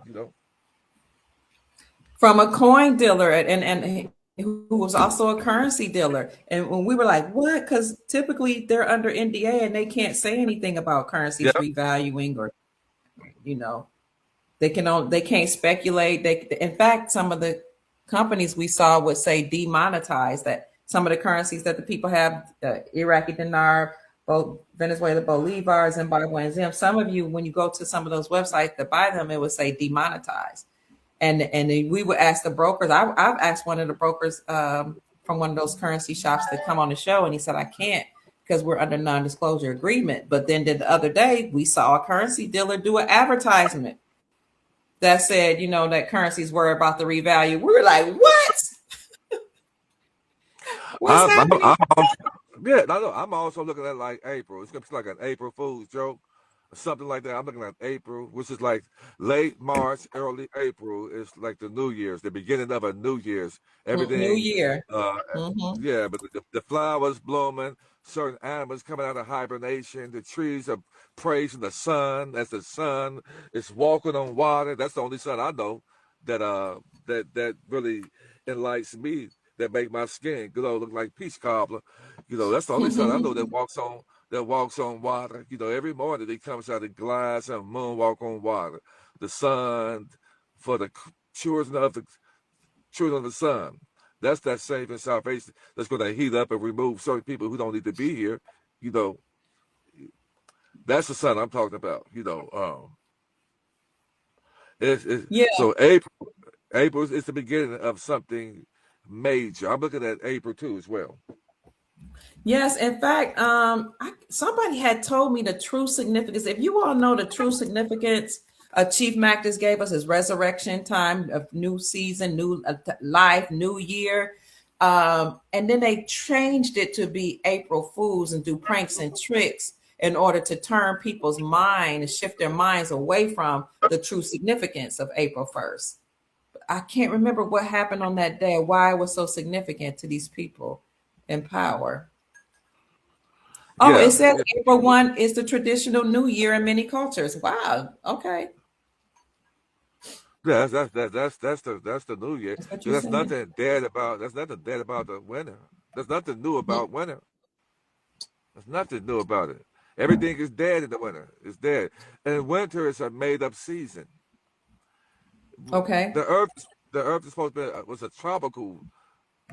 From a coin dealer and who was also a currency dealer. And when we were like, what? Because typically they're under NDA and they can't say anything about Yeah, currencies revaluing or, you know, they can't speculate. In fact, some of the companies we saw would say demonetize that some of the currencies that the people have, Iraqi dinar, both Venezuela Bolivar, Zimbabwean Zim. Some of you, when you go to some of those websites to buy them, it would say demonetize. And then we would ask the brokers. I've asked one of the brokers from one of those currency shops to come on the show, and he said I can't because we're under non-disclosure agreement. But then the other day we saw a currency dealer do an advertisement that said, that currencies were about to revalue. We were like, what? What's I'm, I'm, happening? I'm also, yeah, I know. I'm also looking at like April. It's gonna be like an April Fool's joke or something like that. I'm looking at April, which is like late March, early April. Is like the New Year's, the beginning of a New Year's. New Everything, year. uh, Hmm. yeah. But the flowers blooming, certain animals coming out of hibernation. The trees are praising the sun as the sun is walking on water. That's the only sun I know that really enlightens me that make my skin, look like peach cobbler. That's the only son I know that walks on water. Every morning he comes out and glides and moonwalk on water. The sun for the children of the sun. That's that saving salvation that's going to heat up and remove certain people who don't need to be here. You know, that's the sun I'm talking about. Yeah. So April is the beginning of something major. I'm looking at April too as well. Yes, in fact, somebody had told me the true significance. If you all know the true significance, Chief Magnus gave us his resurrection time of new season, new life, new year, and then they changed it to be April Fools and do pranks and tricks in order to turn people's mind and shift their minds away from the true significance of April 1st. I can't remember what happened on that day, why it was so significant to these people in power. Oh, it Yeah, says April 1 is the traditional new year in many cultures. Wow. Okay. yeah, that's the new year. That's what 'Cause you're saying. There's nothing dead about the winter. There's nothing new about winter. There's nothing new about it. Everything is dead in the winter. It's dead. And winter is a made up season. Okay. The earth the earth is supposed to be was a tropical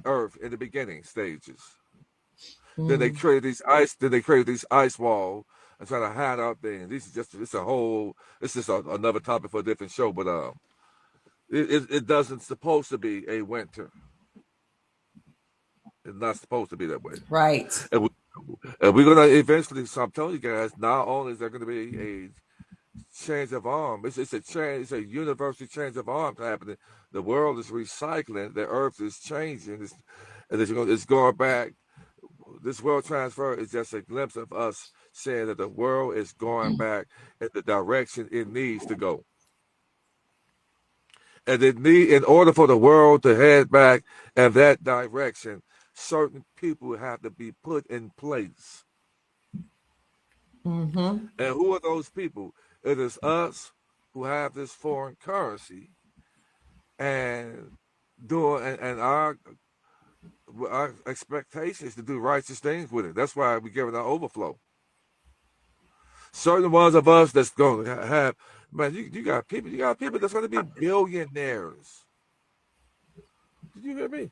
earth in the beginning stages. Then they Mm. created these ice. Then they created these ice wall and trying to hide out things. This is just it's a whole. It's just another topic for a different show. But it doesn't supposed to be a winter. It's not supposed to be that way. Right. And, we, and we're gonna eventually. So I'm telling you guys, not only is there going to be a change of arm, it's a change. It's a universal change of arms happening. The world is recycling. The earth is changing. It's going back. This world transfer is just a glimpse of us saying that the world is going back in the direction it needs to go. And in order for the world to head back in that direction, certain people have to be put in place. Mm-hmm. And who are those people? It is us who have this foreign currency and our expectation is to do righteous things with it. That's why we give it our overflow. Certain ones of us that's going to have, man, you got people that's going to be billionaires. Did you hear me?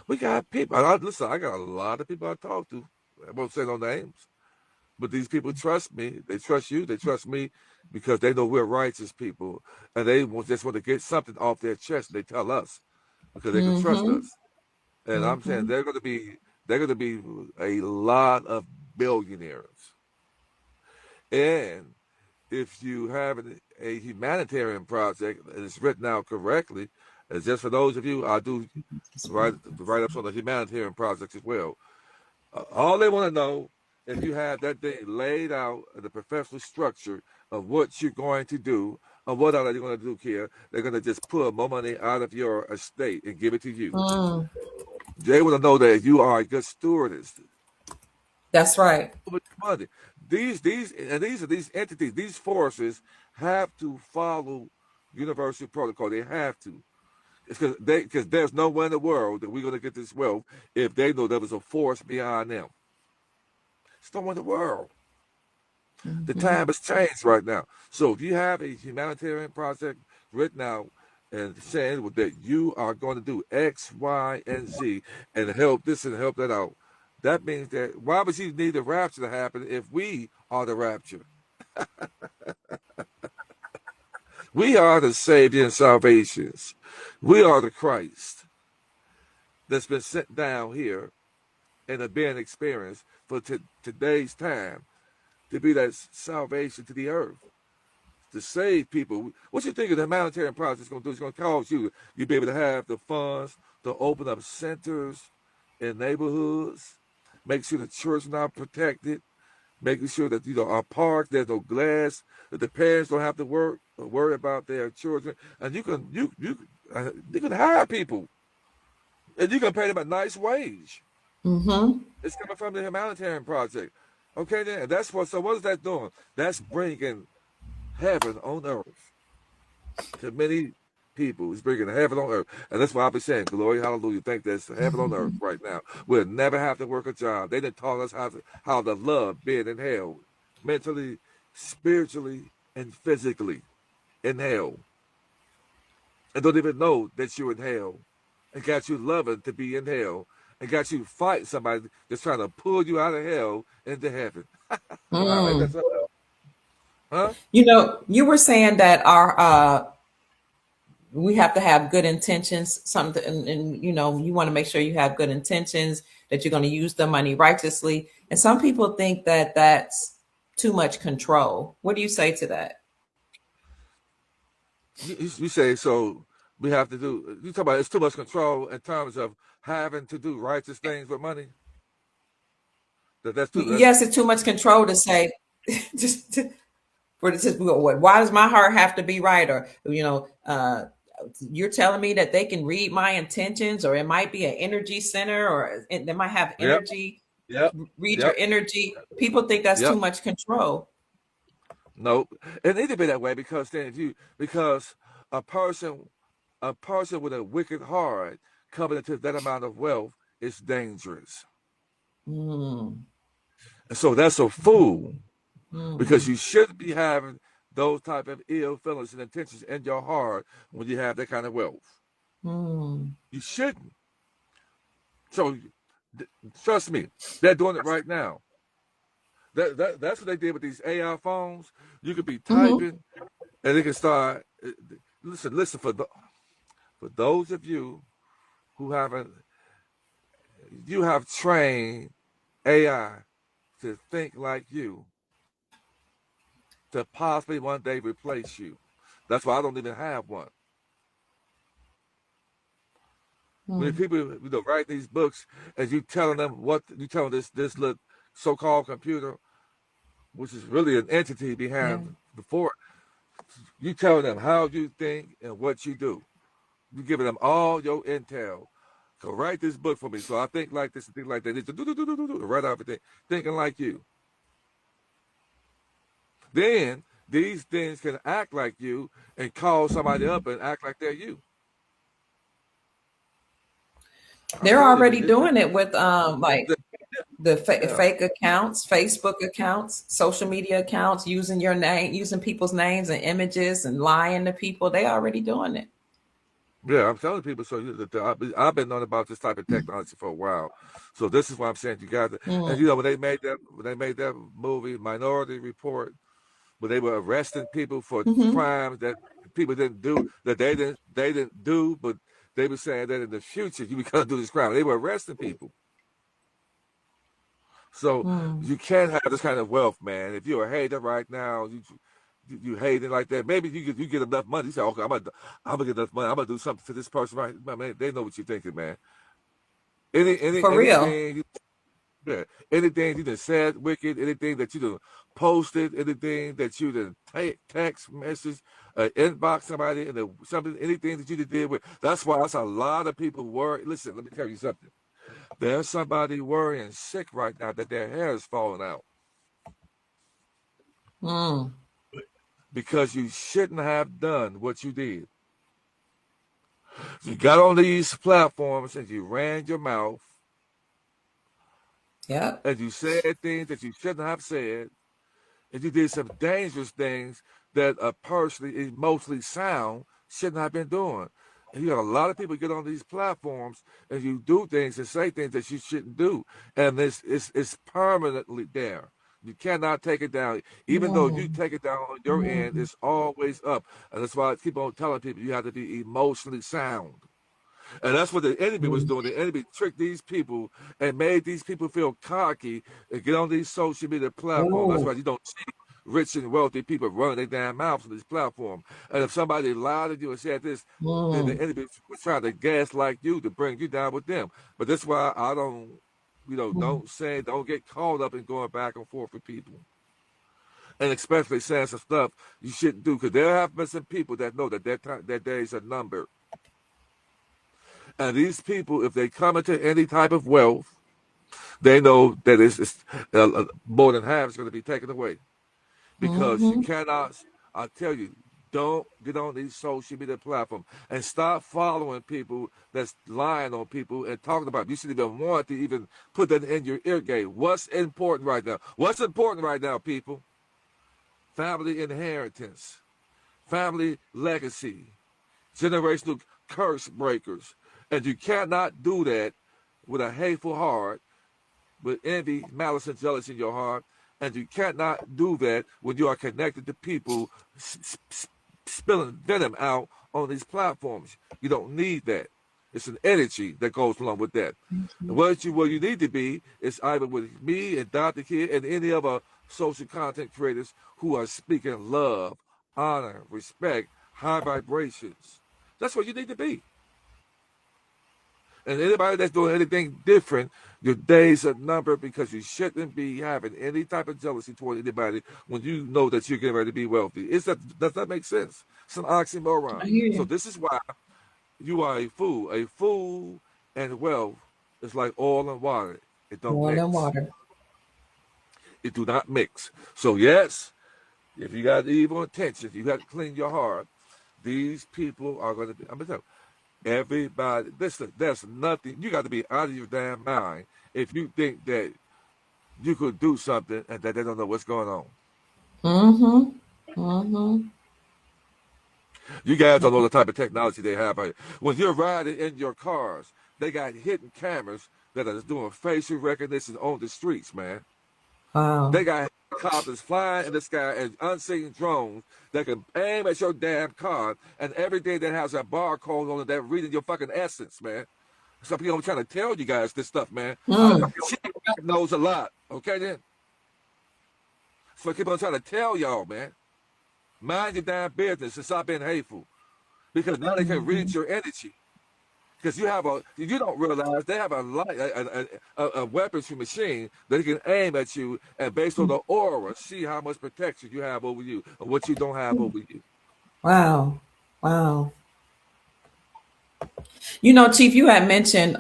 We got people. Listen, I got a lot of people I talk to. I won't say no names, but these people trust me. They trust you. They trust me because they know we're righteous people, and they just want to get something off their chest. They tell us because they can trust Mm-hmm. us. And I'm saying Mm-hmm. they're going to be a lot of billionaires. And if you have a humanitarian project and it's written out correctly, and just for those of you, I do write ups on the humanitarian projects as well. All they want to know if you have that thing laid out in the professional structure of what you're going to do, or what are they going to do here? They're going to just pull more money out of your estate and give it to you. Mm. They want to know that you are a good stewardess. That's right. Money. These are these entities, these forces have to follow universal protocol. They have to. It's because there's nowhere in the world that we're going to get this wealth if they know there was a force behind them. It's nowhere in the world. The Mm-hmm. time has changed right now. So if you have a humanitarian project written out and saying that you are going to do X, Y, and Z and help this and help that out, that means that why would you need the rapture to happen if we are the rapture? We are the Savior and salvations. We are the Christ that's been sent down here and have been experienced for today's time to be that salvation to the earth, to save people. What you think of the humanitarian process is going to do? It's going to cause you be able to have the funds to open up centers in neighborhoods, make sure the children are protected, making sure that our parks there's no glass, that the parents don't have to worry about their children, and you can hire people, and you can pay them a nice wage. Mm-hmm. It's coming from the humanitarian project. Okay, then that's what. So what is that doing? That's bringing heaven on earth to many people. It's bringing heaven on earth. And that's why I've been saying, glory, hallelujah. Think that's heaven on earth right now. We'll never have to work a job. They done taught us how to love being in hell, mentally, spiritually, and physically in hell. And don't even know that you're in hell. And got you loving to be in hell. And got you fighting somebody that's trying to pull you out of hell into heaven. Wow, ain't that Mm. something? Huh? You know, you were saying that our we have to have good intentions, something, and you know, you want to make sure you have good intentions, that you're going to use the money righteously. And some people think that that's too much control. What do you say to that? You say so we have to do you talk about it's too much control in terms of having to do righteous things with money. That's too that's Yes, it's too much control to say, just for the just why does my heart have to be right? Or you know, you're telling me that they can read my intentions, or it might be an energy center, or they might have yep, energy, yep, read your yep, energy. People think that's too yep. much control. Nope. It need to be that way because then if you because a person a person with a wicked heart coming into that amount of wealth is dangerous. Mm, And so that's a fool because mm, you shouldn't be having those type of ill feelings and intentions in your heart when you have that kind of wealth. mm. You shouldn't. So trust me, they're doing it right now. That's what they did with these AI phones. You could be Hmm. typing and it can start. Listen for those of you who haven't, you have trained AI to think like you to possibly one day replace you. That's why I don't even have one. When Mm. people write these books and you telling them what you telling this little so-called computer, which is really an entity Yeah. behind before you telling them how you think and what you do. You giving them all your intel. So write this book for me. So I think like this and think like that. It's write everything, thinking like you. Then these things can act like you and call somebody up and act like they're you. I'm They're telling you, already doing it with like the yeah, fake accounts, Facebook accounts, social media accounts, using your name, using people's names and images and lying to people. They already doing it. yeah. I'm telling people. So I've been knowing about this type of technology for a while. So this is why I'm saying you got to. And Mm. when they made that movie Minority Report, where they were arresting people for Hmm. crimes that people didn't do, that they didn't do, but they were saying that in the future you were gonna do this crime. They were arresting people. So Mm. you can't have this kind of wealth, man. If you're a hater right now, you hate it like that. Maybe you get enough money. You say, okay, I'm gonna get enough money. I'm gonna do something for this person, right? Man, they know what you're thinking, man. For real. Anything, yeah, anything you done said wicked, anything that you done posted, anything that you done text message, inbox somebody, and something, anything that you done did with. That's why that's a lot of people worry. Listen, let me tell you something. There's somebody worrying sick right now that their hair is falling out Mm. because you shouldn't have done what you did. You got on these platforms and you ran your mouth Yep. and you said things that you shouldn't have said, and you did some dangerous things that a person emotionally sound shouldn't have been doing. And you got a lot of people get on these platforms and you do things and say things that you shouldn't do, and it's permanently there. You cannot take it down. Even though you Mm. take it down on your end, Mm. it's always up. And that's why I keep on telling people you have to be emotionally sound. And that's what the enemy was Mm. doing. The enemy tricked these people and made these people feel cocky and get on these social media platforms. That's Oh. why you don't see rich and wealthy people running their damn mouths on this platform. And if somebody lied to you and said this, then the Mm. enemy was trying to gaslight you to bring you down with them. But that's why I don't, Mm. don't get caught up in going back and forth with people. And especially saying some stuff you shouldn't do, because there have been some people that know that their days are numbered. And these people, if they come into any type of wealth, they know that more than half is going to be taken away because you Hmm. cannot. I tell you, Don't get on these social media platforms and stop following people that's lying on people and talking about it. You shouldn't even want to even put that in your ear gate. What's important right now? What's important right now, people? Family inheritance, family legacy, generational curse breakers. And you cannot do that with a hateful heart, with envy, malice, and jealousy in your heart. And you cannot do that when you are connected to people spilling venom out on these platforms. You don't need that. It's an energy that goes along with that. And where you need to be is either with me and Dr. Kid and any other social content creators who are speaking love, honor, respect, high vibrations. That's where you need to be. And anybody that's doing anything different, your days are numbered, because you shouldn't be having any type of jealousy toward anybody when you know that you're getting ready to be wealthy. Does that make sense? It's an oxymoron. I hear So you. this is why you are a fool. A fool and wealth is like oil and water. It don't More than mix. water. It do not mix. So yes, if you got evil intentions, you have to clean your heart. These people are going to be, I'm going to tell you, everybody, listen, there's nothing, you got to be out of your damn mind if you think that you could do something and that they don't know what's going on. Mm-hmm. Mm-hmm. You guys don't know the type of technology they have out here. When you're riding in your cars, they got hidden cameras that are doing facial recognition on the streets, man. Wow. They got helicopters flying in the sky and unseen drones that can aim at your damn car, and everything that has a barcode on it that reading your fucking essence, man. Some people I'm trying to tell you guys this stuff, man. Mm. She knows a lot, okay then? So I keep on trying to tell y'all, man. Mind your damn business and stop being hateful. Because now they can read your energy. Because you don't realize they have a weaponry machine that can aim at you, and based on the aura, see how much protection you have over you and what you don't have over you. Wow. Wow. You know, Chief, you had mentioned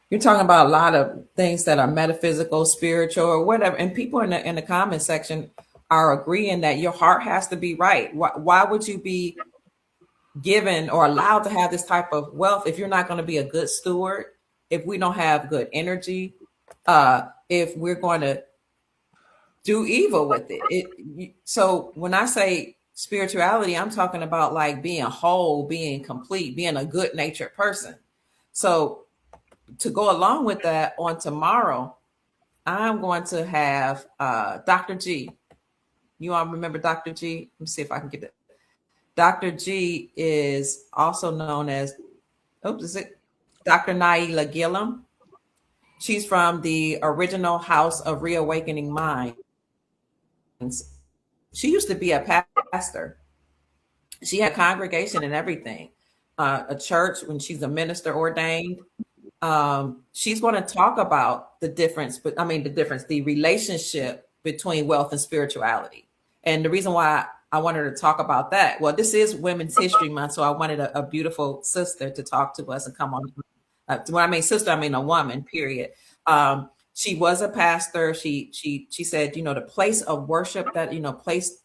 you're talking about a lot of things that are metaphysical, spiritual, or whatever, and people in the comment section are agreeing that your heart has to be right. Why would you be given or allowed to have this type of wealth if you're not going to be a good steward, if we don't have good energy, if we're going to do evil with it? So when I say spirituality, I'm talking about like being whole, being complete, being a good natured person. So to go along with that, on tomorrow, I'm going to have Dr. G. You all remember Dr. G? Let me see if I can get it. Dr. G is also known as, is it Dr. Naila Gillum? She's from the original House of Reawakening Minds. She used to be a pastor. She had a congregation and everything, a church when she's a minister ordained. She's going to talk about the relationship between wealth and spirituality. And the reason why I wanted to talk about that, well, this is Women's History Month, so I wanted a beautiful sister to talk to us and come on. When I mean sister, I mean a woman, period. She was a pastor. She said, the place of worship that, place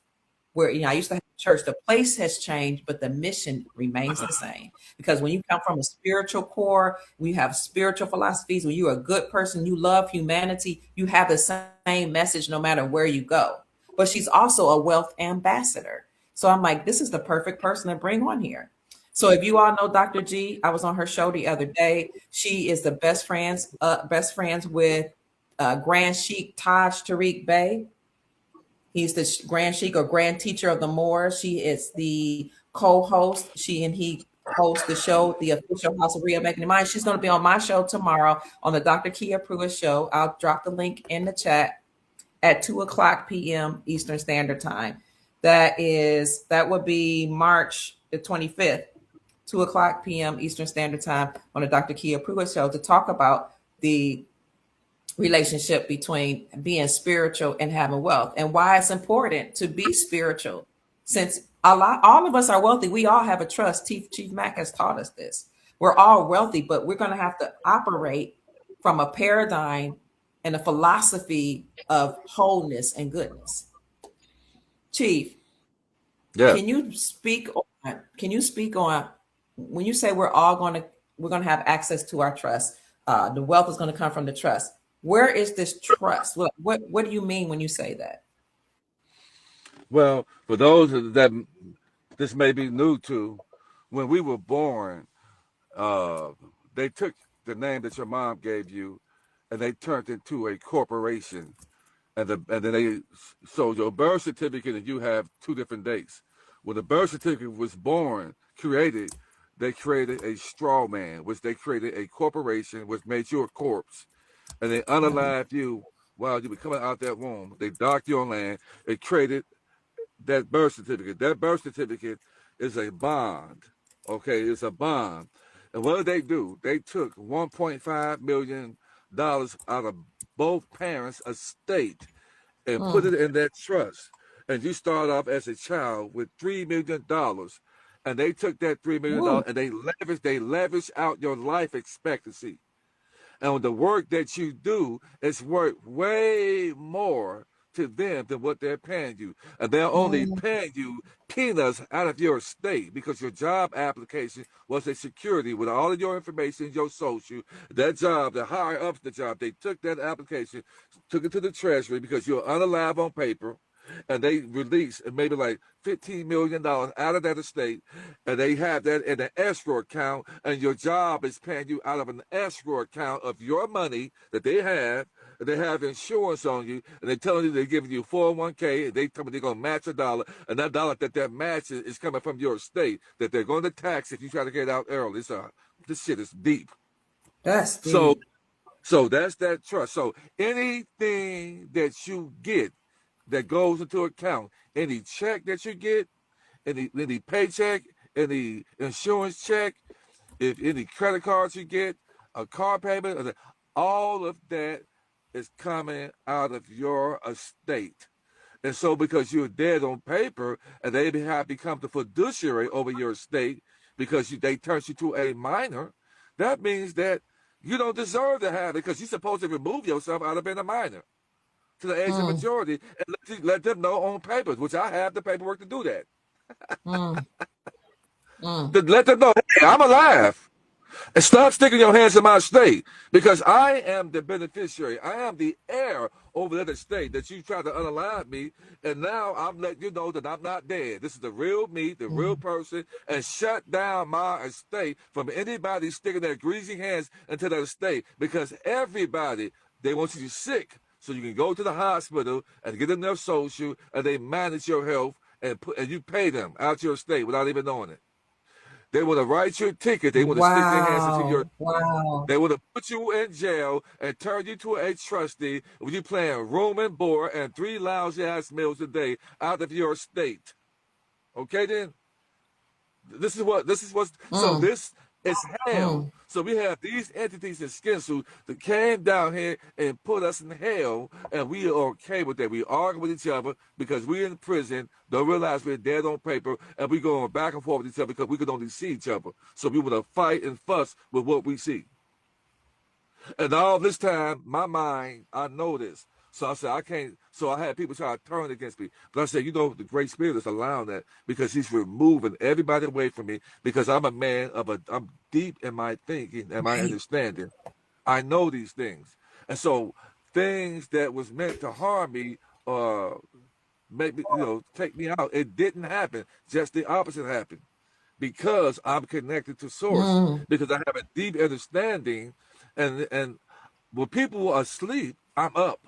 where, I used to have church, the place has changed, but the mission remains the same. Because when you come from a spiritual core, when you have spiritual philosophies, when you're a good person, you love humanity, you have the same message no matter where you go. But she's also a wealth ambassador. So I'm like, this is the perfect person to bring on here. So if you all know Dr. G, I was on her show the other day. She is the best friends with Grand Sheikh Taj Tariq Bey. He's the Grand Sheikh or Grand Teacher of the Moors. She is the co-host. She and he host the show, the official House of Reawakening Minds. She's going to be on my show tomorrow on the Dr. Kia Pruitt show. I'll drop the link in the chat at 2:00 p.m. Eastern Standard Time. That would be March the 25th, 2:00 p.m. Eastern Standard Time on the Dr. Kia Pruitt show to talk about the relationship between being spiritual and having wealth, and why it's important to be spiritual. Since all of us are wealthy, we all have a trust. Chief Mack has taught us this. We're all wealthy, but we're going to have to operate from a paradigm and a philosophy of wholeness and goodness. Chief, Yeah. Can you speak on? Can you speak on when you say we're going to have access to our trust? The wealth is going to come from the trust. Where is this trust? What do you mean when you say that? Well, for those that this may be new to, when we were born, uh, they took the name that your mom gave you, and they turned it into a corporation, and then they so your birth certificate and you have two different dates. When the birth certificate was created, they created a straw man, which they created a corporation, which made you a corpse, and they Mhm. unalived you while you were coming out that womb. They docked you on land. It created that birth certificate. That birth certificate is a bond. Okay, it's a bond. And what did they do? They took $1.5 million out of both parents' estate and put it Mm. in that trust. And you start off as a child with $3 million. And they took that $3 million Woo. and they leveraged out your life expectancy. And the work that you do is worth way more to them than what they're paying you. And they're only Mm. paying you peanuts out of your estate because your job application was a security with all of your information, your social. That job, the higher up the job, they took that application, took it to the treasury because you're unalive on paper. And they released maybe like $15 million out of that estate, and they have that in an escrow account, and your job is paying you out of an escrow account of your money that they have. And they have insurance on you, and they're telling you they're giving you 401k, and they tell me they're going to match $1, and that dollar that matches is coming from your estate that they're going to tax if you try to get out early. This shit is deep. That's So, deep. so that's that trust. So anything that you get that goes into account, any check that you get, any paycheck, any insurance check, if any credit cards you get, a car payment, all of that is coming out of your estate. And so, because you're dead on paper, and they have become the fiduciary over your estate because they turned you to a minor, that means that you don't deserve to have it because you're supposed to remove yourself out of being a minor to the age of Mm. majority and let them know on papers, which I have the paperwork to do that. Mm. To Mm. let them know, hey, I'm alive. And stop sticking your hands in my estate because I am the beneficiary. I am the heir over that estate that you tried to unalive me. And now I'm letting you know that I'm not dead. This is the real me, the real Mm. person, and shut down my estate from anybody sticking their greasy hands into that estate because everybody, they want you sick so you can go to the hospital and get enough social and they manage your health and you pay them out your estate without even knowing it. They want to write your ticket. They want to stick their hands into your. Wow. Wow. They want to put you in jail and turn you to a trustee when you paying room and board and three lousy ass meals a day out of your estate. Okay, then this is what. So Mm. this is hell. Mm. So we have these entities in skin suits that came down here and put us in hell, and we are okay with that. We argue with each other because we're in prison, don't realize we're dead on paper, and we going back and forth with each other because we can only see each other. So we want to fight and fuss with what we see. And all this time, my mind, I know this. So I said, I can't. So I had people try to turn against me. But I said, the Great Spirit is allowing that because He's removing everybody away from me because I'm deep in my thinking and my Right. understanding. I know these things. And so things that was meant to harm me, uh, make me, take me out, it didn't happen. Just the opposite happened because I'm connected to Source, Mm. because I have a deep understanding, and when people are asleep, I'm up.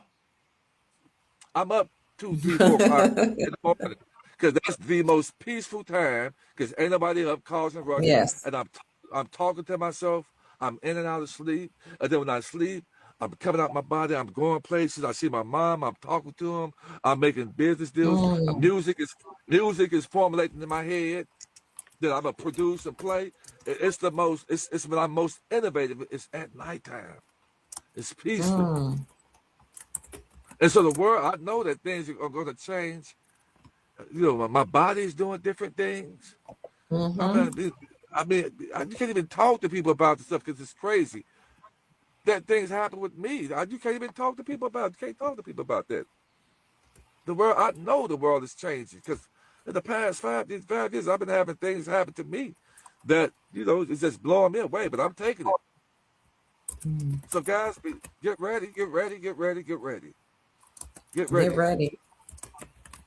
I'm up 2, 3, 4, 5 in the morning because that's the most peaceful time because ain't nobody up causing ruckus, Yes. and I'm talking to myself. I'm in and out of sleep, and then when I sleep, I'm coming out my body. I'm going places. I see my mom. I'm talking to them. I'm making business deals. Mm. Music is formulating in my head that I'm gonna produce and play. It's the most. It's when I'm most innovative. It's at nighttime. It's peaceful, Mm. and so the world. I know that things are going to change. My body's doing different things. I Mm-hmm. mean, you can't even talk to people about this stuff because it's crazy that things happen with me. You can't even talk to people about. You can't talk to people about that. The world. I know the world is changing because In the past 5 years, I've been having things happen to me that, it's just blowing me away, but I'm taking it. Mm. So guys, get ready, get ready, get ready, get ready. Get Get ready. ready.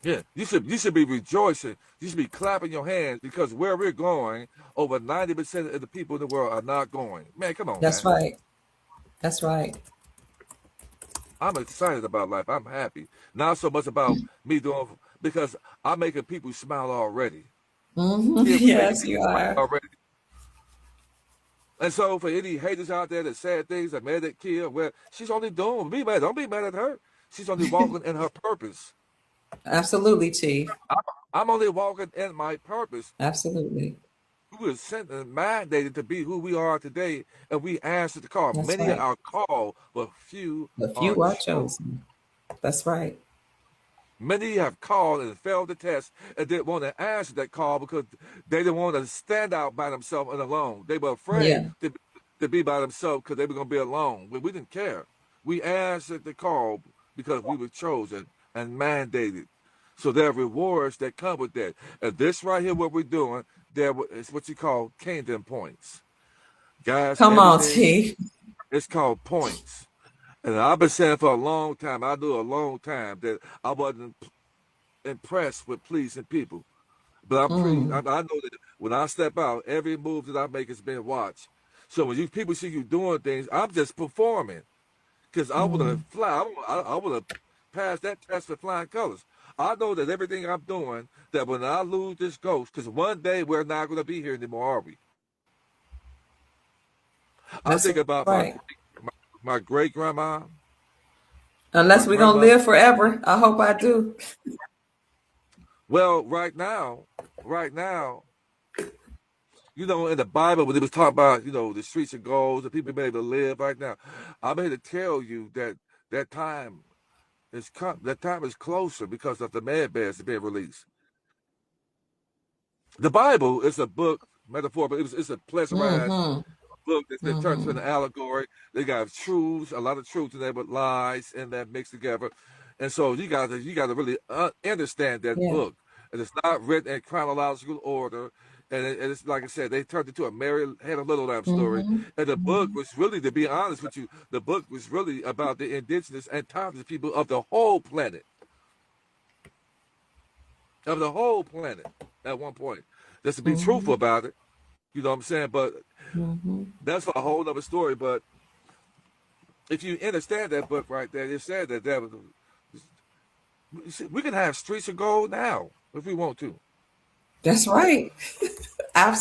Yeah, you should be rejoicing. You should be clapping your hands because where we're going, over 90% of the people in the world are not going. Man, come on, That's man. right. That's right. I'm excited about life. I'm happy. Not so much about me doing because I'm making people smile already. Yeah, we're making Yes, you people smile are. already. And so for any haters out there that said things that mad at Kia, well, she's only doing be mad. Don't be mad at her. She's only walking in her purpose. Absolutely, Chief. I'm only walking in my purpose. Absolutely. We were sent and mandated to be who we are today, and we answered the call. That's Many right. are called, but few The are few are chosen. chosen. That's right. Many have called and failed the test and didn't want to answer that call because they didn't want to stand out by themselves and alone. They were afraid Yeah. to be by themselves because they were going to be alone. But we didn't care. We answered the call because we were chosen and mandated. So there are rewards that come with that. And this right here, what we're doing, there is what you call kingdom points. Guys, Come on, everything Chief. is called points. And I've been saying for a long time, I knew a long time that I wasn't impressed with pleasing people. But I Mm. know that when I step out, every move that I make is being watched. So when you people see you doing things, I'm just performing because I want to Mm. fly. I want to pass that test with flying colors. I know that everything I'm doing, that when I lose this ghost, because one day we're not going to be here anymore, are we? I That's think about right. my, my great grandma, my Unless we're gonna grandmother. live forever. I hope I do. Well, right now, in the Bible, when it was talking about, the streets of gold, the people being able to live right now, I'm here to tell you that that time that time is closer because of the man bears being released. The Bible is a book, metaphor, but it's a pleasurized Mm-hmm. book that's been turned into Mm-hmm. an allegory. They got truths, a lot of truth in there, but lies in that mixed together. And so you got to really understand that Yeah. book. And it's not written in chronological order. And it's like I said, they turned into a Mary Had a Little Lamb story. Mm-hmm. And the book Mm-hmm. was really, to be honest with you, the book was really about the indigenous and indigenous people of the whole planet, at one point. Just to be Mm-hmm. truthful about it, you know what I'm saying? But Mm-hmm. that's a whole other story. But if you understand that book right there, it said that we can have streets of gold now if we want to. That's right.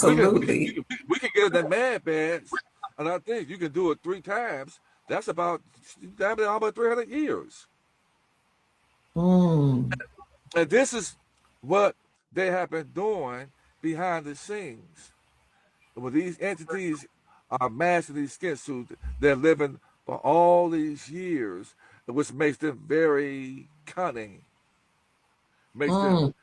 We can we can, Absolutely. we can get in that man bands, and I think you can do it 3 times. That's about 300 years. Mm. And this is what they have been doing behind the scenes. When these entities are masked in these skin suits, they're living for all these years, which makes them very cunning, makes them Mm.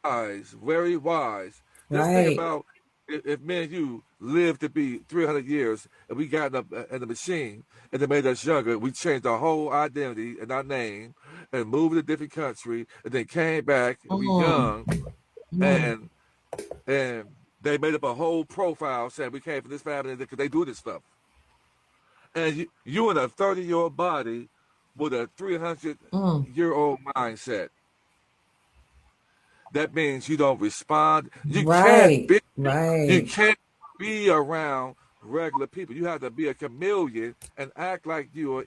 wise, very wise. Just think Right. about if me and you lived to be 300 years and we got in the machine and they made us younger, we changed our whole identity and our name and moved to a different country and then came back and we Mm. young Mm. and and they made up a whole profile saying we came from this family because they do this stuff. And you in a 30-year-old body with a 300 Mm. year old mindset. That means you don't respond. Right. You Right. can't be around regular people. You have to be a chameleon and act like you are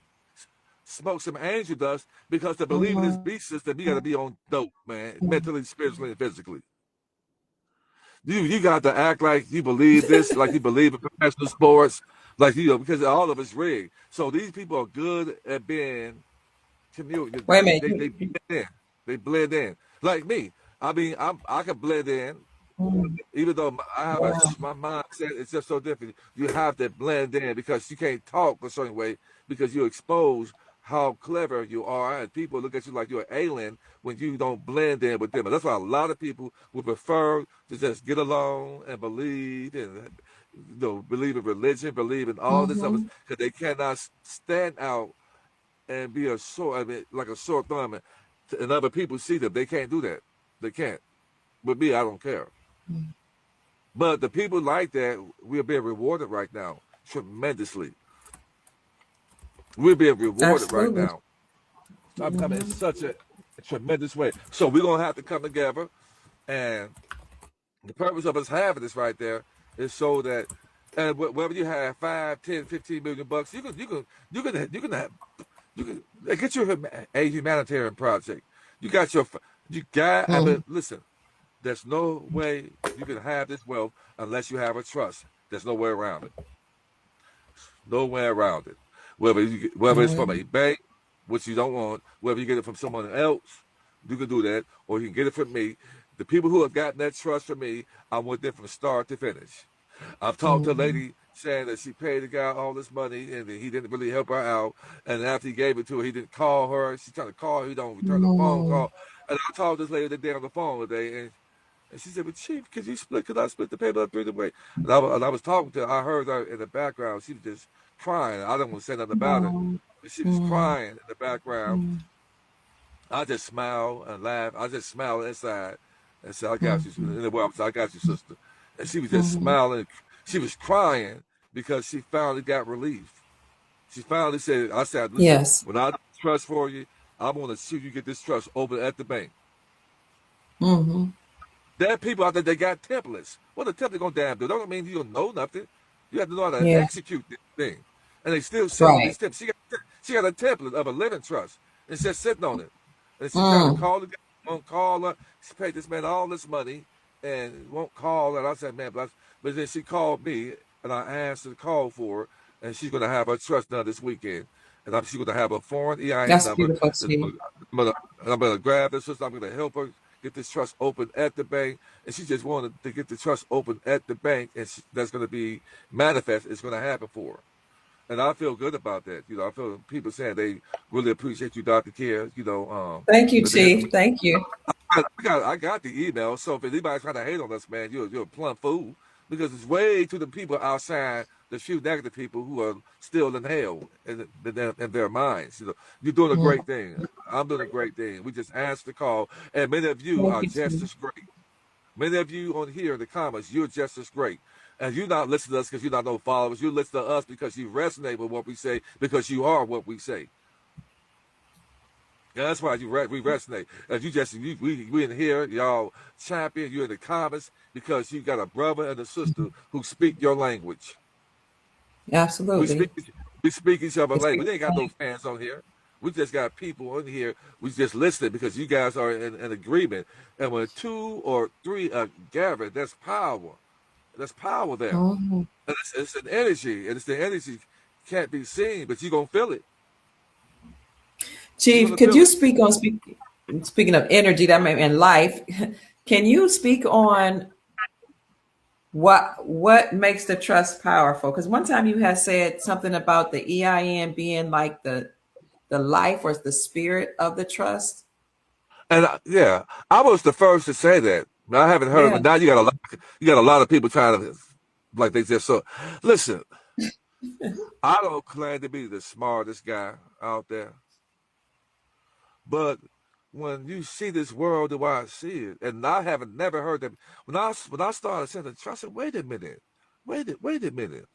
smoke some angel dust because to believe in this Mm-hmm. beast system, you got to be on dope, man, mentally, spiritually, and physically. You got to act like you believe this, like you believe in professional sports, like because all of it's rigged. So these people are good at being chameleon. Wait a They minute. blend in. They blend in. Like me. I mean, I can blend in, Mm. even though I have Wow. my mindset is just so different. You have to blend in because you can't talk a certain way because you expose how clever you are, and people look at you like you're an alien when you don't blend in with them. And that's why a lot of people would prefer to just get along and believe and believe in religion, believe in all this stuff Mm-hmm. because they cannot stand out and be I mean, like a sore thumb, and other people see them. They can't do that. They can't. With me, I don't care. Mm. But the people like that, we're being rewarded right now tremendously. We're being rewarded right Absolutely. now. I mean, it's Hmm. such a tremendous way. So we're gonna have to come together, and the purpose of us having this right there is so that, and whether you have 5, 10, 15 million bucks, you can get your a humanitarian project. You got your, you got. I mean, Mm. listen. There's no way you can have this wealth unless you have a trust. There's no way around it. No way around it. Whether it's from Mm. a bank, which you don't want, whether you get it from someone else, you can do that, or you can get it from me. The people who have gotten that trust from me, I'm with them from start to finish. I've talked to a Mm. lady saying that she paid the guy all this money and he didn't really help her out. And after he gave it to her, he didn't call her. She's trying to call her, he don't return the phone Mm. call. And I talked to this lady today on the phone today, and she said, "But Chief, could I split the payment up through the way?" And I was talking to her. I heard her in the background. She was just crying. I didn't want to say nothing about it, Mm. but she was Mm. crying in the background. Mm. I just smiled and laughed. I just smiled inside and said, "I got you." Mm. In the world, I said, "I got you, sister." And she was just Mm. smiling. She was crying because she finally got relief. She finally said, "I said, listen, Yes. when I do trust for you, I'm going to see you get this trust open at the bank." Hmm. There are people out there that got templates. What a template gonna damn do? Don't mean you don't know nothing. You have to know how to Yeah. execute this thing. And they still sitting on Right. these templates. She got a template of a living trust. And it's just sitting on it. And she trying to Mm. call the guy, won't call her. She paid this man all this money and won't call her. And I said, man, but then she called me and I asked her to call for her. And she's gonna have her trust done this weekend. And she's gonna have a foreign EIN That's number. beautiful, And Chief. I'm gonna grab this sister. I'm gonna help her get this trust open at the bank, and she just wanted to get the trust open at the bank, and that's going to be manifest. It's going to happen for her, and I feel good about that. You know, I feel people saying they really appreciate you, Dr. Care. You know, Thank you, but then Chief. Thank you. I got the email. So if anybody's trying to hate on us, man, you're a plumb fool because it's way to the people outside, the few negative people who are still in hell in their minds. You know, you're doing a Mm. great thing. I'm doing a great thing. We just answered the call, and many of you Thank are you, just Chief. as great. Many of you on here in the comments, you're just as great. And you're not listening to us because you're not no followers. You listen to us because you resonate with what we say, because you are what we say. And that's why we resonate. And we in here, y'all champion, you in the comments because you got a brother and a sister who speak your language. We Absolutely. speak we speak each other We language. speak We ain't got the no same. fans on here. We just got people on here. We just listening because you guys are in agreement. And when two or three are gathered, that's power. There's power there. Mhm. And it's an energy, and it's the energy can't be seen, but you're gonna feel it. You're Chief, gonna could feel you it. speaking of energy that may in life, can you speak on what makes the trust powerful? Because one time you had said something about the EIN being like the life or the spirit of the trust. And yeah, I was the first to say that. Now, I haven't heard, Yeah. but now you got a lot of people trying to like they just so. Listen, I don't claim to be the smartest guy out there, but when you see this world the way I see it, and I haven't never heard that when I started saying the trust, I said, wait a minute, wait a minute,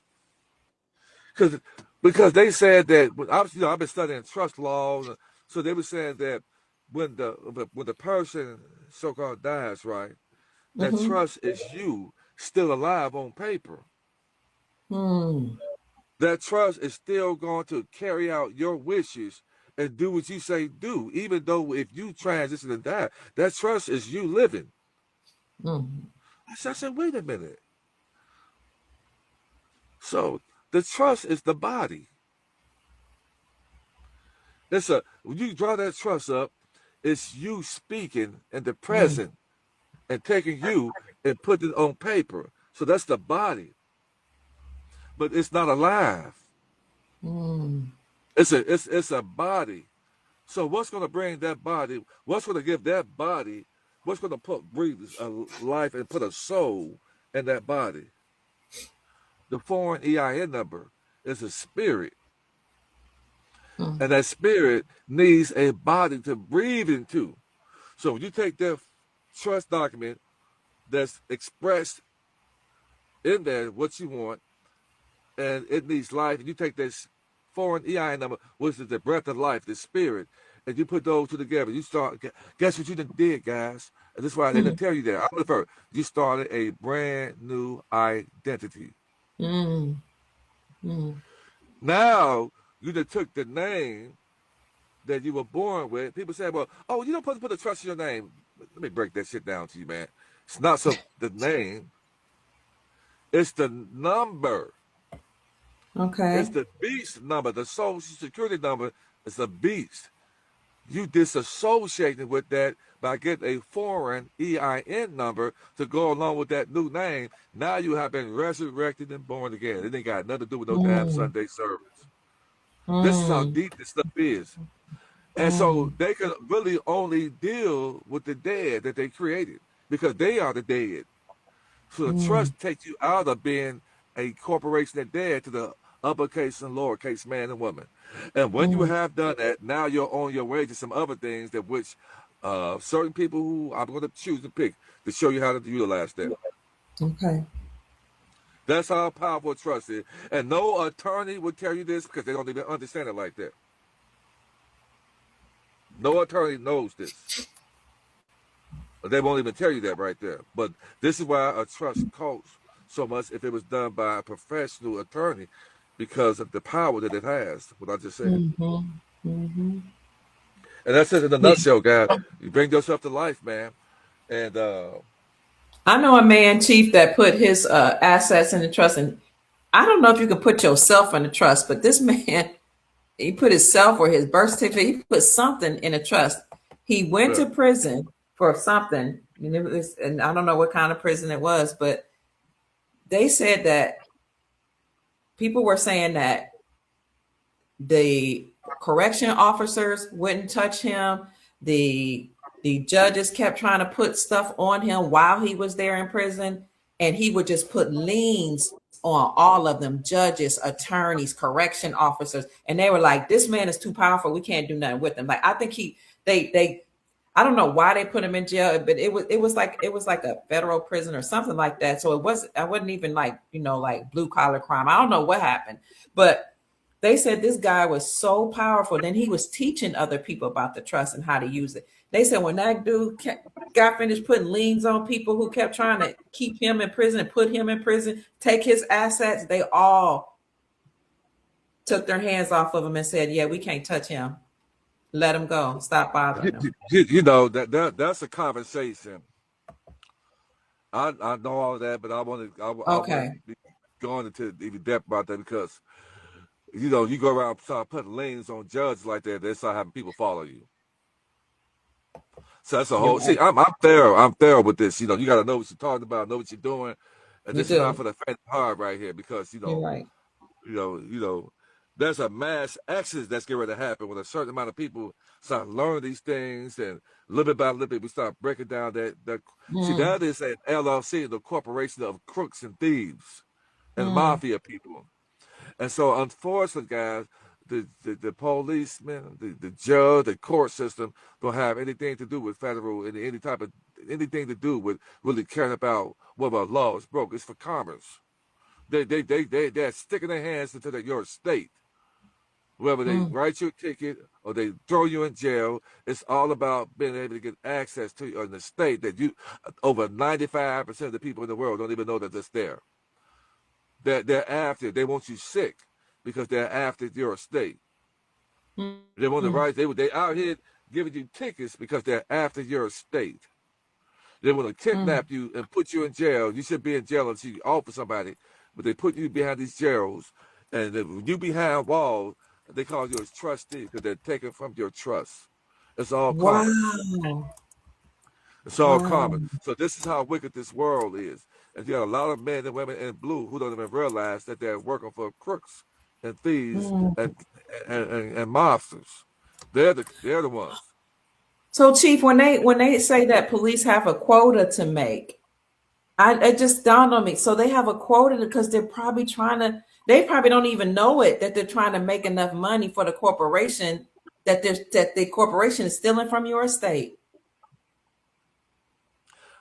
because they said that I've been studying trust laws, so they were saying that when the person so called dies, right, that Mm-hmm. trust is you still alive on paper. Hmm. That trust is still going to carry out your wishes and do what you say do, even though if you transition and die, that trust is you living. Mm. I said, wait a minute. So the trust is the body. When you draw that trust up, it's you speaking in the Mm. present and taking you and putting it on paper. So that's the body, but it's not alive. Mm. It's a body. So what's going to bring that body? What's going to give that body? What's going to breathe a life and put a soul in that body? The foreign EIN number is a spirit, Mm. and that spirit needs a body to breathe into. So when you take that trust document that's expressed in there what you want, and it needs life. And you take this foreign EIN number, which is the breath of life, the spirit, and you put those two together. You start. Guess what you did, guys? And this is why they didn't tell you that. I'm the first. You started a brand new identity. Mm. Mm. Now you just took the name that you were born with. People say, well, oh, you don't supposed to put a trust in your name. Let me break that shit down to you, man. It's not the name. It's the number. Okay. It's the beast number. The social security number is the beast. You disassociating with that by getting a foreign EIN number to go along with that new name. Now you have been resurrected and born again. It ain't got nothing to do with no damn Sunday service. This is how deep this stuff is. And so they can really only deal with the dead that they created because they are the dead. So the trust takes you out of being a corporation of dead to the uppercase and lowercase man and woman. And when you have done that, now you're on your way to some other things that which certain people who I'm going to choose to pick to show you how to utilize that. Okay. That's how powerful trust is. And no attorney would tell you this because they don't even understand it like that. No attorney knows this. They won't even tell you that right there. But this is why a trust costs so much if it was done by a professional attorney because of the power that it has, what I just said. And that's it in a nutshell, guys. You bring yourself to life, man. And I know a man, Chief, that put his assets in the trust, and I don't know if you can put yourself in the trust, but this man, he put himself or his birth certificate, he put something in a trust. He went to prison for something, and I don't know what kind of prison it was, but they said that people were saying that the correction officers wouldn't touch him. The judges kept trying to put stuff on him while he was there in prison, and he would just put liens on all of them, judges, attorneys, correction officers, and they were like, this man is too powerful, we can't do nothing with him. Like, I think they I don't know why they put him in jail, but it was like a federal prison or something like that. So I wasn't even like, like blue collar crime. I don't know what happened, but they said this guy was so powerful. Then he was teaching other people about the trust and how to use it. They said when that dude got finished putting liens on people who kept trying to keep him in prison and put him in prison, take his assets, they all took their hands off of him and said, yeah, we can't touch him. Let him go. Stop bothering him. That's a conversation. I know all that, but I want to be going into even depth about that because you go around start putting liens on judges like that, they start having people follow you. So that's a whole. See, I'm there with this. You got to know what you're talking about, know what you're doing, and this is not for the faint of heart right here because You're right. There's a mass exodus that's getting ready to happen when a certain amount of people start learning these things, and little bit by little bit we start breaking down that. See, that is an LLC, the corporation of crooks and thieves and mafia people. And so, unfortunately, guys, the policemen, the judge, the court system don't have anything to do with federal and anything to do with really caring about whether a law is broke. It's for commerce. They're sticking their hands into your state. Whether they write you a ticket or they throw you in jail, it's all about being able to get access to in the state that over 95% of the people in the world don't even know that it's there. They're after. They want you sick because they're after your estate. They want the rights. They out here giving you tickets because they're after your estate. They want to kidnap you and put you in jail. You should be in jail until you offer somebody, but they put you behind these jails, and when you behind walls, they call you a trustee because they're taking from your trust. It's all common. Wow. It's all common. So this is how wicked this world is. And you got a lot of men and women in blue who don't even realize that they're working for crooks and thieves and mobsters. They're the ones. So, Chief, when they say that police have a quota to make, it just dawned on me. So they have a quota because they're probably they probably don't even know it, that they're trying to make enough money for the corporation that the corporation is stealing from your estate.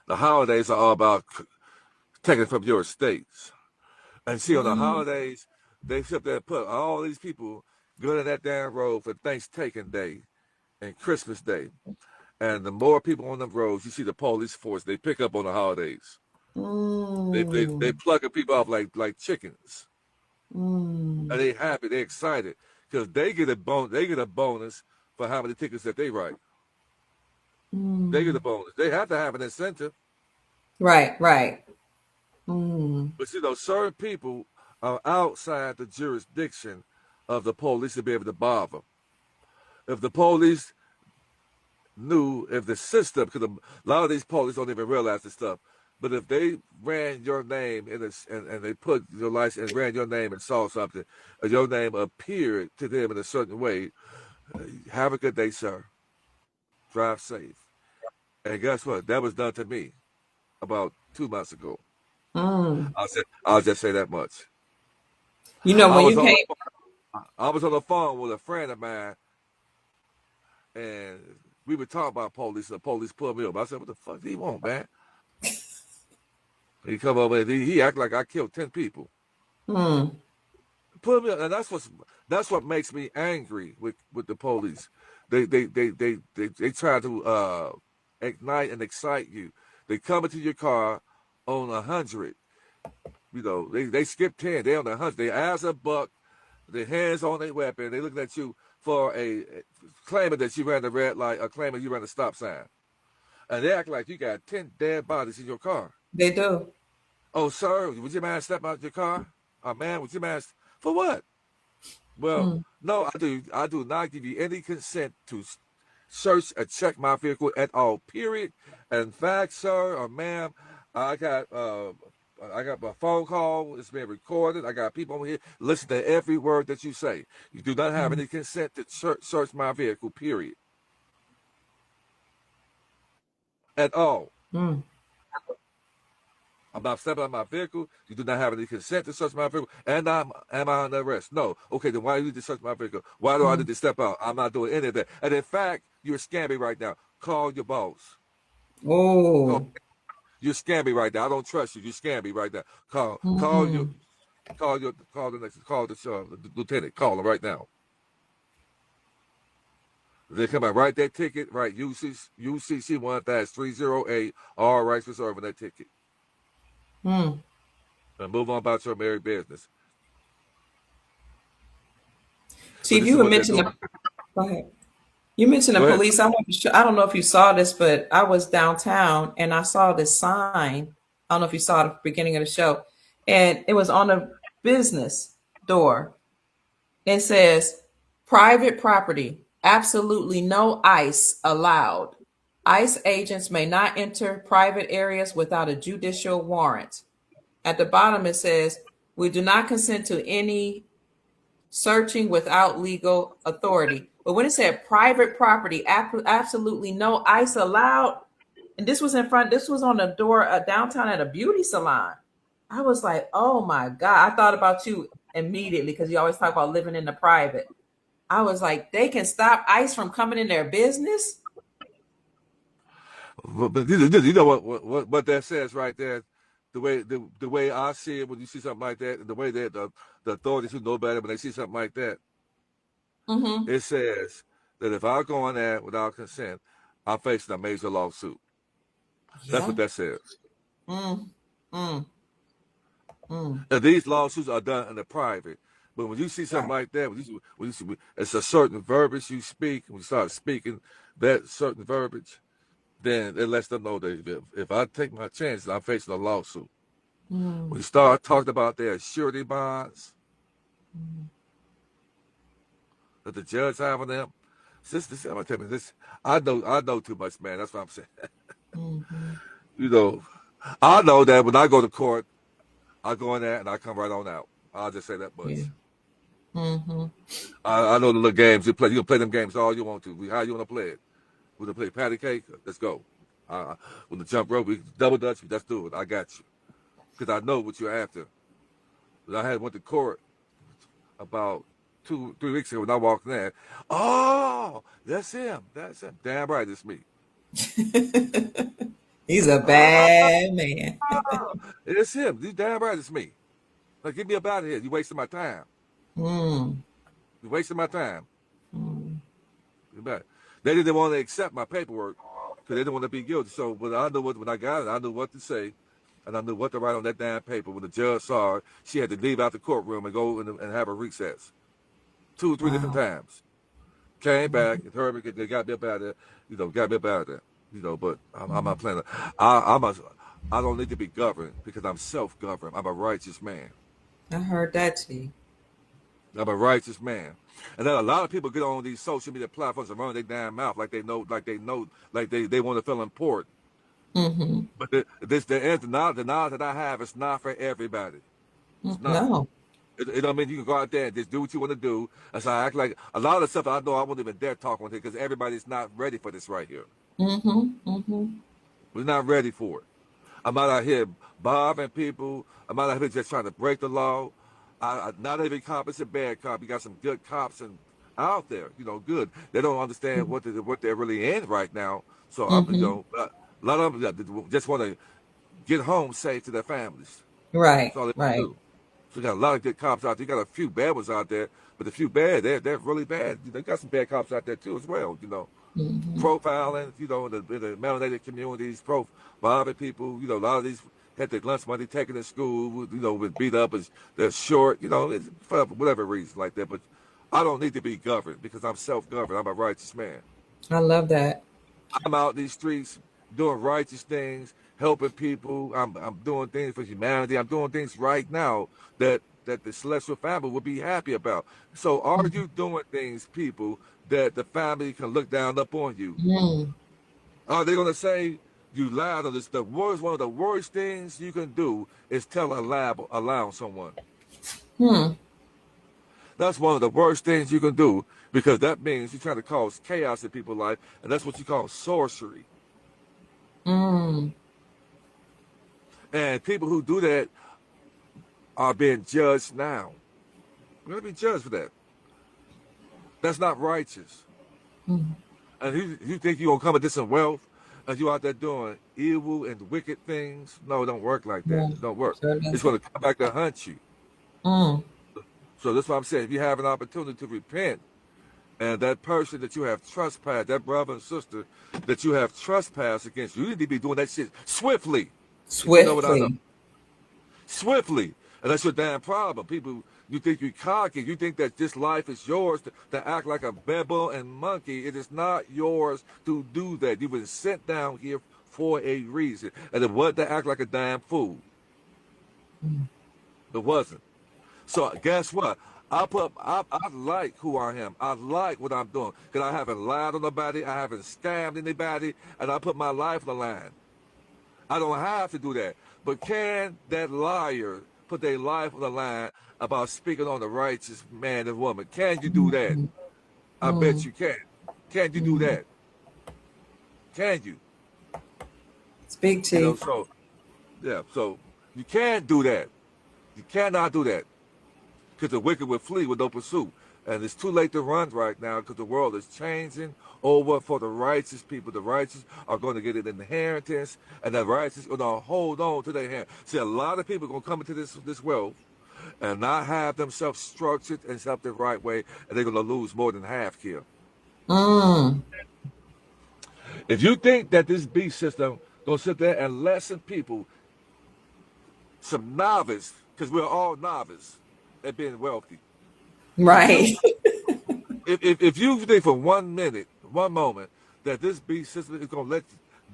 The holidays are all about taking from your estates. And see, on the Mm, holidays, they sit there and put all these people going in that damn road for Thanksgiving Day and Christmas Day. And the more people on the roads, you see the police force, they pick up on the holidays. They mm, plucking people off like chickens. And mm, they happy, they excited. Because they get a bonus for how many tickets that they write. They get a mm. bonus. They have to have an incentive. Right, right. Mm, But you know, certain people are outside the jurisdiction of the police to be able to bother. If the police knew, if the system, because a lot of these police don't even realize this stuff, but if they ran your name in this and they put your license and ran your name and saw something, and your name appeared to them in a certain way, have a good day, sir. Drive safe. And guess what? That was done to me about 2 months ago. mm. I'll just say that much. You know, I when was you on came, the I was on the phone with a friend of mine, and we were talking about police. The police pulled me up. I said, "What the fuck do you want, man?" He come over and he act like I killed 10 people. mm, Put me up, and that's what makes me angry with the police. They try to ignite and excite you. They come into your car on 100. You know, they skip 10. They on 100. They eyes a buck. Their hands on their weapon. They looking at you for claiming that you ran the red light or claiming you ran the stop sign. And they act like you got 10 dead bodies in your car. they do. Oh, sir, would you mind step out your car? Man, would you mind? For what? Well, Mm, no, I do not give you any consent to search or check my vehicle at all, period. In fact, sir or ma'am, I got uh I got my phone call. It's being recorded. I got people over here listen to every word that you say. You do not have mm, any consent to search my vehicle, period, at all. mm, I'm not stepping out my vehicle. You do not have any consent to search my vehicle. And am I under arrest? No. Okay, then why do you need to search my vehicle? Why do I need mm. to step out? I'm not doing any of that. And in fact, you're scamming right now. Call your boss. Call, Oh, you're scamming right now. I don't trust you. You're scamming right now. mm, Call the lieutenant. Call him right now. They come out, write that ticket, right? UCC 1-308, all rights reserved on that ticket. mm. And move on about your merry business. But Chief, this you is had what they're mentioned doing. the, go ahead. You mentioned the Go ahead. police. I don't know if you saw this, but I was downtown and I saw this sign. I don't know if you saw it at the beginning of the show. And it was on a business door. It says, private property, absolutely no ICE allowed. ICE agents may not enter private areas without a judicial warrant. At the bottom, it says, we do not consent to any searching without legal authority. But when it said private property, absolutely no ICE allowed, and this was on the door downtown at a beauty salon. I was like, oh my God. I thought about you immediately because you always talk about living in the private. I was like, they can stop ICE from coming in their business? But you know what that says right there. The way I see it when you see something like that, and the way that the authorities who know better when they see something like that, Mm-hmm. it says that if I go in there without consent, I'm facing a major lawsuit. That's what Yeah. that says. Mm, mm, mm. And these lawsuits are done in the private. But when you see something Right. like that, it's a certain verbiage you speak. When you start speaking that certain verbiage, then it lets them know that if I take my chances, I'm facing a lawsuit. When Mm, you start talking about their surety bonds mm, that the judge have on them, I'm gonna tell you this. I know too much, man. That's what I'm saying. mm, You know, I know that when I go to court, I go in there and I come right on out. I'll just say that yeah. much. Mm-hmm. I know the little games you play. You can play them games all you want to. How you want to play it? We to play patty cake? Let's go. With the jump rope, we double dutch. Let's do it. I got you because I know what you're after. But I had went to court about 2-3 weeks ago when I walked in there. Oh, that's him. That's him. Damn right, it's me. He's a bad man. It's him. You damn right it's me. Like, get me up out of here. You wasting my time. Mm, You wasting my time. mm, You bet. They didn't want to accept my paperwork because they didn't want to be guilty. So when I knew when I got it, I knew what to say, and I knew what to write on that damn paper. When the judge saw her, she had to leave out the courtroom and go and have a recess 2 or 3 different wow. times. Came back and heard me. They got me up out of there. Got me up out of there. But I'm not playing. I don't need to be governed because I'm self-governed. I'm a righteous man. I heard that, T. I'm a righteous man. And then a lot of people get on these social media platforms and run their damn mouth like they want to feel important. Mm-hmm. But the knowledge that I have is not for everybody. It's not. No. It don't mean you can go out there and just do what you want to do. And so I act like a lot of the stuff I know I won't even dare talk on it because everybody's not ready for this right here. Mm-hmm. Mm-hmm. We're not ready for it. I'm not out here bothering people. I'm not out here just trying to break the law. Not every cop is a bad cop. You got some good cops and out there, good. They don't understand what they're really in right now. So Mm-hmm. a lot of them just want to get home safe to their families. Right. That's all they want to Right. do. So you got a lot of good cops out there. You got a few bad ones out there, but the few bad, they're really bad. They got some bad cops out there too as well. Mm-hmm. Profiling, in the melanated communities, robbing people. A lot of these had their lunch money taken in school. With beat up as they're short. It's for whatever reason like that. But I don't need to be governed because I'm self-governed. I'm a righteous man. I love that. I'm out these streets doing righteous things, helping people. I'm doing things for humanity. I'm doing things right now that the celestial family would be happy about. So are you doing things, people, that the family can look down upon you? Mm-hmm. Are they gonna say you lied on this? One of the worst things you can do is tell a lie on someone. Hmm. That's one of the worst things you can do because that means you're trying to cause chaos in people's life, and that's what you call sorcery. Mm. And people who do that are being judged now. You're going to be judged for that. That's not righteous. Mm. And you think you're going to come into some wealth and you out there doing evil and wicked things? No, it don't work like that. Yeah. It don't work. Sure It's going doesn't. to come back to hunt you. Mm. So that's why I'm saying if you have an opportunity to repent and that person that you have trespassed, that brother and sister that you have trespassed against, you need to be doing that shit swiftly. If you know what I know. Swiftly. Swiftly. And that's your damn problem. People, you think you're cocky. You think that this life is yours to act like a baboon and monkey. It is not yours to do that. You've been sent down here for a reason. And it wasn't to act like a damn fool. Mm. It wasn't. So guess what? I like who I am. I like what I'm doing. Because I haven't lied on nobody. I haven't scammed anybody. And I put my life on the line. I don't have to do that. But can that liar put their life on the line about speaking on the righteous man and woman? Can you do that? Mm. I bet Mm. you can. Can you do Mm. that? Can you? Speak, T. So yeah, so you can't do that. You cannot do that. Because the wicked will flee with no pursuit. And it's too late to run right now because the world is changing over for the righteous people. The righteous are going to get an inheritance, and the righteous are going to hold on to their hand. See, a lot of people are going to come into this wealth and not have themselves structured and set up the right way, and they're going to lose more than half here. Mm. If you think that this beast system going to sit there and lessen people, some novice, because we're all novice at being wealthy. If you Right. if you think for 1 minute, 1 moment, that this beast system is gonna let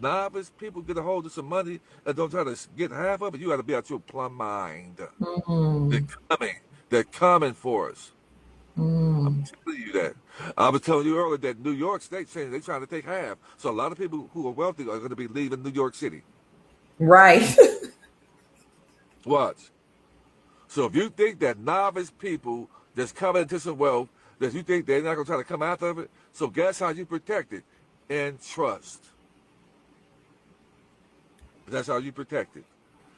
novice people get a hold of some money and don't try to get half of it, you got to be out your plumb mind. They're Mm. coming. They're coming for us. I'm Mm. telling you that. I was telling you earlier that New York State saying they're trying to take half. So a lot of people who are wealthy are going to be leaving New York City. Right. Watch. So if you think that novice people that's coming into some wealth, that you think they're not going to try to come out of it, so guess how you protect it? In trust. That's how you protect it.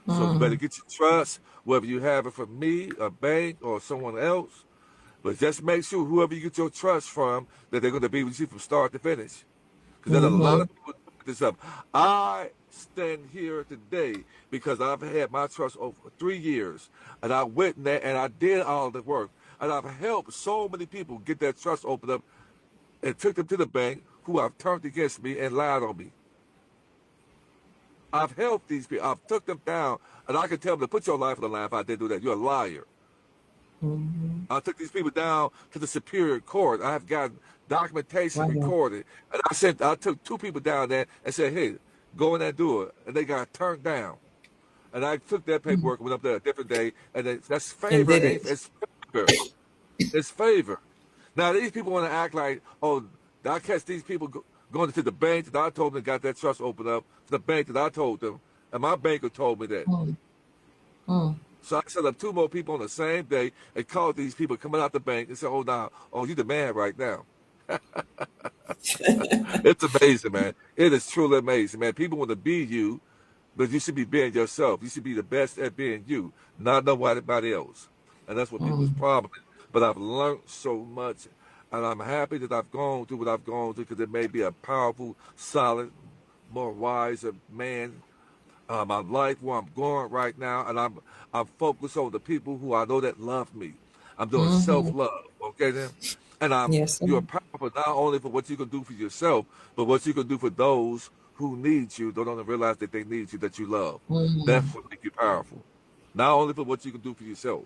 So you better Mm. get your trust, whether you have it from me, a bank, or someone else. But just make sure whoever you get your trust from, that they're going to be with you from start to finish. Because there's a lot Mm-hmm. of people look this up. I stand here today because I've had my trust over 3 years, and I went in there and I did all the work, and I've helped so many people get their trust opened up and took them to the bank who have turned against me and lied on me. I've helped these people. I've took them down, and I can tell them to put your life on the line if I didn't do that. You're a liar. Mm-hmm. I took these people down to the Superior Court. I have got documentation Wow. recorded, and I took 2 people down there and said, "Hey, go in there and do it," and they got turned down. And I took that Mm. paperwork and went up there a different day, and that's And favor. did it. It's favor. It's favor. Now these people want to act like, oh, I catch these people going to the bank that I told them got that trust opened up, to the bank that I told them, and my banker told me that. Mm. Mm. So I set up 2 more people on the same day and called these people coming out the bank and said, oh, now, oh, you the man right now. It's amazing, man. It is truly amazing, man. People want to be you, but you should be being yourself. You should be the best at being you, not nobody else. And that's what people's Mm. problem is. But I've learned so much, and I'm happy that I've gone through what I've gone through because it made me a powerful, solid, more wiser man. My life, where I'm going right now, and I'm focused on the people who I know that love me. I'm doing Mm-hmm. self-love, okay then? And Yes, sir. you're powerful not only for what you can do for yourself, but what you can do for those who need you, don't even realize that they need you, that you love. That's Mm. what makes you powerful. Not only for what you can do for yourself.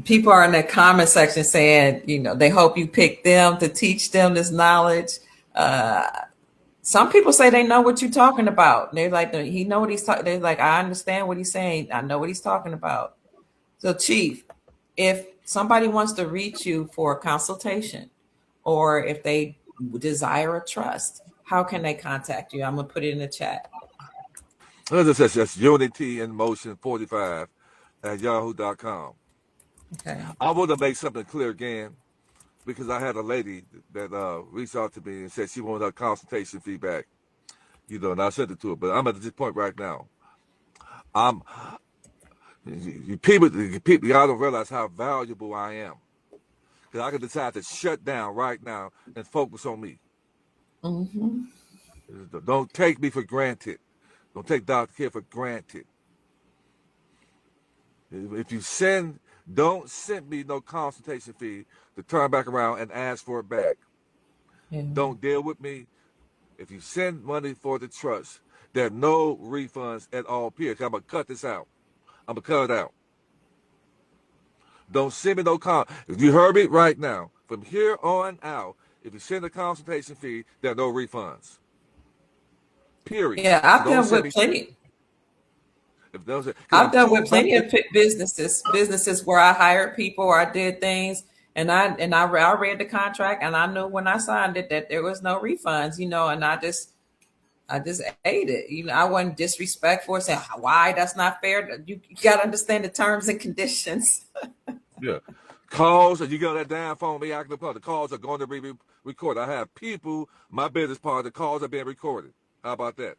People are in the comment section saying, they hope you pick them to teach them this knowledge. Uh, some people say they know what you're talking about. They're like, he know what he's talking. They're like, I understand what he's saying. I know what he's talking about. So, Chief, if somebody wants to reach you for a consultation, or if they desire a trust, how can they contact you? I'm gonna put it in the chat. That's Unity in Motion 45 at yahoo.com. Okay. I want to make something clear again because I had a lady that reached out to me and said she wanted her consultation feedback, and I sent it to her. But I'm at this point right now. I'm people, y'all don't realize how valuable I am because I can decide to shut down right now and focus on me. Mm-hmm. Don't take me for granted. Don't take Dr. Care for granted. If you don't send me no consultation fee to turn back around and ask for it back. Yeah. Don't deal with me. If you send money for the trust, there are no refunds at all, period. I'm going to cut this out. I'm going to cut it out. Don't send me no If you heard me right now, from here on out, if you send a consultation fee, there are no refunds. Period. Yeah, So don't send me. Because I've I'm done too with plenty valuable. of businesses where I hired people or I did things, and I read the contract, and I knew when I signed it that there was no refunds, and I just ate it. I wasn't disrespectful and saying why that's not fair. You got to understand the terms and conditions. Yeah. Calls, and you get on that damn phone, be acting upon. The calls are going to be recorded. I have people, my business partner, the calls are being recorded. How about that?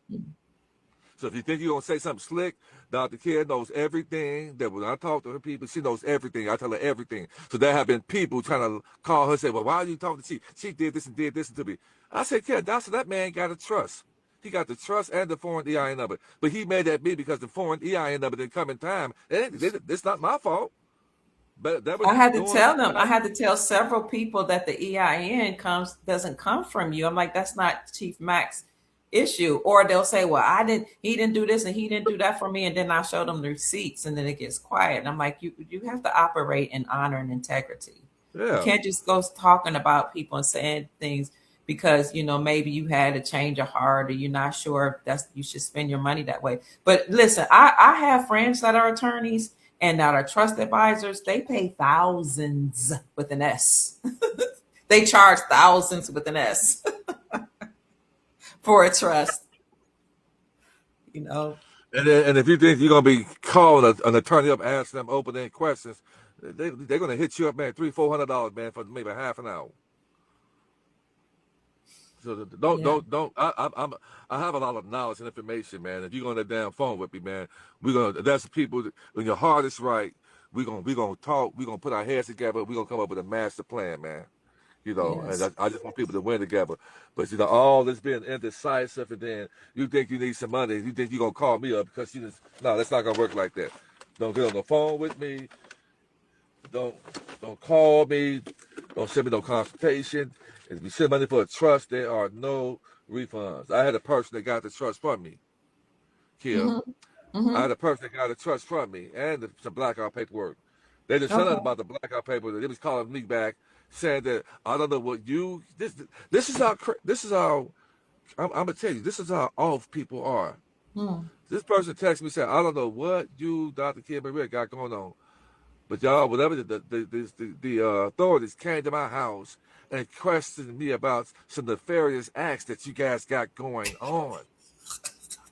So if you think you're going to say something slick, Dr. Kidd knows everything. That when I talk to her people, she knows everything. I tell her everything. So there have been people trying to call her and say, well, why are you talking to she? She did this and did this to me. I said, Kidd, that man got a trust. He got the trust and the foreign EIN number. But he made that be because the foreign EIN number didn't come in time. It's not my fault. But that was I had to doing tell them. what I I had to tell several people that the EIN doesn't come from you. I'm like, that's not Chief Mac's issue. Or they'll say, well, he didn't do this and he didn't do that for me. And then I show them the receipts, and then it gets quiet. And I'm like, you have to operate in honor and integrity. You Yeah. can't just go talking about people and saying things because maybe you had a change of heart, or you're not sure if you should spend your money that way. But listen, I have friends that are attorneys and that are trust advisors. They pay thousands with an S. They charge thousands with an S for a trust. And if you think you're gonna be calling an attorney up, asking them open-ended questions, they're gonna hit you up, man, $300-400, man, for maybe half an hour. So Yeah. don't. I have a lot of knowledge and information, man. If you're on that damn phone with me, man, we're gonna. That's the people. When your heart is right, we're gonna talk. We're gonna put our heads together. We're gonna come up with a master plan, man. and Yes. I just want people to win together. But all this being indecisive, and then you think you need some money, you think you're gonna call me up because you just no, that's not gonna work like that. Don't get on the phone with me. Don't don't call me. Don't send me no consultation. If you send money for a trust, there are no refunds. I had a person that got the trust from me, Kia. Mm-hmm. I Mm-hmm. had a person that got a trust from me and some blackout paperwork. They didn't say nothing Okay. about the blackout paper. They was calling me back saying that I don't know what you this is how I'm gonna tell you, this is how off people are. Hmm. This person texted me saying, I don't know what you, Dr. Kid Maria, got going on. But y'all, whatever the authorities came to my house and questioned me about some nefarious acts that you guys got going on.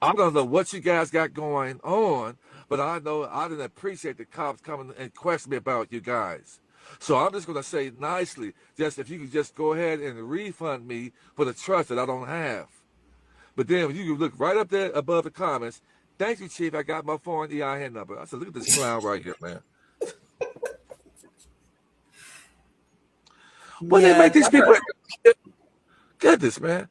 I don't know what you guys got going on, but I know I didn't appreciate the cops coming and question me about you guys. So I'm just gonna say nicely, just if you could just go ahead and refund me for the trust that I don't have. But then when you look right up there above the comments, thank you, Chief. I got my foreign EIN number. I said, look at this clown right here, man. What they Yeah. make these people get this, man?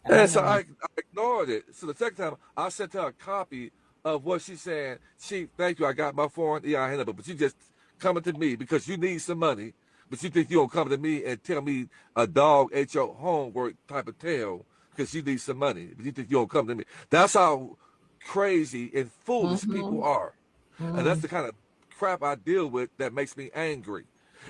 I And so know. I ignored it. So the second time, I sent her a copy of what she's saying. Chief, thank you. I got my foreign EIN number, but you just coming to me because you need some money, but you think you don't come to me and tell me a dog ate your homework type of tale because you need some money, but you think you don't come to me. That's how crazy and foolish people Mm-hmm. are. And that's Mm-hmm. the kind of crap I deal with that makes me angry.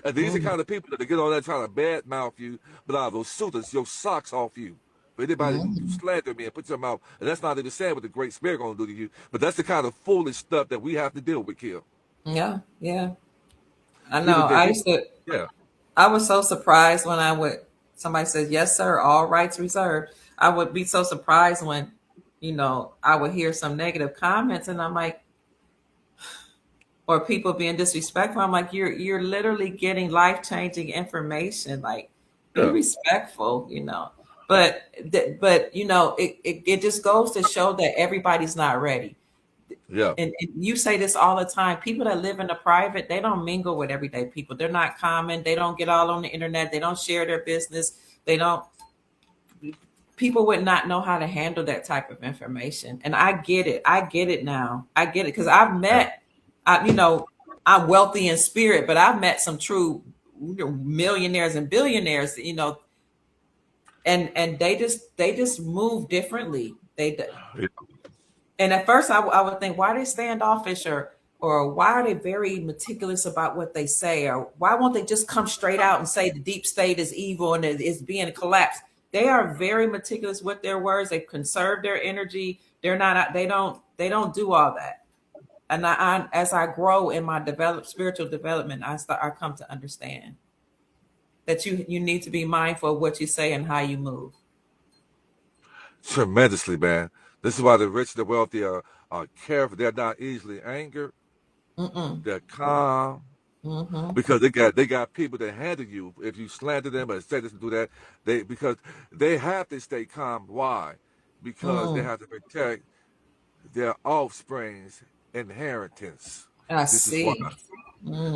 And these are the Mm-hmm. kind of people that get on there trying to badmouth you, but I will shoot your socks off you. For anybody who Mm-hmm. slander me and put your mouth, and that's not even saying what the Great Spirit gonna do to you, but that's the kind of foolish stuff that we have to deal with, Kill. Yeah. Yeah. I know. People think I we, used to. yeah, I was so surprised when I would. Somebody said, "Yes, sir. All rights reserved." I would be so surprised when, I would hear some negative comments, and I'm like, or people being disrespectful. I'm like, you're literally getting life changing information. Like, be yeah, respectful. But it just goes to show that everybody's not ready. yeah. And you say this all the time. People that live in the private, they don't mingle with everyday people. They're not common. They don't get all on the internet. They don't share their business. They don't. People would not know how to handle that type of information. And I get it. I get it now. I get it because I've Yeah. met. I'm wealthy in spirit, but I've met some true millionaires and billionaires. And they just move differently. And at first, I would think, why are they standoffish, or why are they very meticulous about what they say, or why won't they just come straight out and say the deep state is evil and it's being collapsed? They are very meticulous with their words. They conserve their energy. They're not. They don't do all that. And as I grow in my spiritual development, I come to understand that you need to be mindful of what you say and how you move. Tremendously, man. This is why the rich and the wealthy are careful. They're not easily angered. Mm-mm. They're calm. Mm-hmm. Because they got people that handle you if you slander them or say this and do that. Because they have to stay calm. Why? Because they Mm. have to protect their offspring's inheritance. I This is why. see.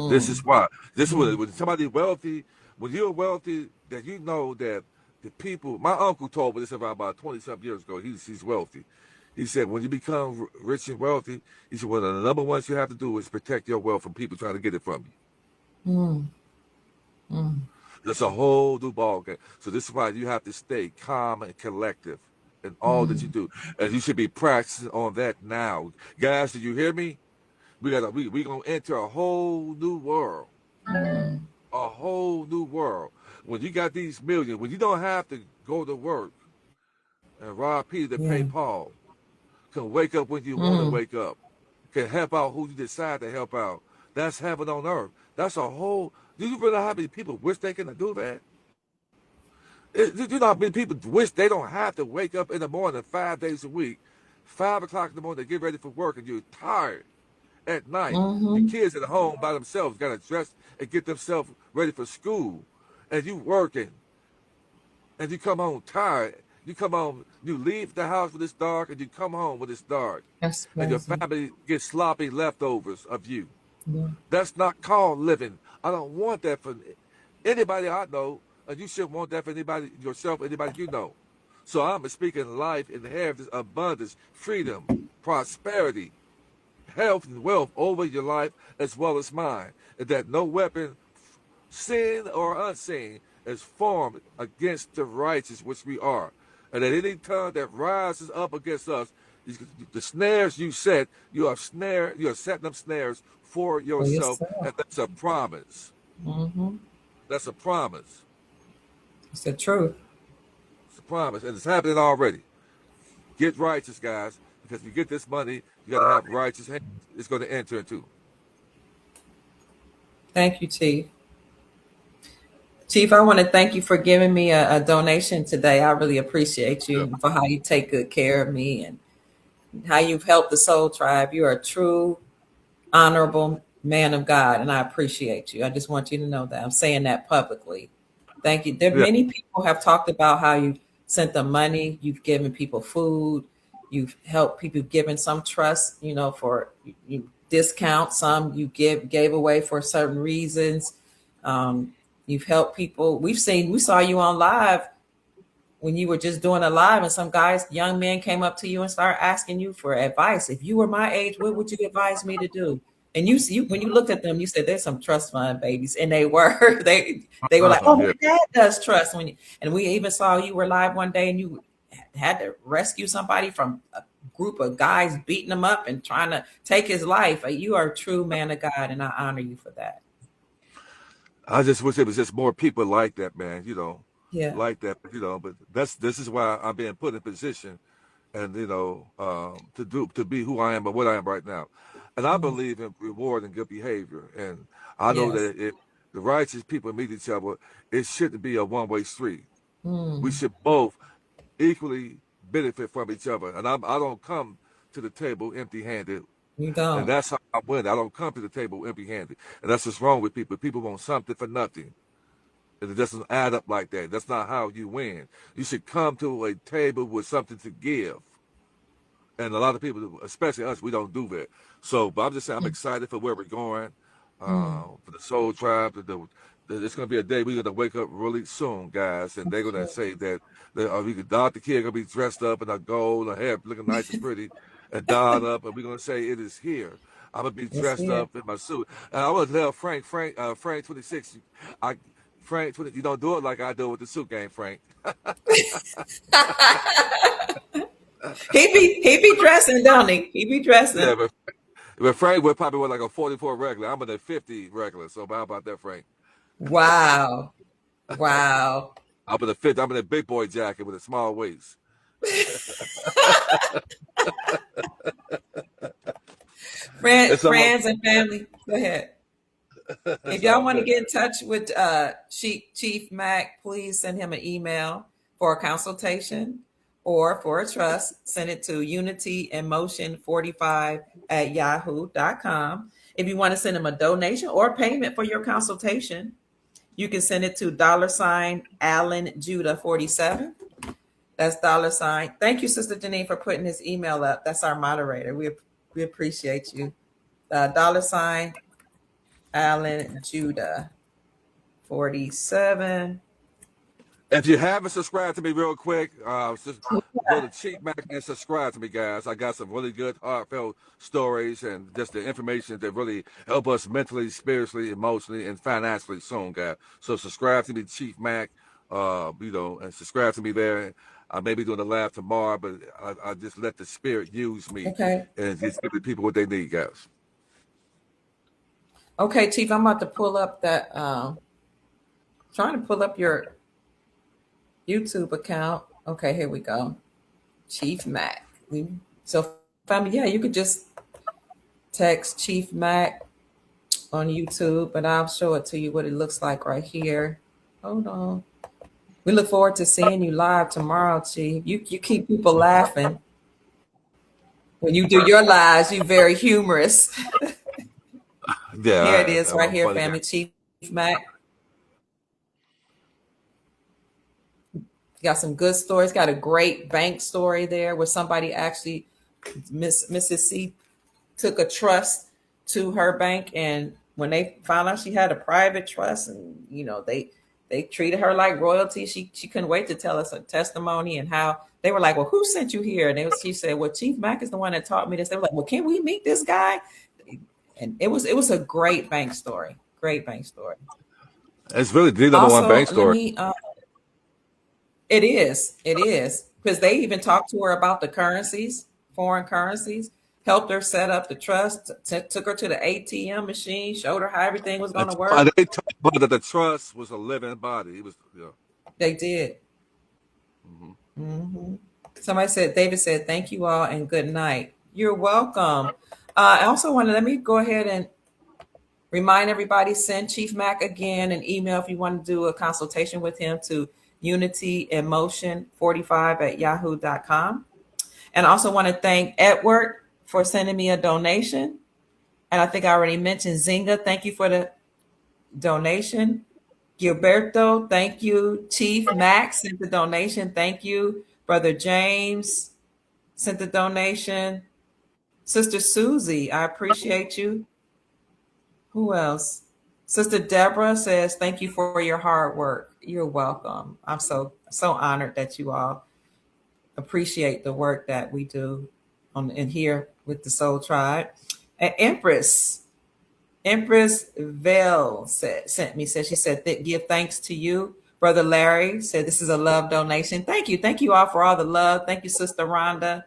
This Mm. is why. This is Mm. when somebody wealthy, when you're wealthy, that you know that the people. My uncle told me this about 20 something years ago. He's wealthy. He said when you become rich and wealthy, he said one of the number ones you have to do is protect your wealth from people trying to get it from you. Mm. Mm. That's a whole new ball game. So this is why you have to stay calm and collective in all that you Mm. do, and you should be practicing on that now, guys. Do you hear me? We gonna enter a whole new world, Mm. a whole new world. When you got these millions, when you don't have to go to work and rob Peter to pay Yeah. Paul, can wake up when you want to Mm. wake up, can help out who you decide to help out. That's heaven on earth. That's a whole. Do you realize how many people wish they can do that? You know how many people wish they don't have to wake up in the morning 5 days a week, 5 o'clock in the morning to get ready for work, and you're tired at night. Your Mm-hmm. kids at home by themselves got to dress and get themselves ready for school, and you working, and you come home tired. You come home, you leave the house when it's dark, and you come home when it's dark, That's and your crazy. family gets sloppy leftovers of you. Yeah. That's not called living. I don't want that for anybody I know, and you shouldn't want that for anybody, yourself, anybody you know. So I'm speaking life, inheritance, abundance, freedom, prosperity, health, and wealth over your life as well as mine, and that no weapon, sin or unseen, is formed against the righteous, which we are. And at any tongue that rises up against us, the snares you set, you are setting up snares for For yourself, yourself. and that's a promise. Mm-hmm. That's a promise. It's the truth. It's a promise, and it's happening already. Get righteous, guys, because you get this money, you got to have righteous hands. It's going to enter into. Thank you, Chief. Chief, I want to thank you for giving me a donation today. I really appreciate Yeah. you for how you take good care of me and how you've helped the Soul Tribe. You are a true, honorable man of God, and I appreciate you. I just want you to know that. I'm saying that publicly. Thank you. There, Yeah. many people have talked about how you sent them money, you've given people food, you've helped people, you've given some trust, for you discount, some you gave away for certain reasons. You've helped people. We saw you on live when you were just doing a live, and some young men came up to you and started asking you for advice. If you were my age, what would you advise me to do? And you when you looked at them, you said, "There's some trust fund babies," and they were. They were like, "Oh, Yeah. my dad does trust." And we even saw you were live one day, and you had to rescue somebody from a group of guys beating him up and trying to take his life. You are a true man of God, and I honor you for that. I just wish there was just more people like that, man. Yeah. Like that. But this is why I'm being put in position, and to be who I am and what I am right now. And I believe in reward and good behavior. And I know Yes. that if the righteous people meet each other, it shouldn't be a one-way street. We Mm, should both equally benefit from each other. And I don't come to the table empty-handed. you And don't. that's how I win. I don't come to the table empty-handed. And that's what's wrong with people. People want something for nothing. And it doesn't add up like that. That's not how you win. You should come to a table with something to give. And a lot of people, especially us, we don't do that. So, but I'm just saying, I'm excited for where we're going, Mm, for the Soul Tribe. It's going to be a day we're going to wake up really soon, guys, and they're going to say that Dr. Kid going to be dressed up in a gold, her hair looking nice and pretty, and dolled up, and we're going to say it is here. I'm going to be it's dressed here. up in my suit. And I want to tell Frank 26, I, Frank 20, you don't do it like I do with the suit game, Frank. He be dressing, don't he? He be Yeah, dressing. but Frank would probably wear like a 44 regular. I'm in a 50 regular. So how about that, Frank? Wow. Wow. I'm in a 50. I'm in a big boy jacket with a small waist. It's all Friends and family. Go ahead. If it's y'all all want to good. get in touch with Chief Mac, please send him an email for a consultation or for a trust. Send it to unityemotion45@yahoo.com. If you want to send him a donation or payment for your consultation, you can send it to $Alan Judah 47. That's $. Thank you, Sister Janine, for putting his email up. That's our moderator. We appreciate you. $, Alan Judah 47. If you haven't subscribed to me real quick, just go to Chief Mac and subscribe to me, guys. I got some really good, heartfelt stories and just the information that really help us mentally, spiritually, emotionally, and financially soon, guys. So subscribe to me, Chief Mac, and subscribe to me there. I may be doing a live tomorrow, but I just let the spirit use me Okay. and just give the people what they need, guys. Okay, Chief, I'm about to pull up that, trying to pull up your YouTube account. Okay, here we go. Chief Mac. So, family, yeah, you could just text Chief Mac on YouTube, but I'll show it to you what it looks like right here. Hold on. We look forward to seeing you live tomorrow, Chief. You keep people laughing when you do your lives. You're very humorous. Yeah, Here it is, right I'm here, funny guy. family. Chief Mac. Got some good stories. Got a great bank story there where somebody actually, Mrs. C, took a trust to her bank, and when they found out she had a private trust, and they They treated her like royalty. She couldn't wait to tell us a testimony and how they were like, well, who sent you here? And she said, well, Chief Mack is the one that taught me this. They were like, well, can we meet this guy? And it was a great bank story. Great bank story. It's really the number one bank story. It is because they even talked to her about the currencies, foreign currencies, helped her set up the trust, took her to the ATM machine, showed her how everything was going to work. They talked about that the trust was a living body. It was, They did. Somebody said, David said, thank you all and good night. You're welcome. I also let me go ahead and remind everybody, send Chief Mack again an email if you want to do a consultation with him to unityemotion45@yahoo.com. And I also want to thank Edward for sending me a donation. And I think I already mentioned Zinga. Thank you for the donation. Gilberto, thank you. Chief Mack sent the donation. Thank you. Brother James sent the donation. Sister Susie, I appreciate you. Who else? Sister Deborah says, thank you for your hard work. You're welcome. I'm so honored that you all appreciate the work that we do in here with the Soul Tribe. And Empress Vale sent me, she said, give thanks to you. Brother Larry said, this is a love donation. Thank you. Thank you all for all the love. Thank you, Sister Rhonda.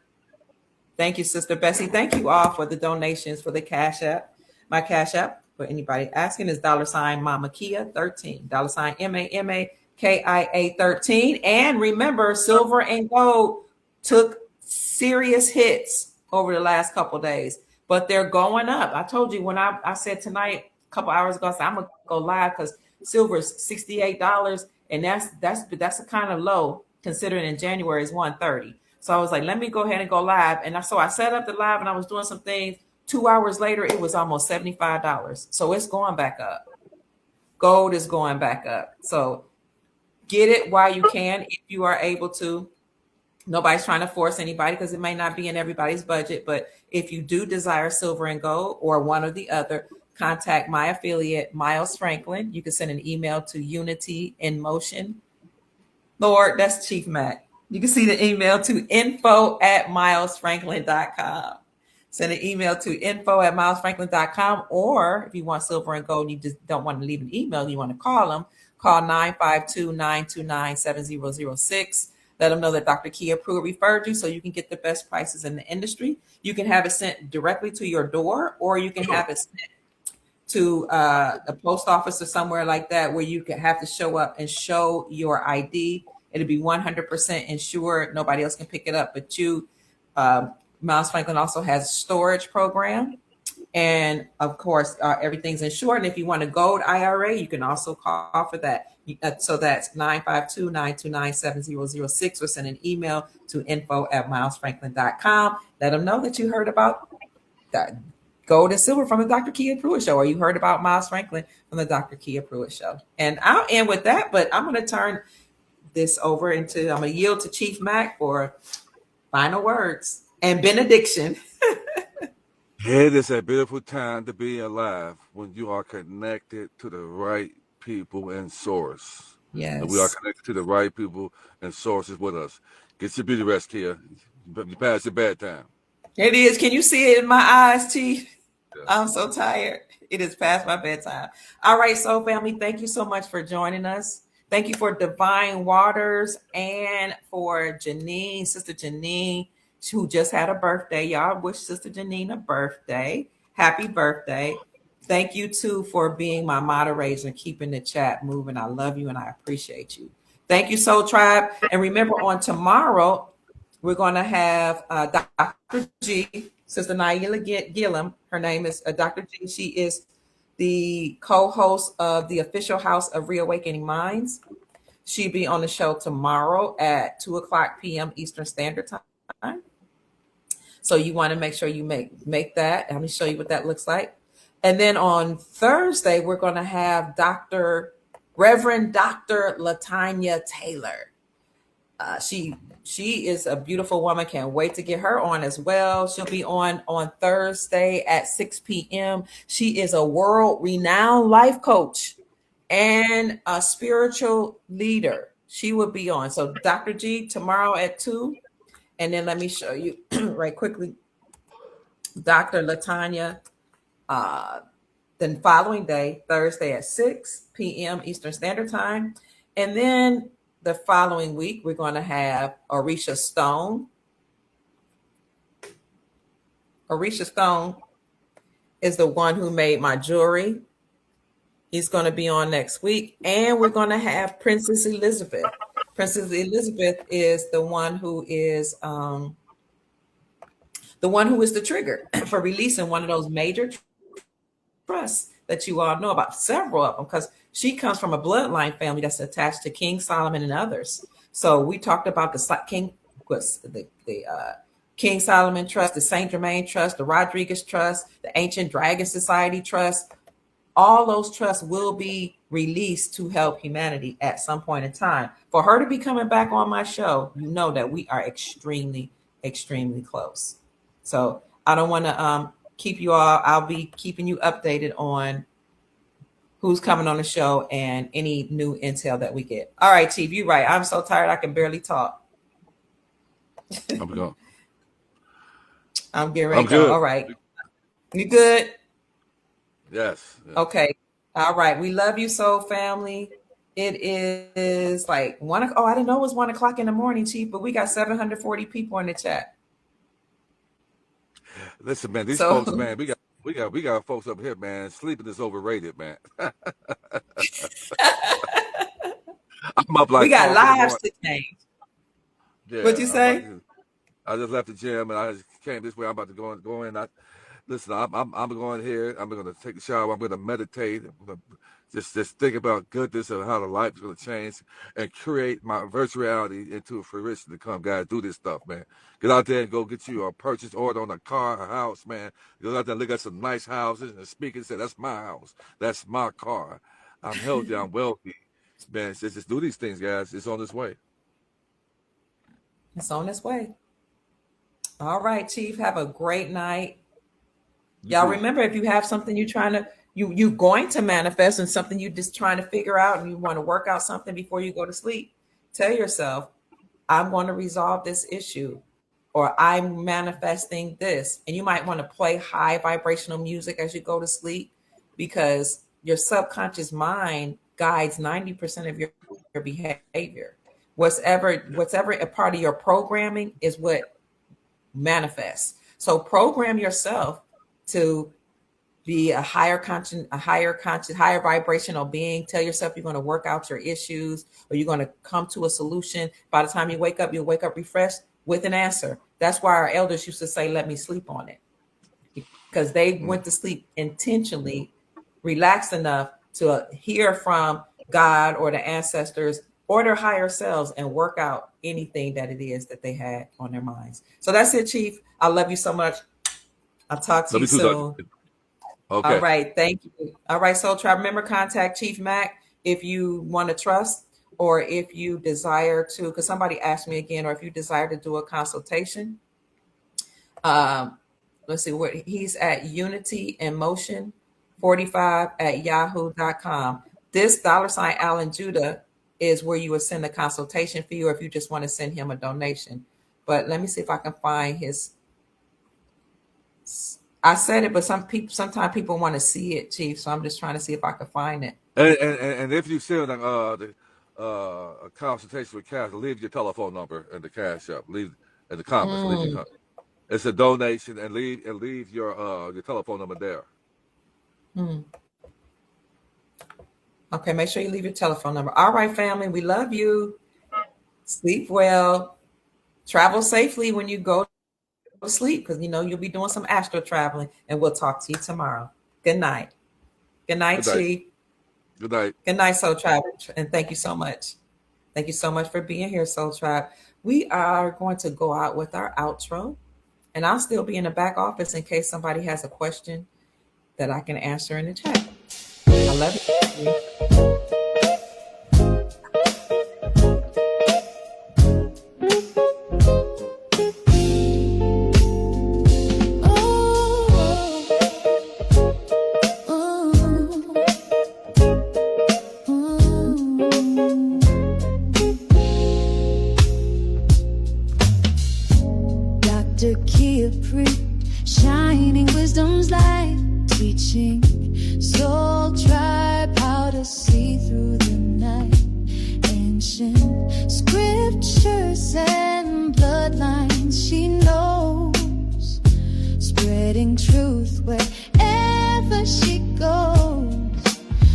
Thank you, Sister Bessie. Thank you all for the donations for the Cash App. My Cash App, for anybody asking, is $ Mama Kia 13, $ MAMAKIA 13. And remember, silver and gold took serious hits over the last couple of days, but they're going up. I told you when I said tonight, a couple hours ago, I said I'm gonna go live because silver is $68, and that's a kind of low considering in January is 130. So I was like, let me go ahead and go live. And so I set up the live and I was doing some things. 2 hours later, it was almost $75. So it's going back up. Gold is going back up. So get it while you can, if you are able to. Nobody's trying to force anybody because it may not be in everybody's budget. But if you do desire silver and gold or one or the other, contact my affiliate, Miles Franklin. You can send an email to Unity in Motion. Lord, that's Chief Mack. You can see the email to info@milesfranklin.com. Send an email to info@milesfranklin.com. Or if you want silver and gold, you just don't want to leave an email, you want to call them, call 952-929-7006. Let them know that Dr. Kia Pruitt referred you so you can get the best prices in the industry. You can have it sent directly to your door, or you can have it sent to a post office or somewhere like that where you can have to show up and show your ID. It'll be 100% insured. Nobody else can pick it up but you. Miles Franklin also has a storage program. And of course, everything's insured. And if you want a gold IRA, you can also call for that. So that's 952-929-7006, or send an email to info@milesfranklin.com. Let them know that you heard about that gold and silver from the Dr. Kia Pruitt Show, or you heard about Miles Franklin from the Dr. Kia Pruitt Show. And I'll end with that, but I'm going to turn this over I'm going to yield to Chief Mack for final words and benediction. It is a beautiful time to be alive when you are connected to the right people and source. Yes. And we are connected to the right people and sources with us. Get your beauty rest, Kia. You passed your bedtime. It is. Can you see it in my eyes, Chief? Yeah. I'm so tired. It is past my bedtime. All right, Soul Family, thank you so much for joining us. Thank you for Divine Waters and for Janine, Sister Janine, who just had a birthday. Y'all wish Sister Janine a birthday. Happy birthday. Thank you, too, for being my moderator and keeping the chat moving. I love you and I appreciate you. Thank you, Soul Tribe. And remember, on tomorrow, we're going to have Dr. G, Sister Naila Gillum. Her name is Dr. G. She is the co-host of the official House of Reawakening Minds. She'll be on the show tomorrow at 2:00 p.m. Eastern Standard Time. So you want to make sure you make that. Let me show you what that looks like. And then on Thursday, we're going to have Reverend Dr. Latanya Taylor. She is a beautiful woman. Can't wait to get her on as well. She'll be on Thursday at 6 p.m. She is a world-renowned life coach and a spiritual leader. She will be on. So Dr. G tomorrow at 2. And then let me show you right quickly. Dr. Latanya, the following day, Thursday at 6 p.m. Eastern Standard Time. And then the following week, we're going to have Orisha Stone. Orisha Stone is the one who made my jewelry. He's going to be on next week. And we're going to have Princess Elizabeth. Princess Elizabeth is the one who is the trigger for releasing one of those major trusts that you all know about, several of them, because she comes from a bloodline family that's attached to King Solomon and others. So we talked about the King Solomon Trust, the Saint Germain Trust, the Rodriguez Trust, the Ancient Dragon Society Trust. All those trusts will be released to help humanity at some point in time. For her to be coming back on my show, you know that we are extremely, extremely close. So I don't want to keep you all. I'll be keeping you updated on who's coming on the show and any new intel that we get. All right, Chief, you're right. I'm so tired I can barely talk. I'm going. I'm getting ready to go. All right. You good? Yes. Okay. All right. We love you so, family. It is like 1 o'clock. Oh, I didn't know it was 1 o'clock in the morning, Chief, but we got 740 people in the chat. Listen, man, these folks, man, we got folks up here, man. Sleeping is overrated, man. I'm up like we got lives to change. Yeah, What'd you say? I just left the gym and I just came this way. I'm about to go in. Listen, I'm going here. I'm going to take a shower. I'm going to meditate. I'm going to just think about goodness and how the life is going to change and create my virtual reality into a fruition to come. Guys, do this stuff, man. Get out there and go get you a purchase order on a car, a house, man. Go out there and look at some nice houses and speak and say, that's my house. That's my car. I'm healthy. I'm wealthy. Man, just do these things, guys. It's on its way. It's on its way. All right, Chief. Have a great night. Y'all remember, if you have something you're going to manifest and something you're just trying to figure out and you want to work out something before you go to sleep, tell yourself, I'm going to resolve this issue, or I'm manifesting this. And you might want to play high vibrational music as you go to sleep, because your subconscious mind guides 90% of your behavior. Whatever a part of your programming is what manifests. So program yourself to be a higher vibrational being. Tell yourself you're going to work out your issues, or you're going to come to a solution. By the time you wake up, you'll wake up refreshed with an answer. That's why our elders used to say, let me sleep on it, because they went to sleep intentionally, relaxed enough to hear from God or the ancestors or their higher selves and work out anything that it is that they had on their minds. So that's it, Chief. I love you so much. I'll talk to you soon. Okay. All right. Thank you. All right. Soul Tribe, remember, contact Chief Mac if you want to trust, or if you desire to, because somebody asked me again, or if you desire to do a consultation. Let's see what he's at: Unity in Motion 45 at yahoo.com. This $ Alan Judah is where you would send a consultation fee, or if you just want to send him a donation. But let me see if I can find his. I said it, but sometimes people want to see it, Chief. So I'm just trying to see if I can find it. And if you send a consultation with Cash, leave your telephone number in the Cash App. Leave in the comments. It's a donation, and leave your telephone number there. Okay, make sure you leave your telephone number. All right, family, we love you. Sleep well. Travel safely when you go to sleep, because you'll be doing some astral traveling, and we'll talk to you tomorrow. Good night. Good night, Chief. Good night. Good night, Soul Tribe, and thank you so much. Thank you so much for being here, Soul Tribe. We are going to go out with our outro, and I'll still be in the back office in case somebody has a question that I can answer in the chat. I love you. Dr. Kia Preet, shining wisdom's light, teaching soul tribe how to see through the night. Ancient scriptures and bloodlines she knows, spreading truth wherever she goes.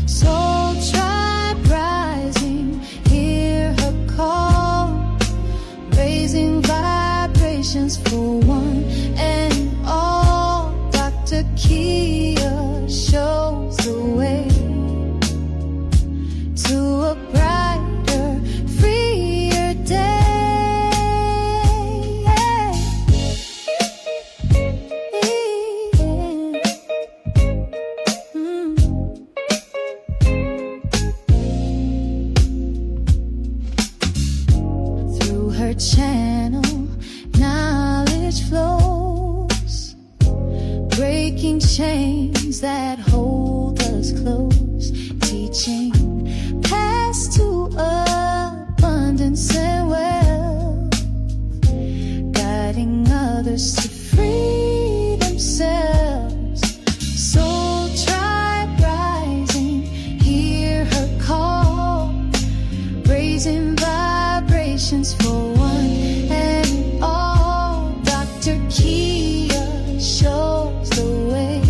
Soul tribe rising, hear her call, raising vibrations for one and all. Dr. Kia shows the way to a brighter, freer day. Through her channel, knowledge flows, breaking chains that hold us close, teaching paths to abundance and wealth, guiding others to free themselves. Soul tribe rising, hear her call, raising vibrations for one and all. Dr. Kia shows the way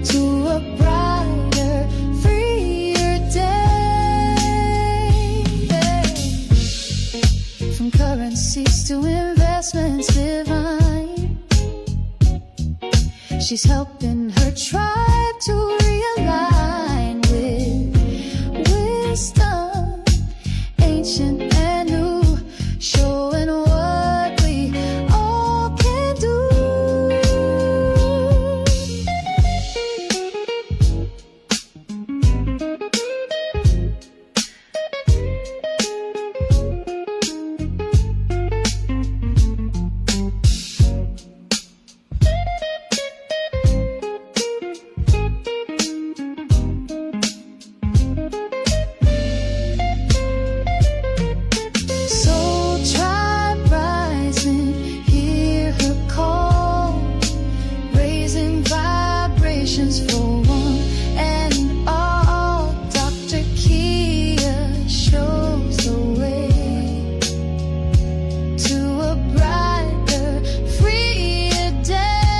to a brighter, freer day. From currencies to investments divine, she's helping her tribe to realign with wisdom, ancient and new, showing what we all can do. Soul tribe rising, hear her call, raising vibrations for one and all. Dr. Kia shows the way to a brighter, freer day.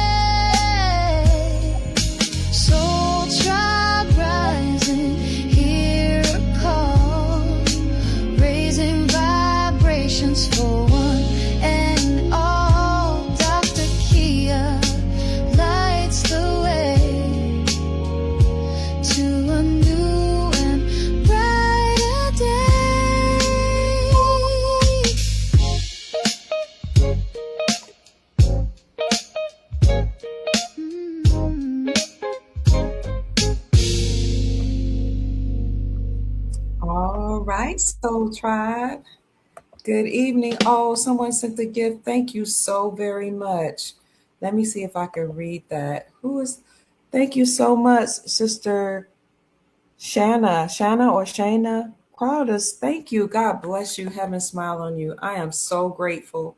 Soul tribe rising, hear her call, raising vibrations for one and all. Dr. Kia lights the way to a new and brighter day. All right, Soul Tribe. Good evening. Oh, someone sent the gift. Thank you so very much. Let me see if I can read that. Who is? Thank you so much, Sister Shanna or Shayna Crowders. Thank you. God bless you. Heaven smile on you. I am so grateful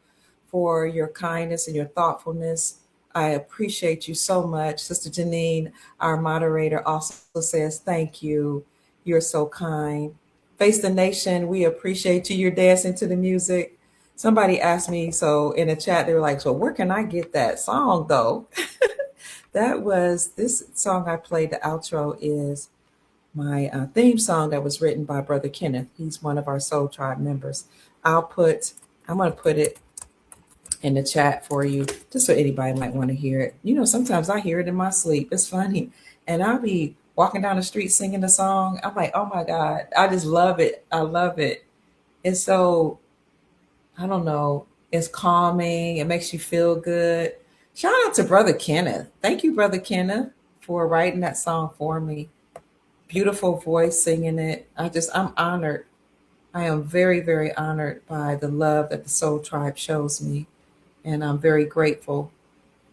for your kindness and your thoughtfulness. I appreciate you so much. Sister Janine, our moderator, also says thank you. You're so kind. Face the Nation, we appreciate you. You're dancing to the music. Somebody asked me, so in the chat, they were like, so where can I get that song though? That was this song I played. The outro is my theme song that was written by Brother Kenneth. He's one of our Soul Tribe members. I'm going to put it in the chat for you, just so anybody might want to hear it. You know, sometimes I hear it in my sleep. It's funny. And I'll be walking down the street singing the song. I'm like, oh my God, I just love it. I love it. It's so, I don't know, it's calming. It makes you feel good. Shout out to Brother Kenneth. Thank you, Brother Kenneth, for writing that song for me. Beautiful voice singing it. I'm honored. I am very, very honored by the love that the Soul Tribe shows me. And I'm very grateful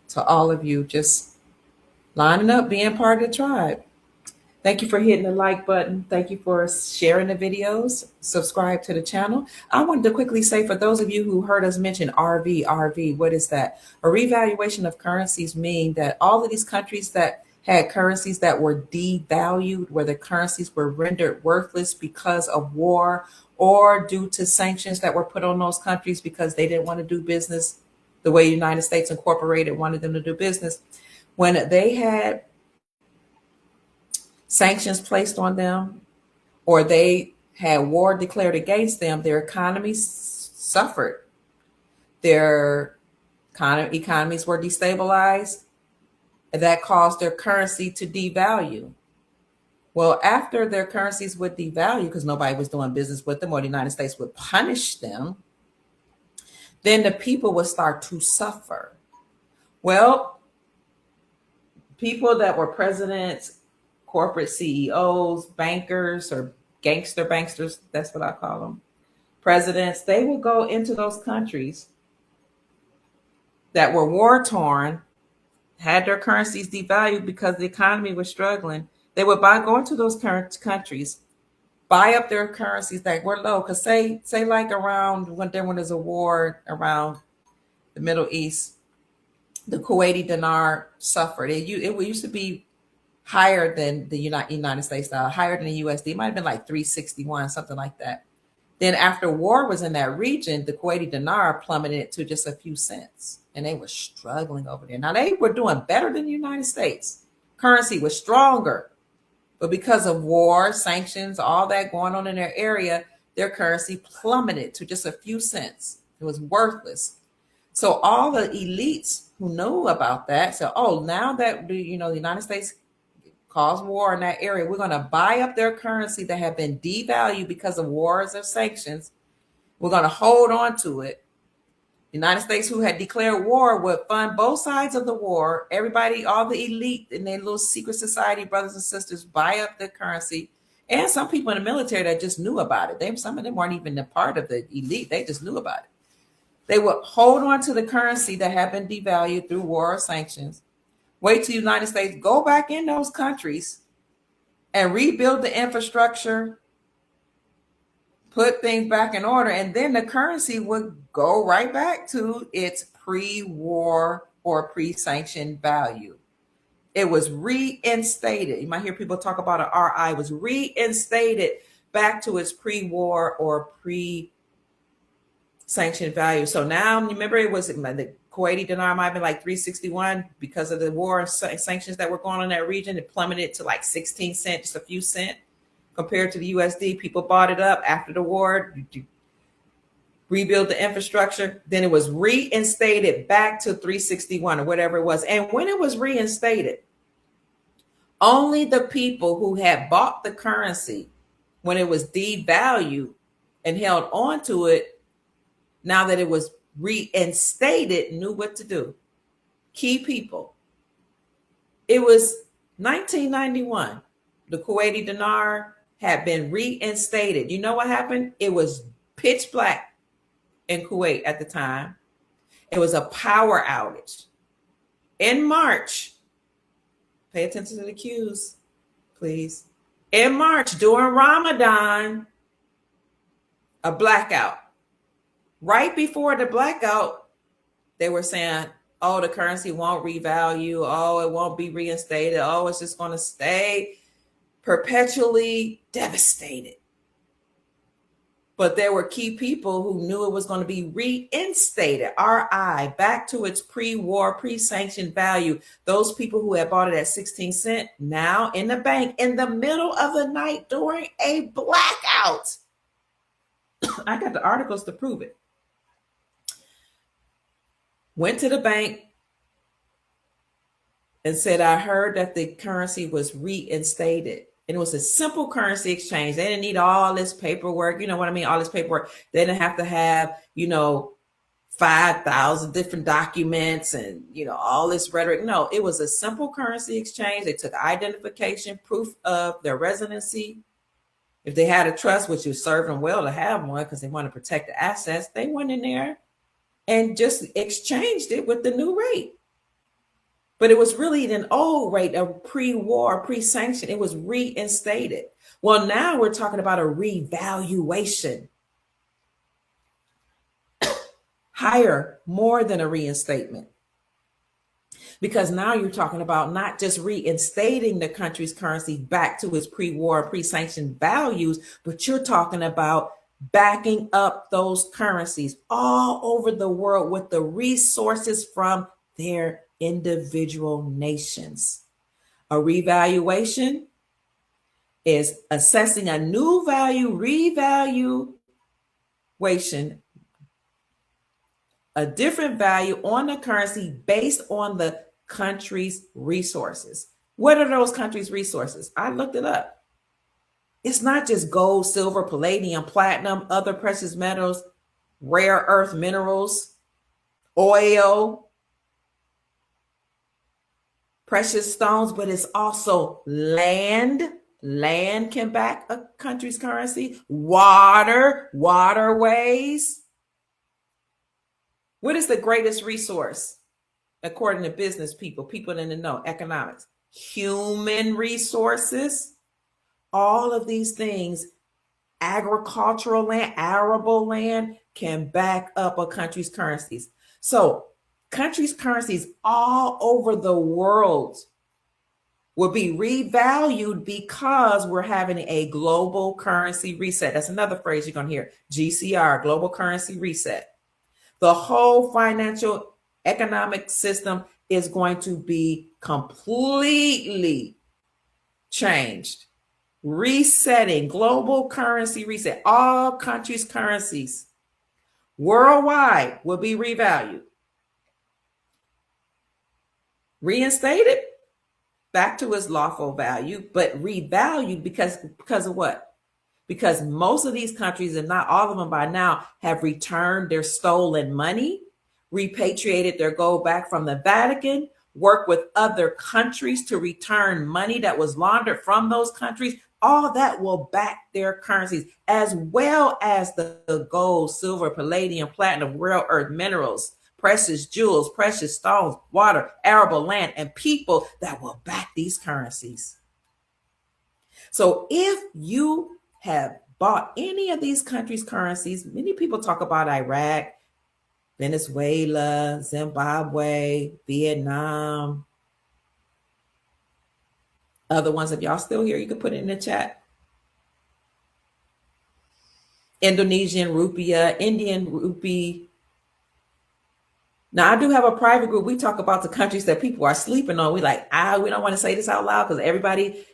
to all of you just lining up, being part of the tribe. Thank you for hitting the like button. Thank you for sharing the videos. Subscribe to the channel. I wanted to quickly say, for those of you who heard us mention RV, what is that? A revaluation of currencies mean that all of these countries that had currencies that were devalued, where the currencies were rendered worthless because of war or due to sanctions that were put on those countries because they didn't want to do business the way United States Incorporated wanted them to do business. When they had sanctions placed on them or they had war declared against them, their economies suffered. Their economies were destabilized, and that caused their currency to devalue. Well, after their currencies would devalue because nobody was doing business with them or the United States would punish them, then the people would start to suffer. Well, people that were presidents, corporate CEOs, bankers, or banksters, that's what I call them, presidents, they would go into those countries that were war torn, had their currencies devalued because the economy was struggling. They would go into those current countries, buy up their currencies that were low. Because say like around when there's a war around the Middle East, the Kuwaiti dinar suffered. It used to be higher than the United States dollar, higher than the USD. It might have been like 361, something like that. Then after war was in that region, the Kuwaiti dinar plummeted to just a few cents, and they were struggling over there. Now they were doing better than the United States. Currency was stronger, but because of war, sanctions, all that going on in their area, their currency plummeted to just a few cents. It was worthless. So all the elites who knew about that said, "Oh, now that the United States caused war in that area, we're going to buy up their currency that have been devalued because of wars or sanctions. We're going to hold on to it." The United States, who had declared war, would fund both sides of the war. Everybody, all the elite in their little secret society, brothers and sisters, buy up the currency. And some people in the military that just knew about it. Some of them weren't even a part of the elite. They just knew about it. They would hold on to the currency that had been devalued through war or sanctions. Wait till the United States go back in those countries and rebuild the infrastructure, put things back in order, and then the currency would go right back to its pre-war or pre-sanctioned value. It was reinstated. You might hear people talk about an RI. It was reinstated back to its pre-war or pre-sanctioned value. So now, remember, it was the Kuwaiti dinar might have been like 361 because of the war and sanctions that were going on in that region. It plummeted to like 16 cents, just a few cents compared to the USD. People bought it up after the war, rebuild the infrastructure. Then it was reinstated back to 361 or whatever it was. And when it was reinstated, only the people who had bought the currency when it was devalued and held on to it, now that it was reinstated, knew what to do. Key people. It was 1991. The Kuwaiti dinar had been reinstated. You know what happened? It was pitch black in Kuwait at the time. It was a power outage. In March, pay attention to the cues, please. In March, during Ramadan, a blackout. Right before the blackout, they were saying, "Oh, the currency won't revalue. Oh, it won't be reinstated. Oh, it's just going to stay perpetually devastated." But there were key people who knew it was going to be reinstated, RI, back to its pre-war, pre-sanctioned value. Those people who had bought it at 16 cents, now in the bank in the middle of the night during a blackout. I got the articles to prove it. Went to the bank and said, "I heard that the currency was reinstated." And it was a simple currency exchange. They didn't need all this paperwork. You know what I mean? All this paperwork. They didn't have to have, 5,000 different documents and, all this rhetoric. No, it was a simple currency exchange. They took identification, proof of their residency. If they had a trust, which would serve them well to have one because they want to protect the assets, they went in there and just exchanged it with the new rate. But it was really an old rate, a pre-war, pre-sanction. It was reinstated. Well, now we're talking about a revaluation. Higher, more than a reinstatement. Because now you're talking about not just reinstating the country's currency back to its pre-war, pre-sanctioned values, but you're talking about backing up those currencies all over the world with the resources from their individual nations. A revaluation is assessing a new value, revaluation, a different value on the currency based on the country's resources. What are those countries' resources? I looked it up. It's not just gold, silver, palladium, platinum, other precious metals, rare earth minerals, oil, precious stones, but it's also land. Land can back a country's currency. Water, waterways. What is the greatest resource, according to business people in the know, economics? Human resources. All of these things, agricultural land, arable land, can back up a country's currencies. So countries' currencies all over the world will be revalued because we're having a global currency reset. That's another phrase you're going to hear, GCR, global currency reset. The whole financial economic system is going to be completely changed. Resetting, global currency reset. All countries' currencies worldwide will be revalued. Reinstated back to its lawful value, but revalued because of what? Because most of these countries, and not all of them by now, have returned their stolen money, repatriated their gold back from the Vatican, worked with other countries to return money that was laundered from those countries. All that will back their currencies, as well as the gold, silver, palladium, platinum, rare earth minerals, precious jewels, precious stones, water, arable land, and people that will back these currencies. So if you have bought any of these countries' currencies, many people talk about Iraq, Venezuela, Zimbabwe, Vietnam, other ones. If y'all still here, you can put it in the chat. Indonesian rupiah, Indian rupee. Now, I do have a private group. We talk about the countries that people are sleeping on. We like, we don't want to say this out loud because everybody,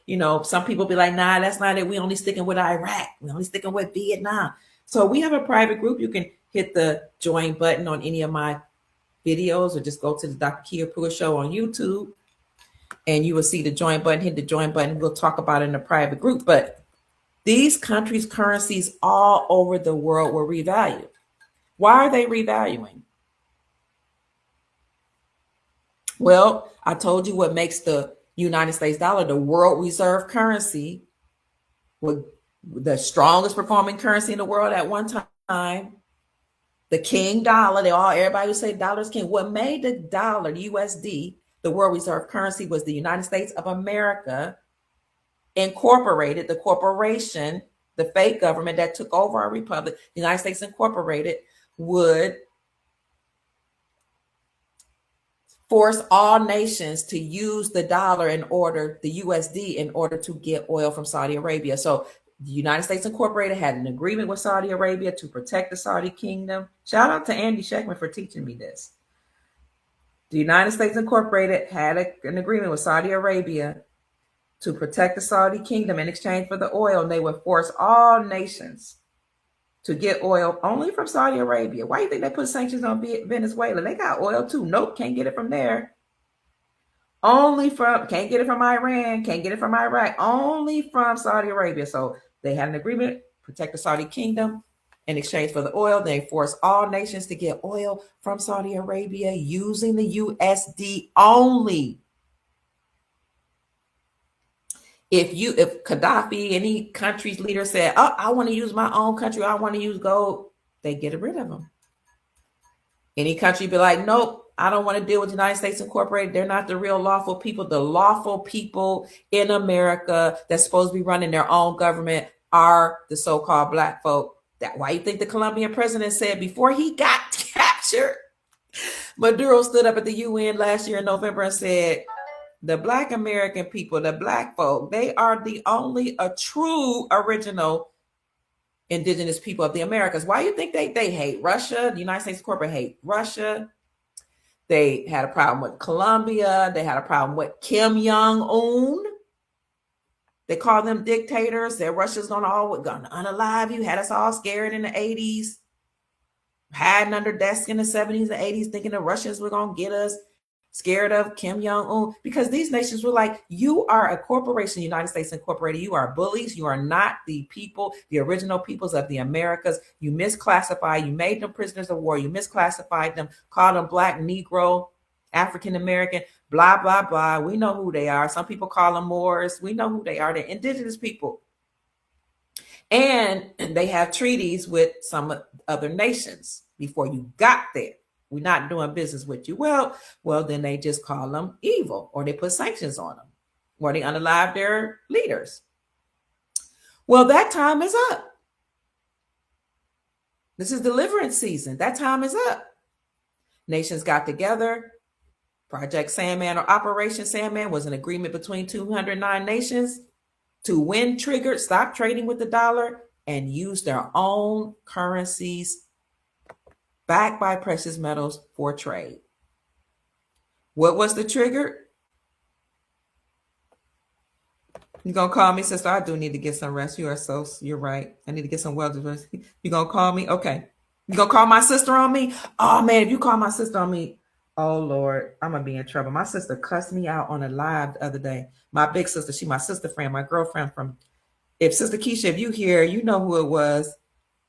some people be like, nah, that's not it. We only sticking with Iraq. We only sticking with Vietnam. So we have a private group. You can hit the join button on any of my videos or just go to the Dr. Kia Pruitt Show on YouTube and you will see the join button. Hit the join button. We'll talk about it in a private group. But these countries' currencies all over the world were revalued. Why are they revaluing? Well, I told you what makes the United States dollar the world reserve currency, with the strongest performing currency in the world at one time. The king dollar, everybody would say dollar's king. What made the dollar, the USD, the world reserve currency was the United States of America Incorporated, the corporation, the fake government that took over our republic, the United States Incorporated, would force all nations to use the dollar the USD in order to get oil from Saudi Arabia. So the United States Incorporated had an agreement with Saudi Arabia to protect the Saudi kingdom. Shout out to Andy Sheckman for teaching me this. The United States Incorporated had an agreement with Saudi Arabia to protect the Saudi kingdom in exchange for the oil. And they would force all nations to get oil only from Saudi Arabia. Why do you think they put sanctions on Venezuela? They got oil too. Nope, can't get it from there. Can't get it from Iran, can't get it from Iraq, only from Saudi Arabia. So they had an agreement, protect the Saudi kingdom in exchange for the oil. They forced all nations to get oil from Saudi Arabia using the USD only. If Gaddafi, any country's leader said, I want to use my own country, I want to use gold, they get rid of them. Any country be like, nope, I don't want to deal with the United States Incorporated. They're not the real lawful people. The lawful people in America that's supposed to be running their own government are the so-called black folk. That's why you think the Colombian president said before he got captured, Maduro stood up at the UN last year in November and said, the black American people, the black folk, they are the only true original indigenous people of the Americas. Why do you think they hate Russia? The United States corporate hate Russia. They had a problem with Colombia. They had a problem with Kim Jong-un. They call them dictators. That Russia's gonna unalive you. Had us all scared in the 80s. Hiding under desks in the 70s and 80s, thinking the Russians were gonna get us. Scared of Kim Jong-un, because these nations were like, you are a corporation, United States Incorporated. You are bullies. You are not the people, the original peoples of the Americas. You misclassify. You made them prisoners of war. You misclassified them, called them black, Negro, African American, blah, blah, blah. We know who they are. Some people call them Moors. We know who they are. They're indigenous people. And they have treaties with some other nations before you got there. We're not doing business with you. Well, then they just call them evil, or they put sanctions on them, or they unalive their leaders. Well, that time is up. This is deliverance season. That time is up. Nations got together. Project Sandman or Operation Sandman was an agreement between 209 nations to when triggered, stop trading with the dollar and use their own currencies backed by precious metals for trade. What was the trigger? You gonna call me, sister? I do need to get some rest. You're right. I need to get some well rest. You gonna call me? Okay. You gonna call my sister on me? Oh man, if you call my sister on me, oh Lord, I'm gonna be in trouble. My sister cussed me out on a live the other day. My big sister, she my sister friend, my girlfriend from. If Sister Keisha, if you hear, you know who it was.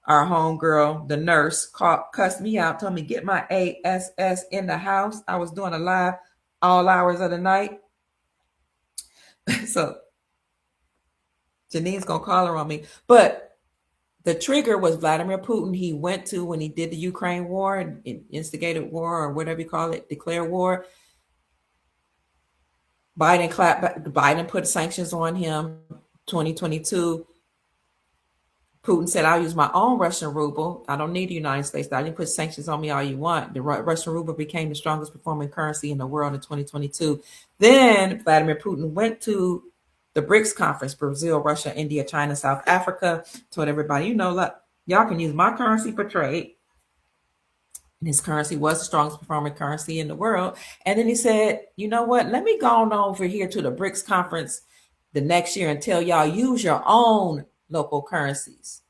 Our homegirl, the nurse, cussed me out, told me get my ASS in the house. I was doing a live all hours of the night. So Janine's gonna call her on me. But the trigger was Vladimir Putin. He went to, when he did the Ukraine war and instigated war, or whatever you call it, declare war. Biden put sanctions on him. 2022. Putin said, I'll use my own Russian ruble. I don't need the United States. I didn't put sanctions on me all you want. The Russian ruble became the strongest performing currency in the world in 2022. Then Vladimir Putin went to the BRICS conference, Brazil, Russia, India, China, South Africa, told everybody, look, y'all can use my currency for trade. And his currency was the strongest performing currency in the world. And then he said, you know what? Let me go on over here to the BRICS conference the next year and tell y'all use your own local currencies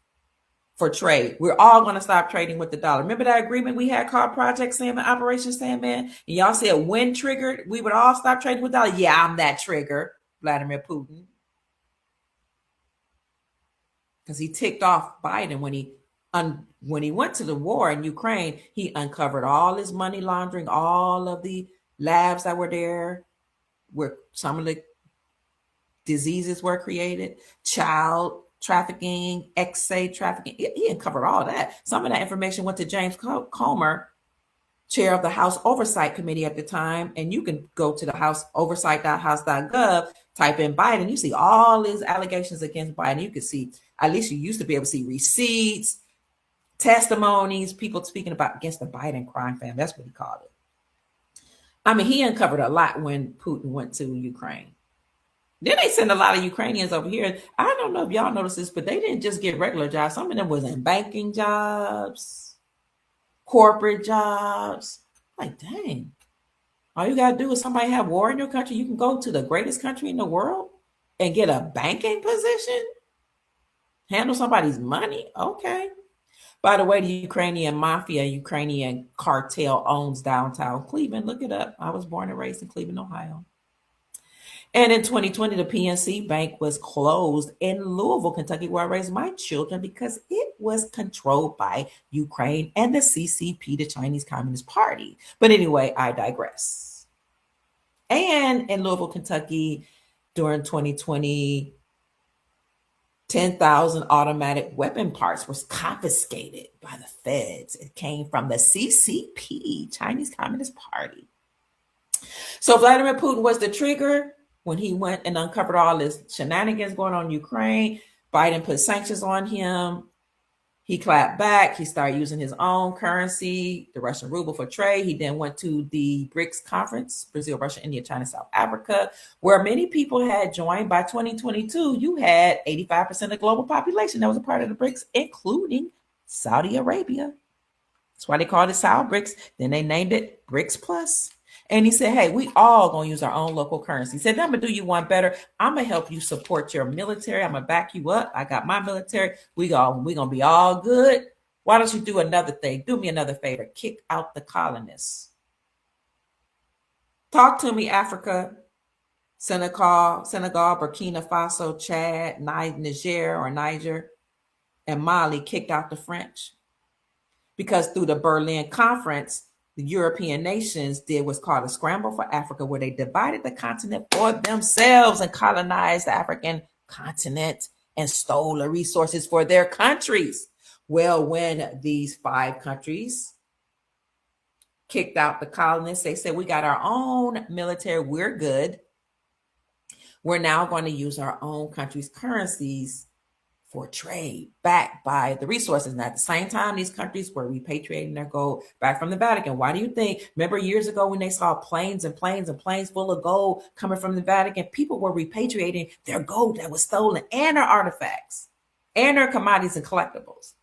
for trade. We're all going to stop trading with the dollar. Remember that agreement we had called Project Sandman, Operation Sandman? And y'all said when triggered, we would all stop trading with dollar. Yeah, I'm that trigger, Vladimir Putin. Because he ticked off Biden when he went to the war in Ukraine. He uncovered all his money laundering, all of the labs that were there, where some of the diseases were created, child trafficking, X-ray trafficking. He uncovered all that. Some of that information went to James Comer, chair of the House Oversight Committee at the time. And you can go to the House oversight.house.gov, type in Biden. You see all his allegations against Biden. You can see, at least you used to be able to see receipts, testimonies, people speaking about against the Biden crime family. That's what he called it. I mean, he uncovered a lot when Putin went to Ukraine. Then they send a lot of Ukrainians over here. I don't know if y'all noticed this, but they didn't just get regular jobs. Some of them was in banking jobs, corporate jobs. Like, dang. All you got to do is somebody have war in your country. You can go to the greatest country in the world and get a banking position, handle somebody's money. Okay. By the way, the Ukrainian mafia, Ukrainian cartel owns downtown Cleveland. Look it up. I was born and raised in Cleveland, Ohio. And in 2020, the PNC Bank was closed in Louisville, Kentucky, where I raised my children, because it was controlled by Ukraine and the CCP, the Chinese Communist Party. But anyway, I digress. And in Louisville, Kentucky, during 2020, 10,000 automatic weapon parts was confiscated by the feds. It came from the CCP, Chinese Communist Party. So Vladimir Putin was the trigger when he went and uncovered all this shenanigans going on in Ukraine. Biden put sanctions on him. He clapped back. He started using his own currency, the Russian ruble, for trade. He then went to the BRICS conference, Brazil, Russia, India, China, South Africa, where many people had joined. By 2022, you had 85% of global population that was a part of the BRICS, including Saudi Arabia. That's why they called it Saudi BRICS. Then they named it BRICS Plus. And he said, hey, we all going to use our own local currency. He said, I'm going to do you one better. I'm going to help you support your military. I'm going to back you up. I got my military. We going to be all good. Why don't you do another thing? Do me another favor. Kick out the colonists. Talk to me, Africa, Senegal, Burkina Faso, Chad, Niger, and Mali kicked out the French. Because through the Berlin Conference, the European nations did what's called a scramble for Africa, where they divided the continent for themselves and colonized the African continent and stole the resources for their countries. Well, when these 5 countries kicked out the colonists, they said, we got our own military, we're good. We're now going to use our own country's currencies for trade, backed by the resources. And at the same time, these countries were repatriating their gold back from the Vatican. Why do you think? Remember years ago when they saw planes and planes and planes full of gold coming from the Vatican? People were repatriating their gold that was stolen and their artifacts and their commodities and collectibles.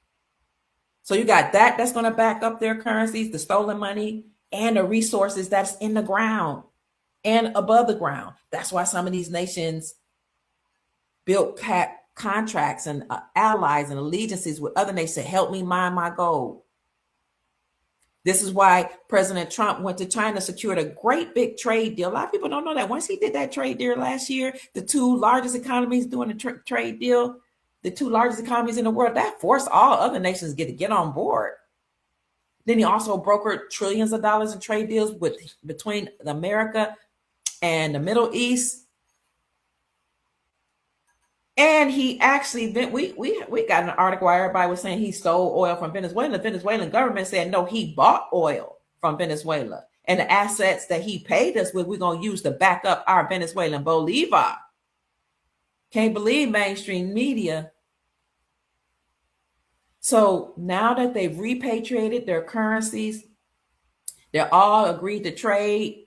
So you got that's going to back up their currencies, the stolen money, and the resources that's in the ground and above the ground. That's why some of these nations built contracts and allies and allegiances with other nations to help me mine my gold. This is why President Trump went to China, secured a great big trade deal. A lot of people don't know that. Once he did that trade deal last year, the 2 largest economies doing a trade deal, the 2 largest economies in the world, that forced all other nations to get on board. Then he also brokered trillions of dollars in trade deals between America and the Middle East. And he actually, we got an article where everybody was saying he stole oil from Venezuela. The Venezuelan government said, no, he bought oil from Venezuela. And the assets that he paid us with, we're going to use to back up our Venezuelan bolivar. Can't believe mainstream media. So now that they've repatriated their currencies, they're all agreed to trade.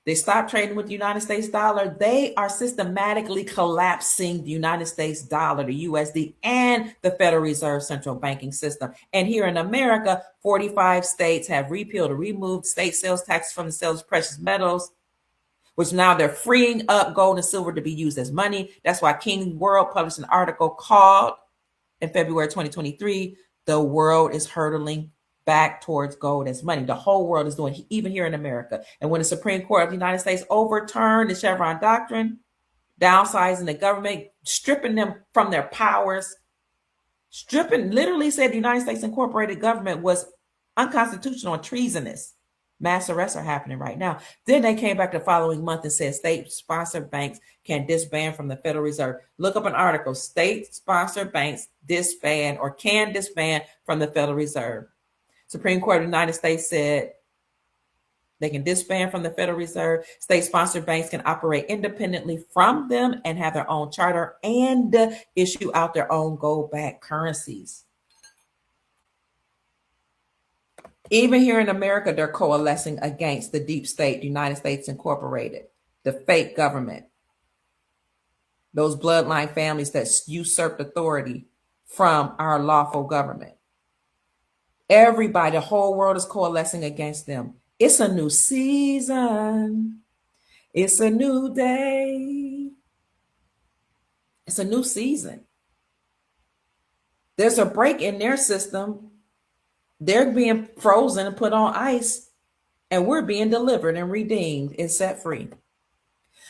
They stopped trading with the United States dollar. They are systematically collapsing the United States dollar, the USD, and the Federal Reserve central banking system. And here in America, 45 states have repealed or removed state sales taxes from the sales of precious metals, which now they're freeing up gold and silver to be used as money. That's why King World published an article called, in February 2023, "The World is Hurtling Back Towards Gold as Money." The whole world is doing, even here in America. And when the Supreme Court of the United States overturned the Chevron doctrine, downsizing the government, stripping them from their powers, literally said the United States Incorporated government was unconstitutional and treasonous. Mass arrests are happening right now. Then they came back the following month and said state-sponsored banks can disband from the Federal Reserve. Look up an article, state-sponsored banks disband or can disband from the Federal Reserve. Supreme Court of the United States said they can disband from the Federal Reserve. State-sponsored banks can operate independently from them and have their own charter and issue out their own gold-backed currencies. Even here in America, they're coalescing against the deep state, United States Incorporated, the fake government, those bloodline families that usurped authority from our lawful government. Everybody, the whole world is coalescing against them. It's a new season. It's a new day. It's a new season. There's a break in their system. They're being frozen and put on ice, and we're being delivered and redeemed and set free.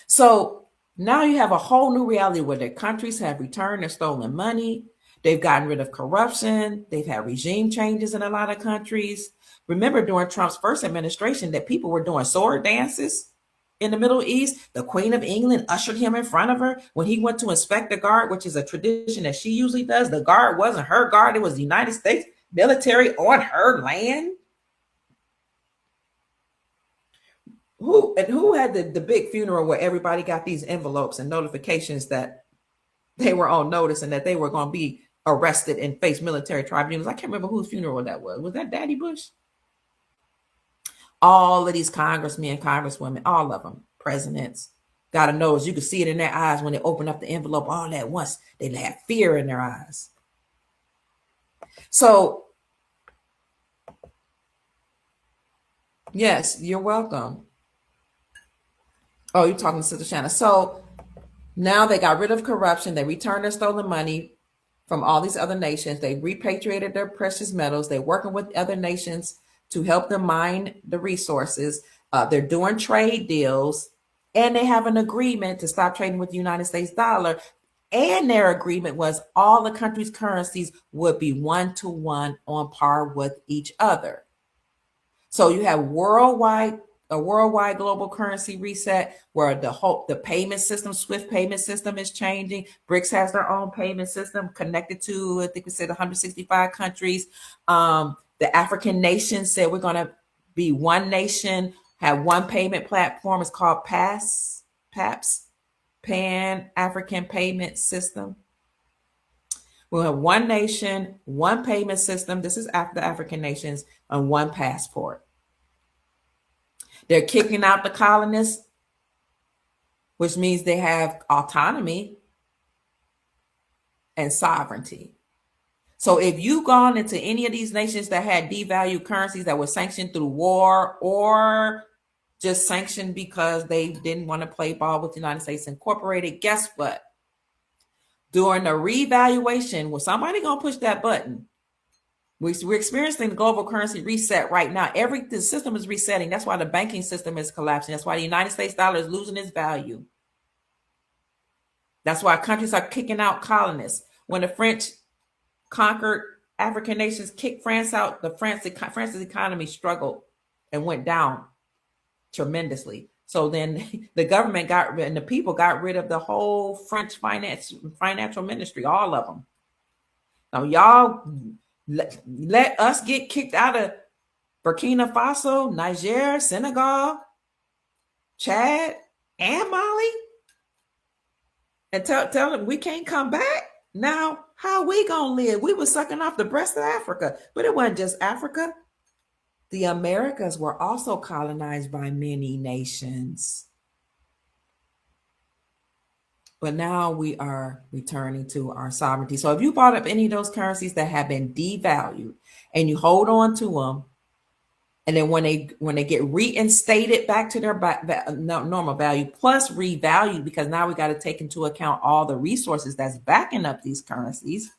So now you have a whole new reality where their countries have returned their stolen money. They've gotten rid of corruption. They've had regime changes in a lot of countries. Remember during Trump's first administration that people were doing sword dances in the Middle East, the Queen of England ushered him in front of her when he went to inspect the guard, which is a tradition that she usually does. The guard wasn't her guard, it was the United States military on her land. Who had the big funeral where everybody got these envelopes and notifications that they were on notice and that they were going to be arrested and face military tribunals? I can't remember whose funeral that was. Was that Daddy Bush? All of these congressmen, congresswomen, all of them, presidents, got a notice. You could see it in their eyes when they open up the envelope all at once. They had fear in their eyes. So, yes, you're welcome. Oh, you're talking to Sister Shanna. So now they got rid of corruption. They returned their stolen money from all these other nations. They repatriated their precious metals. They're working with other nations to help them mine the resources. They're doing trade deals, and they have an agreement to stop trading with the United States dollar. And their agreement was all the countries' currencies would be 1-to-1 on par with each other. So you have a worldwide global currency reset where the payment system, SWIFT payment system, is changing. BRICS has their own payment system connected to, I think we said 165 countries. The African nations said we're going to be one nation, have one payment platform. It's called PAPS, Pan African Payment System. We'll have one nation, one payment system. This is after the African nations, and one passport. They're kicking out the colonists, which means they have autonomy and sovereignty. So if you've gone into any of these nations that had devalued currencies that were sanctioned through war or just sanctioned because they didn't want to play ball with the United States Incorporated, guess what? During the revaluation, well, somebody gonna push that button. We're experiencing the global currency reset right now. The system is resetting. That's why the banking system is collapsing. That's why the United States dollar is losing its value. That's why countries are kicking out colonists. When the French conquered African nations, kicked France out, France's economy struggled and went down tremendously. So then the government and the people got rid of the whole French financial ministry, all of them. Now y'all let us get kicked out of Burkina Faso, Niger, Senegal, Chad, and Mali, and tell them we can't come back. Now, how we gonna live? We were sucking off the breast of Africa, but it wasn't just Africa. The Americas were also colonized by many nations. But now we are returning to our sovereignty. So if you bought up any of those currencies that have been devalued and you hold on to them, and then when they get reinstated back to their normal value plus revalued, because now we got to take into account all the resources that's backing up these currencies,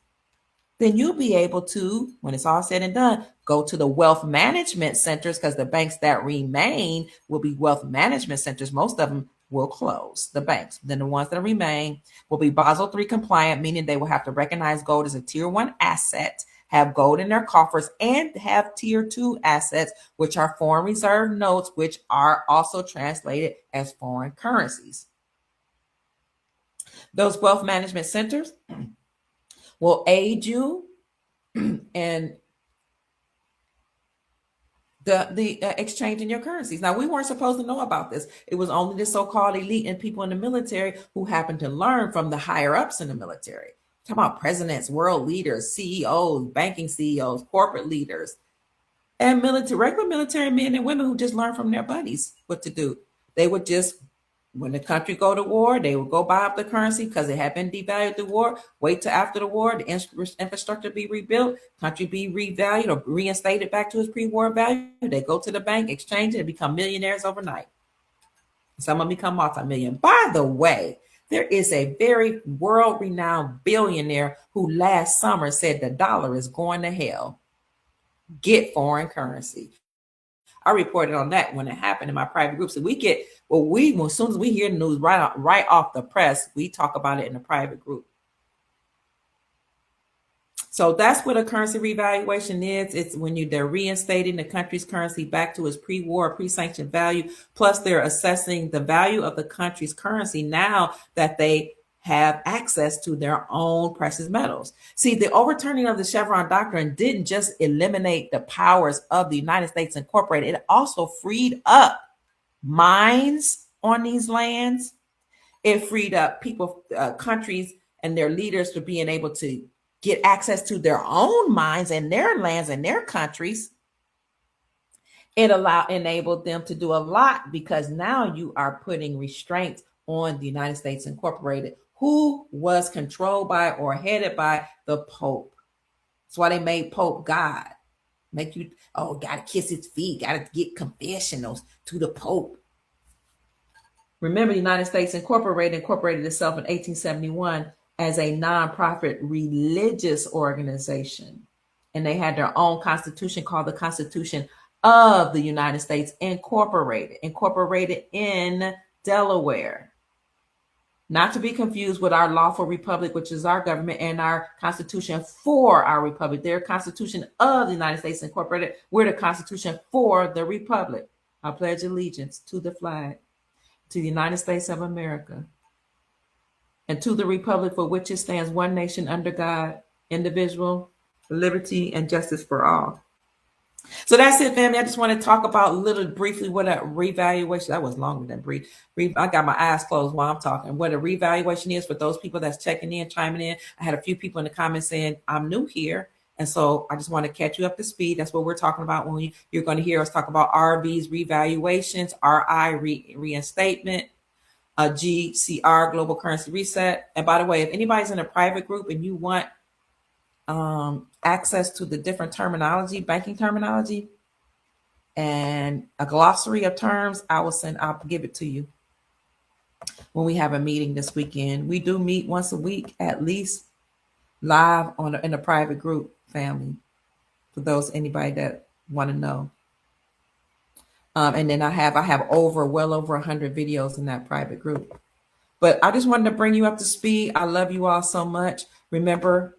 then you'll be able to, when it's all said and done, go to the wealth management centers, because the banks that remain will be wealth management centers. Most of them will close, the banks. Then the ones that remain will be Basel III compliant, meaning they will have to recognize gold as a tier 1 asset, have gold in their coffers, and have tier 2 assets, which are foreign reserve notes, which are also translated as foreign currencies. Those wealth management centers will aid you in the exchange in your currencies. Now, we weren't supposed to know about this. It was only the so-called elite and people in the military who happened to learn from the higher ups in the military. Talking about presidents, world leaders, CEOs, banking CEOs, corporate leaders, and regular military men and women who just learned from their buddies what to do. They would just, when the country go to war, they would go buy up the currency because it had been devalued through war, wait till after the war, the infrastructure be rebuilt, country be revalued or reinstated back to its pre-war value. They go to the bank, exchange it, and become millionaires overnight. Some of them become multi-million. By the way, there is a very world-renowned billionaire who last summer said the dollar is going to hell. Get foreign currency. I reported on that when it happened in my private group. So as soon as we hear the news right off the press, we talk about it in the private group. So that's what a currency revaluation is. It's when they're reinstating the country's currency back to its pre-war, pre-sanctioned value. Plus, they're assessing the value of the country's currency now that they have access to their own precious metals. See, the overturning of the Chevron Doctrine didn't just eliminate the powers of the United States Incorporated, it also freed up mines on these lands. It freed up people, countries, and their leaders to being able to get access to their own mines and their lands and their countries. It enabled them to do a lot because now you are putting restraints on the United States Incorporated, who was controlled by or headed by the Pope. That's why they made Pope God. Make you, gotta kiss his feet, gotta get confessionals to the Pope. Remember, the United States incorporated itself in 1871 as a nonprofit religious organization. And they had their own constitution called the Constitution of the United States incorporated in Delaware. Not to be confused with our lawful republic, which is our government, and our constitution for our republic. Their Constitution of the United States Incorporated. We're the Constitution for the republic. I pledge allegiance to the flag, to the United States of America, and to the republic for which it stands, one nation under God, indivisible, liberty, and justice for all. So that's it, family. I just want to talk about a little briefly what a revaluation, that was longer than brief. I got my eyes closed while I'm talking. What a revaluation is for those people that's checking in, chiming in. I had a few people in the comments saying, I'm new here. And so I just want to catch you up to speed. That's what we're talking about when you're going to hear us talk about RV's revaluations, RI reinstatement, GCR global currency reset. And by the way, if anybody's in a private group and you want access to the different terminology, banking terminology, and a glossary of terms, I'll give it to you when we have a meeting this weekend. We do meet once a week, at least live in a private group, family, for anybody that want to know. And then I have well over 100 videos in that private group. But I just wanted to bring you up to speed. I love you all so much. Remember,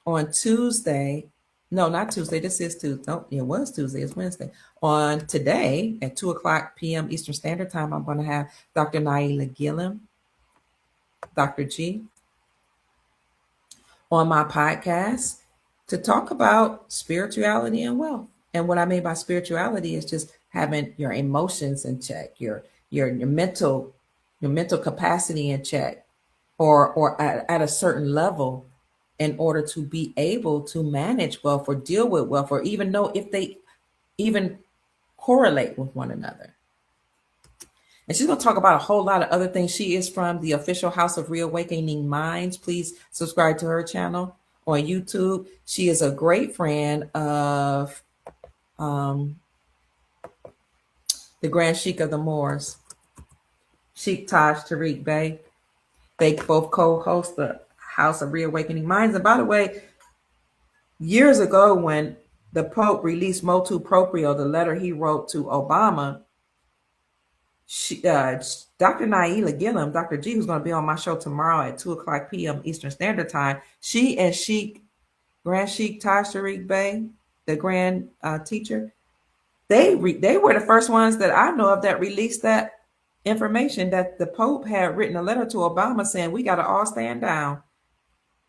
on Tuesday, no, not Tuesday. This is Tuesday. No, it was Tuesday. It's Wednesday. On today at 2:00 p.m. Eastern Standard Time, I'm going to have Dr. Naila Gillum, Dr. G, on my podcast to talk about spirituality and wealth. And what I mean by spirituality is just having your emotions in check, your mental capacity in check, or at a certain level, in order to be able to manage wealth or deal with wealth, or even know if they even correlate with one another. And she's going to talk about a whole lot of other things. She is from the official House of Reawakening Minds. Please subscribe to her channel on YouTube. She is a great friend of the Grand Sheikh of the Moors, Sheikh Taj Tariq Bey. They both co-host the House of Reawakening Minds. And by the way, years ago when the Pope released Motu Proprio, the letter he wrote to Obama, Dr. Naila Gillum, Dr. G, who's going to be on my show tomorrow at 2:00 p.m. Eastern Standard Time, she and Grand Sheikh Taj Tariq Bey, the Grand Teacher, they were the first ones that I know of that released that information that the Pope had written a letter to Obama saying we got to all stand down.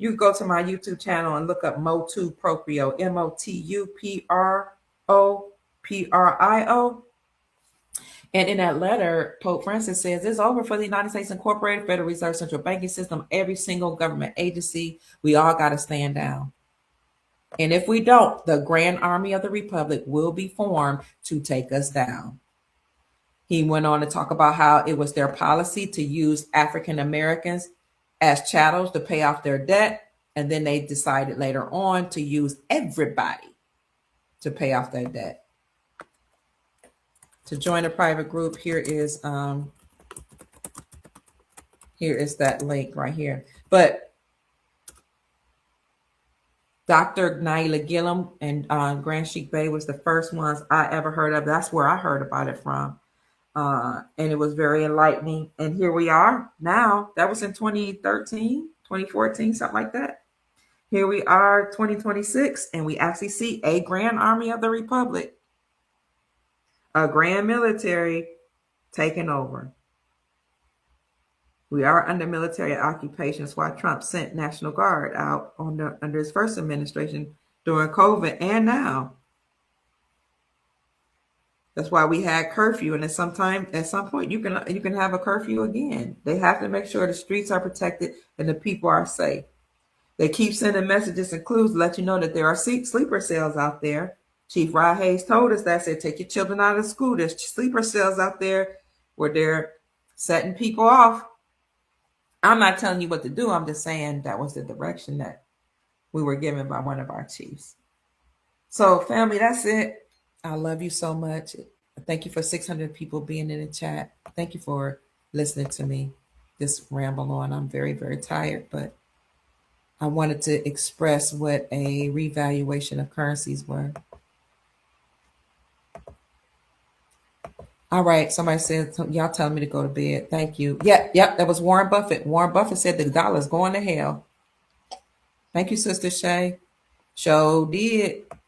You go to my YouTube channel and look up Motu Proprio, MOTUPROPRIO. And in that letter, Pope Francis says, it's over for the United States Incorporated, Federal Reserve Central Banking System, every single government agency. We all got to stand down. And if we don't, the Grand Army of the Republic will be formed to take us down. He went on to talk about how it was their policy to use African Americans as chattels to pay off their debt. And then they decided later on to use everybody to pay off their debt. To join a private group, here is that link right here. But Dr. Naila Gillum and Grand Sheikh Bey was the first ones I ever heard of. That's where I heard about it from. And it was very enlightening. And here we are now. That was in 2013, 2014, something like that. Here we are, 2026, and we actually see a grand army of the republic, a grand military taking over. We are under military occupation. That's why Trump sent National Guard out under his first administration during COVID and now. That's why we had curfew, and at some point, you can have a curfew again. They have to make sure the streets are protected and the people are safe. They keep sending messages and clues to let you know that there are sleeper cells out there. Chief Rod Hayes told us that, said, take your children out of school. There's sleeper cells out there where they're setting people off. I'm not telling you what to do. I'm just saying that was the direction that we were given by one of our chiefs. So, family, that's it. I love you so much. Thank you for 600 people being in the chat. Thank you for listening to me just ramble on. I'm very, very tired, but I wanted to express what a revaluation of currencies were. All right. Somebody said, y'all telling me to go to bed. Thank you. Yep. That was Warren Buffett. Warren Buffett said the dollar's going to hell. Thank you, Sister Shay. Did.